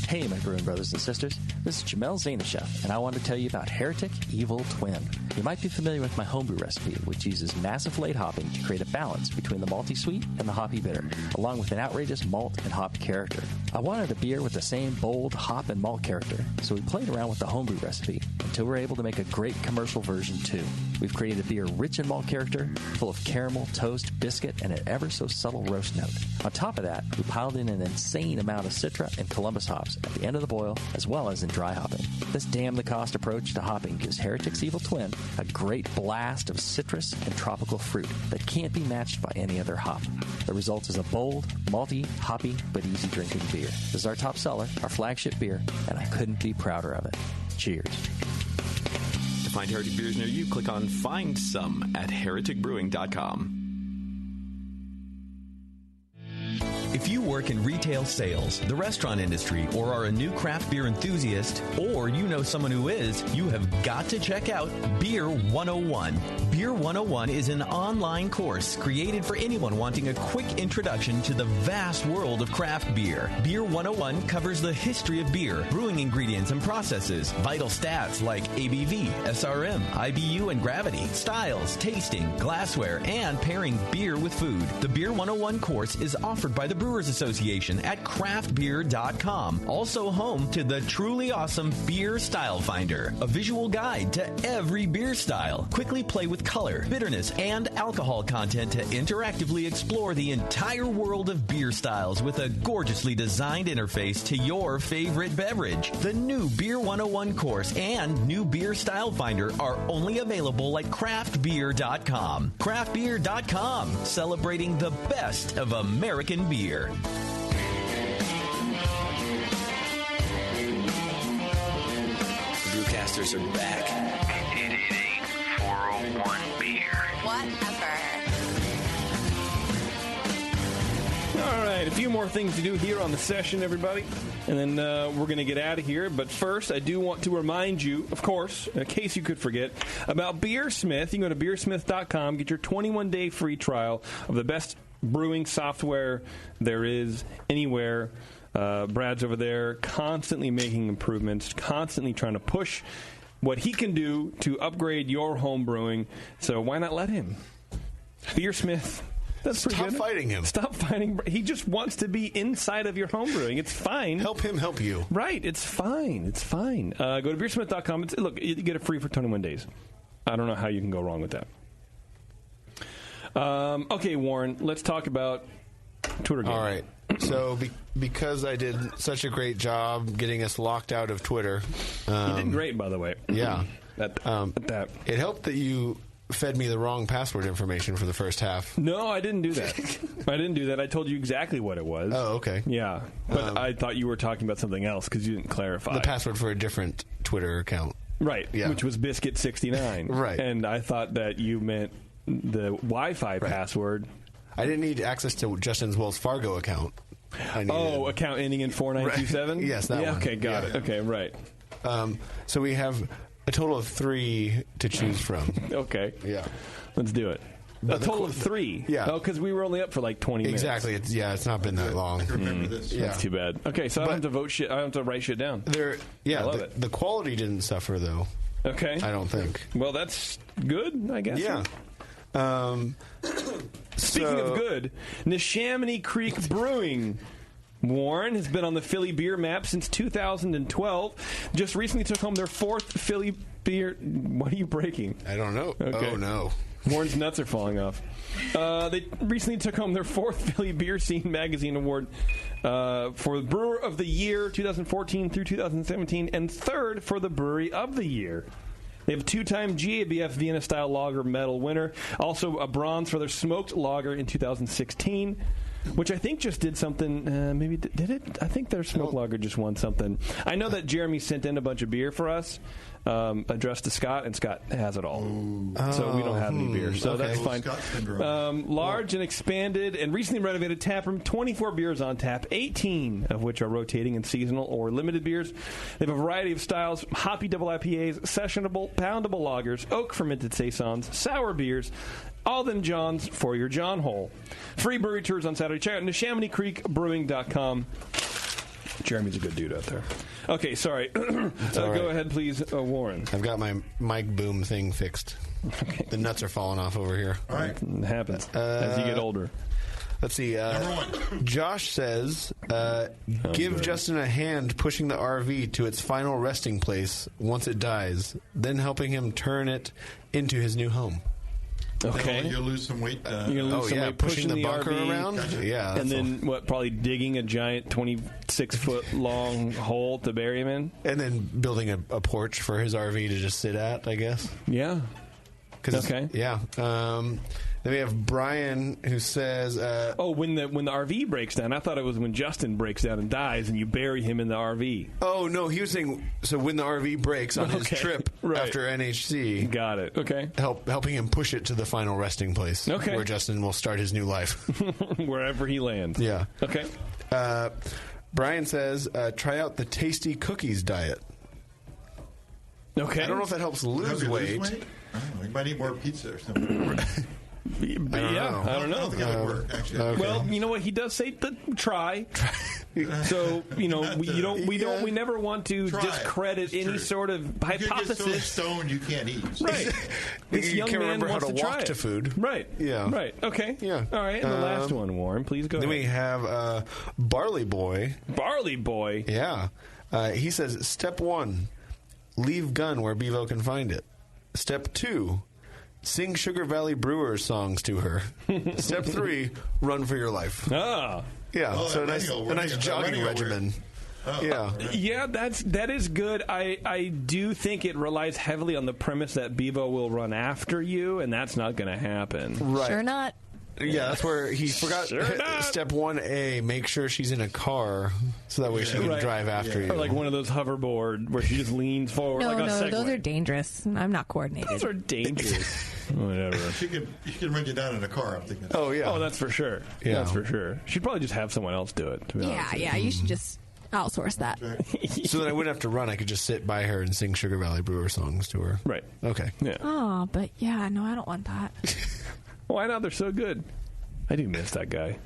Hey, my brewing brothers and sisters. This is Jamel Zainasheff, and I want to tell you about Heretic Evil Twin. You might be familiar with my homebrew recipe, which uses massive late hopping to create a balance between the malty sweet and the hoppy bitter, along with an outrageous malt and hop character. I wanted a beer with the same bold hop and malt character, so we played around with the homebrew recipe until we were able to make a great commercial version too. We've created a beer rich in malt character, full of caramel, toast, biscuit, and an ever so subtle roast note. On top of that, we piled in an insane amount of Citra and Columbus hops at the end of the boil, as well as in dry hopping. This damn-the-cost approach to hopping gives Heretic's Evil Twin a great blast of citrus and tropical fruit that can't be matched by any other hop. The result is a bold, malty, hoppy, but easy-drinking beer. This is our top seller, our flagship beer, and I couldn't be prouder of it. Cheers. To find Heretic beers near you, click on Find Some at hereticbrewing.com. If If you work in retail sales, the restaurant industry, or are a new craft beer enthusiast, or you know someone who is, you have got to check out Beer 101. Beer 101 is an online course created for anyone wanting a quick introduction to the vast world of craft beer. Beer 101 covers the history of beer, brewing ingredients and processes, vital stats like ABV, SRM, IBU, and gravity, styles, tasting, glassware, and pairing beer with food. The Beer 101 course is offered by the Brewers Association at craftbeer.com, also home to the truly awesome Beer Style Finder, a visual guide to every beer style. Quickly play with color, bitterness, and alcohol content to interactively explore the entire world of beer styles with a gorgeously designed interface to your favorite beverage. The new Beer 101 course and new Beer Style Finder are only available at craftbeer.com. Craftbeer.com, celebrating the best of American beer. Brewcasters are back. 888-401-BEER. Whatever. All right, a few more things to do here on the session, everybody. And then we're going to get out of here. But first, I do want to remind you, of course, in case you could forget, about Beersmith. You can go to beersmith.com, get your 21-day free trial of the best brewing software there is anywhere. Brad's over there constantly making improvements, constantly trying to push what he can do to upgrade your home brewing. So why not let him? Beersmith. That's pretty good. Stop fighting him. Stop fighting. He just wants to be inside of your home brewing. It's fine. Help him help you. Right. It's fine. It's fine. Go to beersmith.com. Look, you get it free for 21 days. I don't know how you can go wrong with that. Okay, Warren, let's talk about Twitter game. All right. So because I did such a great job getting us locked out of Twitter. You did great, by the way. Yeah. That. It helped that you fed me the wrong password information for the first half. No, I didn't do that. I didn't do that. I told you exactly what it was. Oh, okay. Yeah. But I thought you were talking about something else because you didn't clarify. The password for a different Twitter account. Right. Yeah. Which was Biscuit69. Right. And I thought that you meant the Wi-Fi password. I didn't need access to Justin's Wells Fargo account. Account ending in 4927? Right. Yes, that one. Okay, got it. Okay, right. So we have a total of 3 to choose from. Okay. Yeah. Let's do it. A total of 3? Yeah. Oh, because we were only up for like 20 minutes. Exactly. It's not been that long. I remember this. Yeah. That's too bad. Okay, so I don't have to vote shit. I don't have to write shit down. I love it. The quality didn't suffer, though. Okay. I don't think. Well, that's good, I guess. Yeah. Speaking of good, Neshaminy Creek Brewing, Warren, has been on the Philly beer map since 2012. Just recently took home their 4th Philly beer. What are you breaking? I don't know. Okay. Oh, no. Warren's nuts are falling off. They recently took home their 4th Philly Beer Scene Magazine Award for Brewer of the Year 2014 through 2017 and 3rd for the Brewery of the Year. They have a 2-time GABF Vienna-style lager medal winner. Also a bronze for their smoked lager in 2016, which I think just did something. Maybe did it? I think their smoked lager just won something. I know that Jeremy sent in a bunch of beer for us, addressed to Scott, and Scott has it all. So we don't have any beer. So that's fine. Large and expanded and recently renovated tap room. 24 beers on tap, 18 of which are rotating and seasonal or limited beers. They have a variety of styles: hoppy double IPAs, sessionable, poundable lagers, oak fermented saisons, sour beers. All them Johns for your John hole. Free brewery tours on Saturday. Check out NeshamonyCreekBrewing.com. Jeremy's a good dude out there. Okay, sorry. Go ahead, please, Warren. I've got my mic boom thing fixed. Okay. The nuts are falling off over here. All right. It happens as you get older. Let's see. Josh says, give Justin a hand pushing the RV to its final resting place once it dies, then helping him turn it into his new home. Okay. You'll lose some weight. You're going to lose some weight pushing the bunker RV around? Gotcha. Yeah. And then, probably digging a giant 26-foot-long hole to bury him in? And then building a porch for his RV to just sit at, I guess. Yeah. Okay. Yeah. Then we have Brian who says, when the RV breaks down. I thought it was when Justin breaks down and dies and you bury him in the RV. Oh, no, he was saying, so when the RV breaks on his trip after NHC. Got it. Okay. Helping him push it to the final resting place. Okay. Where Justin will start his new life. Wherever he lands. Yeah. Okay. Brian says, try out the Tasty Cookies diet. Okay. I don't know if that helps lose weight. I don't know. You might eat more pizza or something. I don't know. I don't think that would work, actually. Okay. Well, you know what? He does say try. So, you know, we never want to discredit any sort of hypothesis. You get so stoned you can't eat. Right. This young can't man remember how wants to to try walk it. to food. Right. Yeah. Right. Okay. Yeah. All right. And the last one, Warren, please go Then ahead. we have Barley Boy. Barley Boy? Yeah. He says, step 1, leave gun where Bevo can find it. Step 2, sing Sugar Valley Brewers songs to her. Step 3, run for your life. Ah. Yeah, so a nice jogging regimen. Yeah, that is good. I do think it relies heavily on the premise that Bevo will run after you, and that's not going to happen. Right. Sure not. Yeah, that's where he forgot step 1A, make sure she's in a car so that way she can drive after you. Or like one of those hoverboard where she just leans forward No, like a Segway. those are dangerous. I'm not coordinated. Those are dangerous. Whatever. She can run you down in a car, I'm thinking. Oh, yeah. Oh, that's for sure. Yeah. That's for sure. She'd probably just have someone else do it, to be honest. Yeah, you should just outsource that. So that I wouldn't have to run. I could just sit by her and sing Sugar Valley Brewer songs to her. Right. Okay. Yeah. Oh, but yeah, no, I don't want that. Why not? They're so good. I do miss that guy.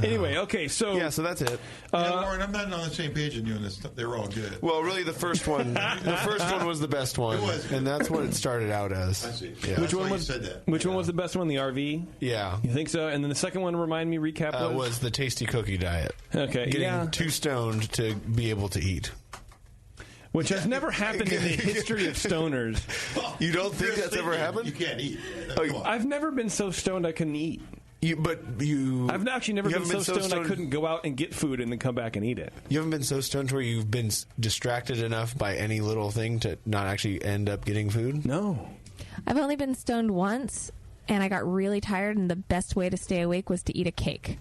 Anyway, okay, so... Yeah, so that's it. Warren, I'm not on the same page as you on this. They're all good. Well, really, the first one was the best one. It was. And that's what it started out as. I see. Yeah. Which one was the best one? The RV? Yeah. You think so? And then the second one, remind me, recap was the Tasty Cookie Diet. Okay, Getting too stoned to be able to eat. Which has never happened in the history of stoners. You don't think that's ever happened? You can't eat. I've never been so stoned I couldn't eat. I've actually never been so stoned I couldn't go out and get food and then come back and eat it. You haven't been so stoned where you've been distracted enough by any little thing to not actually end up getting food? No. I've only been stoned once, and I got really tired, and the best way to stay awake was to eat a cake.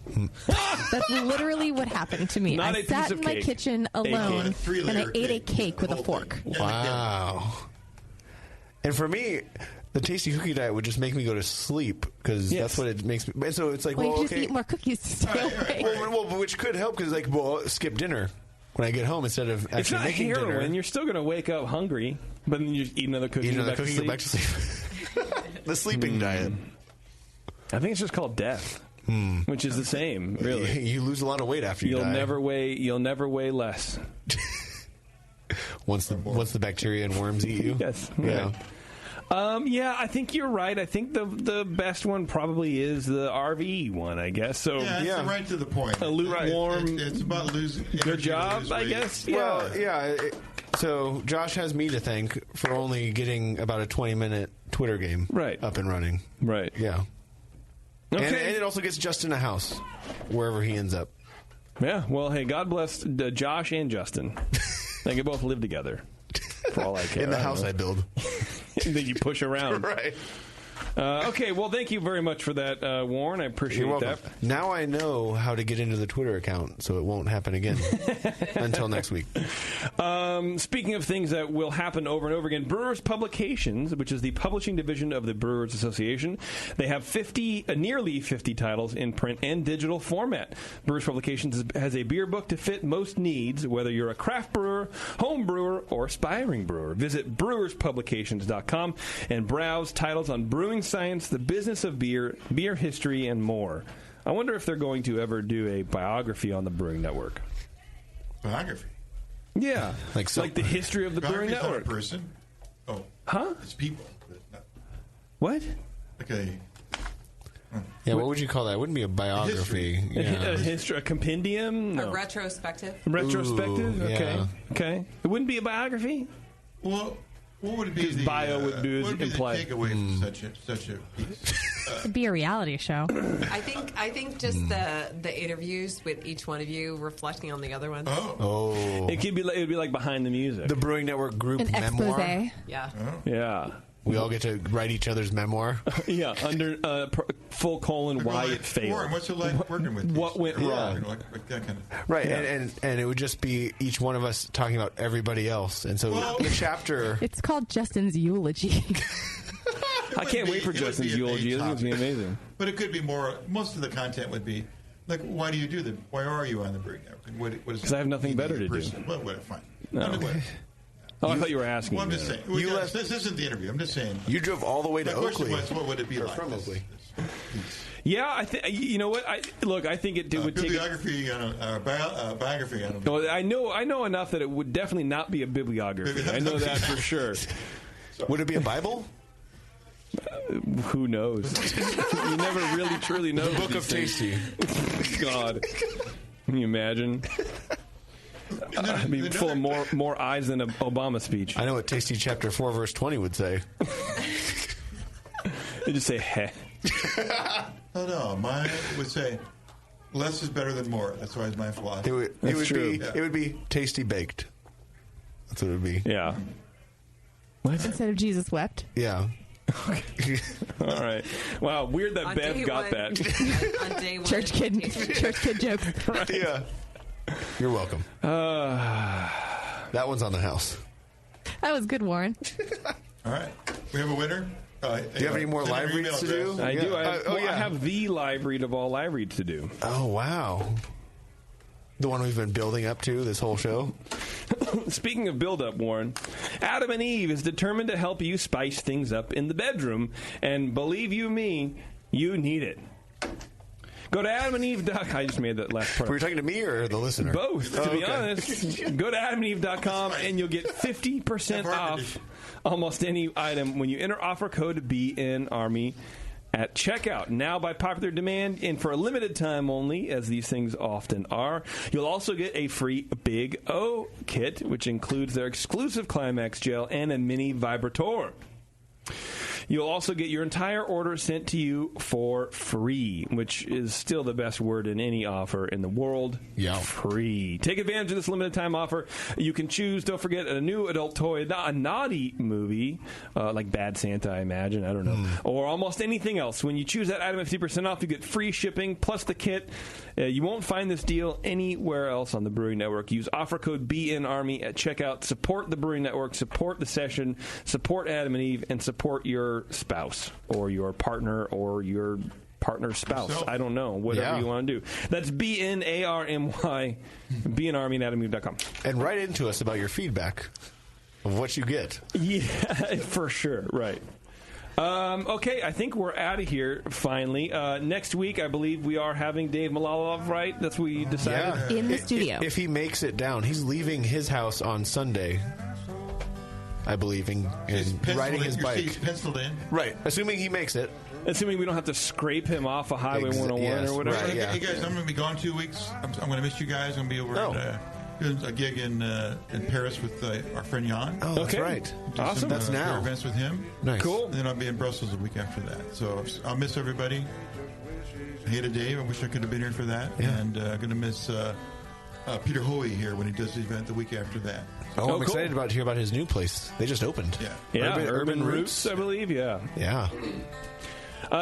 That's literally what happened to me. Not I a sat piece in of my cake. kitchen alone, and I ate a cake with a fork. Wow. And for me... The Tasty Cookie Diet would just make me go to sleep because that's what it makes me. So it's like, you okay. just eat more cookies to stay awake. Well, which could help because, skip dinner when I get home instead of actually it's not making heroin. dinner. You're still going to wake up hungry, but then you just eat another cookie. Go back to sleep. The sleeping diet. I think it's just called death, which is the same. Really, you lose a lot of weight after you die. You'll never weigh less. Once the bacteria and worms eat you. Yes. Yeah. Yeah, I think you're right. I think the best one probably is the RV one, I guess. So it's right to the point. A lukewarm. It's about losing. Good job, I guess. Yeah. Well, yeah. So Josh has me to thank for only getting about a 20-minute Twitter game up and running. Right. Yeah. Okay. And it also gets Justin a house wherever he ends up. Yeah. Well, hey, God bless Josh and Justin. They can both live together. For all I care. In the house I build. That you push around. Right. Okay, well, thank you very much for that, Warren. I appreciate that. Now I know how to get into the Twitter account, so it won't happen again until next week. Speaking of things that will happen over and over again, Brewers Publications, which is the publishing division of the Brewers Association, they have nearly 50 titles in print and digital format. Brewers Publications has a beer book to fit most needs, whether you're a craft brewer, home brewer, or aspiring brewer. Visit brewerspublications.com and browse titles on brewing science, the business of beer, beer history, and more. I wonder if they're going to ever do a biography on the Brewing Network. Biography? Yeah. Like the history of the Brewing Network. Not a person. Oh. Huh? It's people. What? Okay. Yeah, what would you call that? It wouldn't be a biography. A history, a compendium? No. A retrospective? Retrospective? Ooh, okay. yeah. Okay. It wouldn't be a biography? Well, what would it be? Because bio would be implied. The takeaway from such a piece? It'd be a reality show. I think just the interviews with each one of you reflecting on the other ones. Oh. It would be like behind the music. The Brewing Network group An memoir. expose. Yeah. Yeah. We all get to write each other's memoir. Yeah, under full colon why it failed. Warren, what's it like working with what went wrong? You know, like that kind of Right, and it would just be each one of us talking about everybody else, and so the chapter. It's called Justin's eulogy. I can't wait for Justin's eulogy. It's going to be amazing. But it could be more. Most of the content would be like, why do you do them? Why are you on the Brewing Network? Because I have nothing better to do. Well, fine. No. I thought you were asking. Well, I'm just saying. This isn't the interview. I'm just saying. You drove all the way to Oakley. What would it be like? From Oakley. Yeah, I think you know what. I think it would take bibliography on biography. I don't know. Well, I know enough that it would definitely not be a bibliography. I know that for sure. Would it be a Bible? Who knows? You never really truly know. The Book of Tasty. God, can you imagine? I'd be full of more eyes than an Obama speech. I know what Tasty chapter 4 verse 20 would say. They just say heh. Oh no, mine would say less is better than more. That's always my philosophy. It would be tasty baked. That's what it would be. Yeah. What? Instead of Jesus wept? Yeah. All right. Wow, weird that Bev got that. On day one. Church kid jokes. Right. Yeah. You're welcome. That one's on the house. That was good, Warren. All right. We have a winner. Do you have any more live reads to do? I do. I have the live read of all live reads to do. Oh, wow. The one we've been building up to this whole show. Speaking of build-up, Warren, Adam and Eve is determined to help you spice things up in the bedroom, and believe you me, you need it. Go to adamandeve.com. I just made that last part. Were you talking to me or the listener? Both, to be honest. Go to adamandeve.com and you'll get 50% off almost any item when you enter offer code BNARMY at checkout. Now, by popular demand, and for a limited time only, as these things often are, you'll also get a free Big O kit, which includes their exclusive Climax gel and a mini vibrator. You'll also get your entire order sent to you for free, which is still the best word in any offer in the world. Yeah. Free. Take advantage of this limited time offer. You can choose, don't forget, a new adult toy, a naughty movie, like Bad Santa, I imagine. I don't know. Or almost anything else. When you choose that item at 50% off, you get free shipping plus the kit. You won't find this deal anywhere else on the Brewing Network. Use offer code BNARMY at checkout. Support the Brewing Network. Support the session. Support Adam and Eve. And support your spouse or your partner or your partner's spouse. I don't know. Whatever you want to do. That's BNARMY, BNARMY at adamandeve.com. And write into us about your feedback of what you get. Yeah, for sure. Right. Okay, I think we're out of here, finally. Next week, I believe we are having Dave Malalov, right? That's what we decided? Yeah. In the studio. If he makes it down, he's leaving his house on Sunday, I believe, and riding his bike. He's penciled in. Right, assuming he makes it. Assuming we don't have to scrape him off of Highway 101 or whatever. Right, yeah. Hey, guys, I'm going to be gone 2 weeks. I'm going to miss you guys. I'm going to be over doing a gig in Paris with our friend Jan. Oh, that's right. Awesome. That's now. Events with him. Nice. Cool. And then I'll be in Brussels a week after that. So I'll miss everybody. I hated Dave. I wish I could have been here for that. Yeah. And I'm going to miss Peter Hoey here when he does the event the week after that. Oh, I'm excited to hear about his new place. They just opened. Yeah. Urban Roots, I believe. Yeah. Yeah.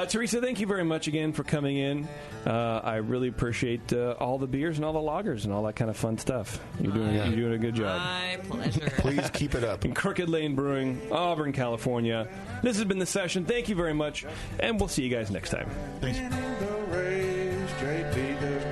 Teresa, thank you very much again for coming in. I really appreciate all the beers and all the lagers and all that kind of fun stuff. You're doing a good job. My pleasure. Please keep it up. In Crooked Lane Brewing, Auburn, California. This has been The Session. Thank you very much, and we'll see you guys next time. Thanks. JP does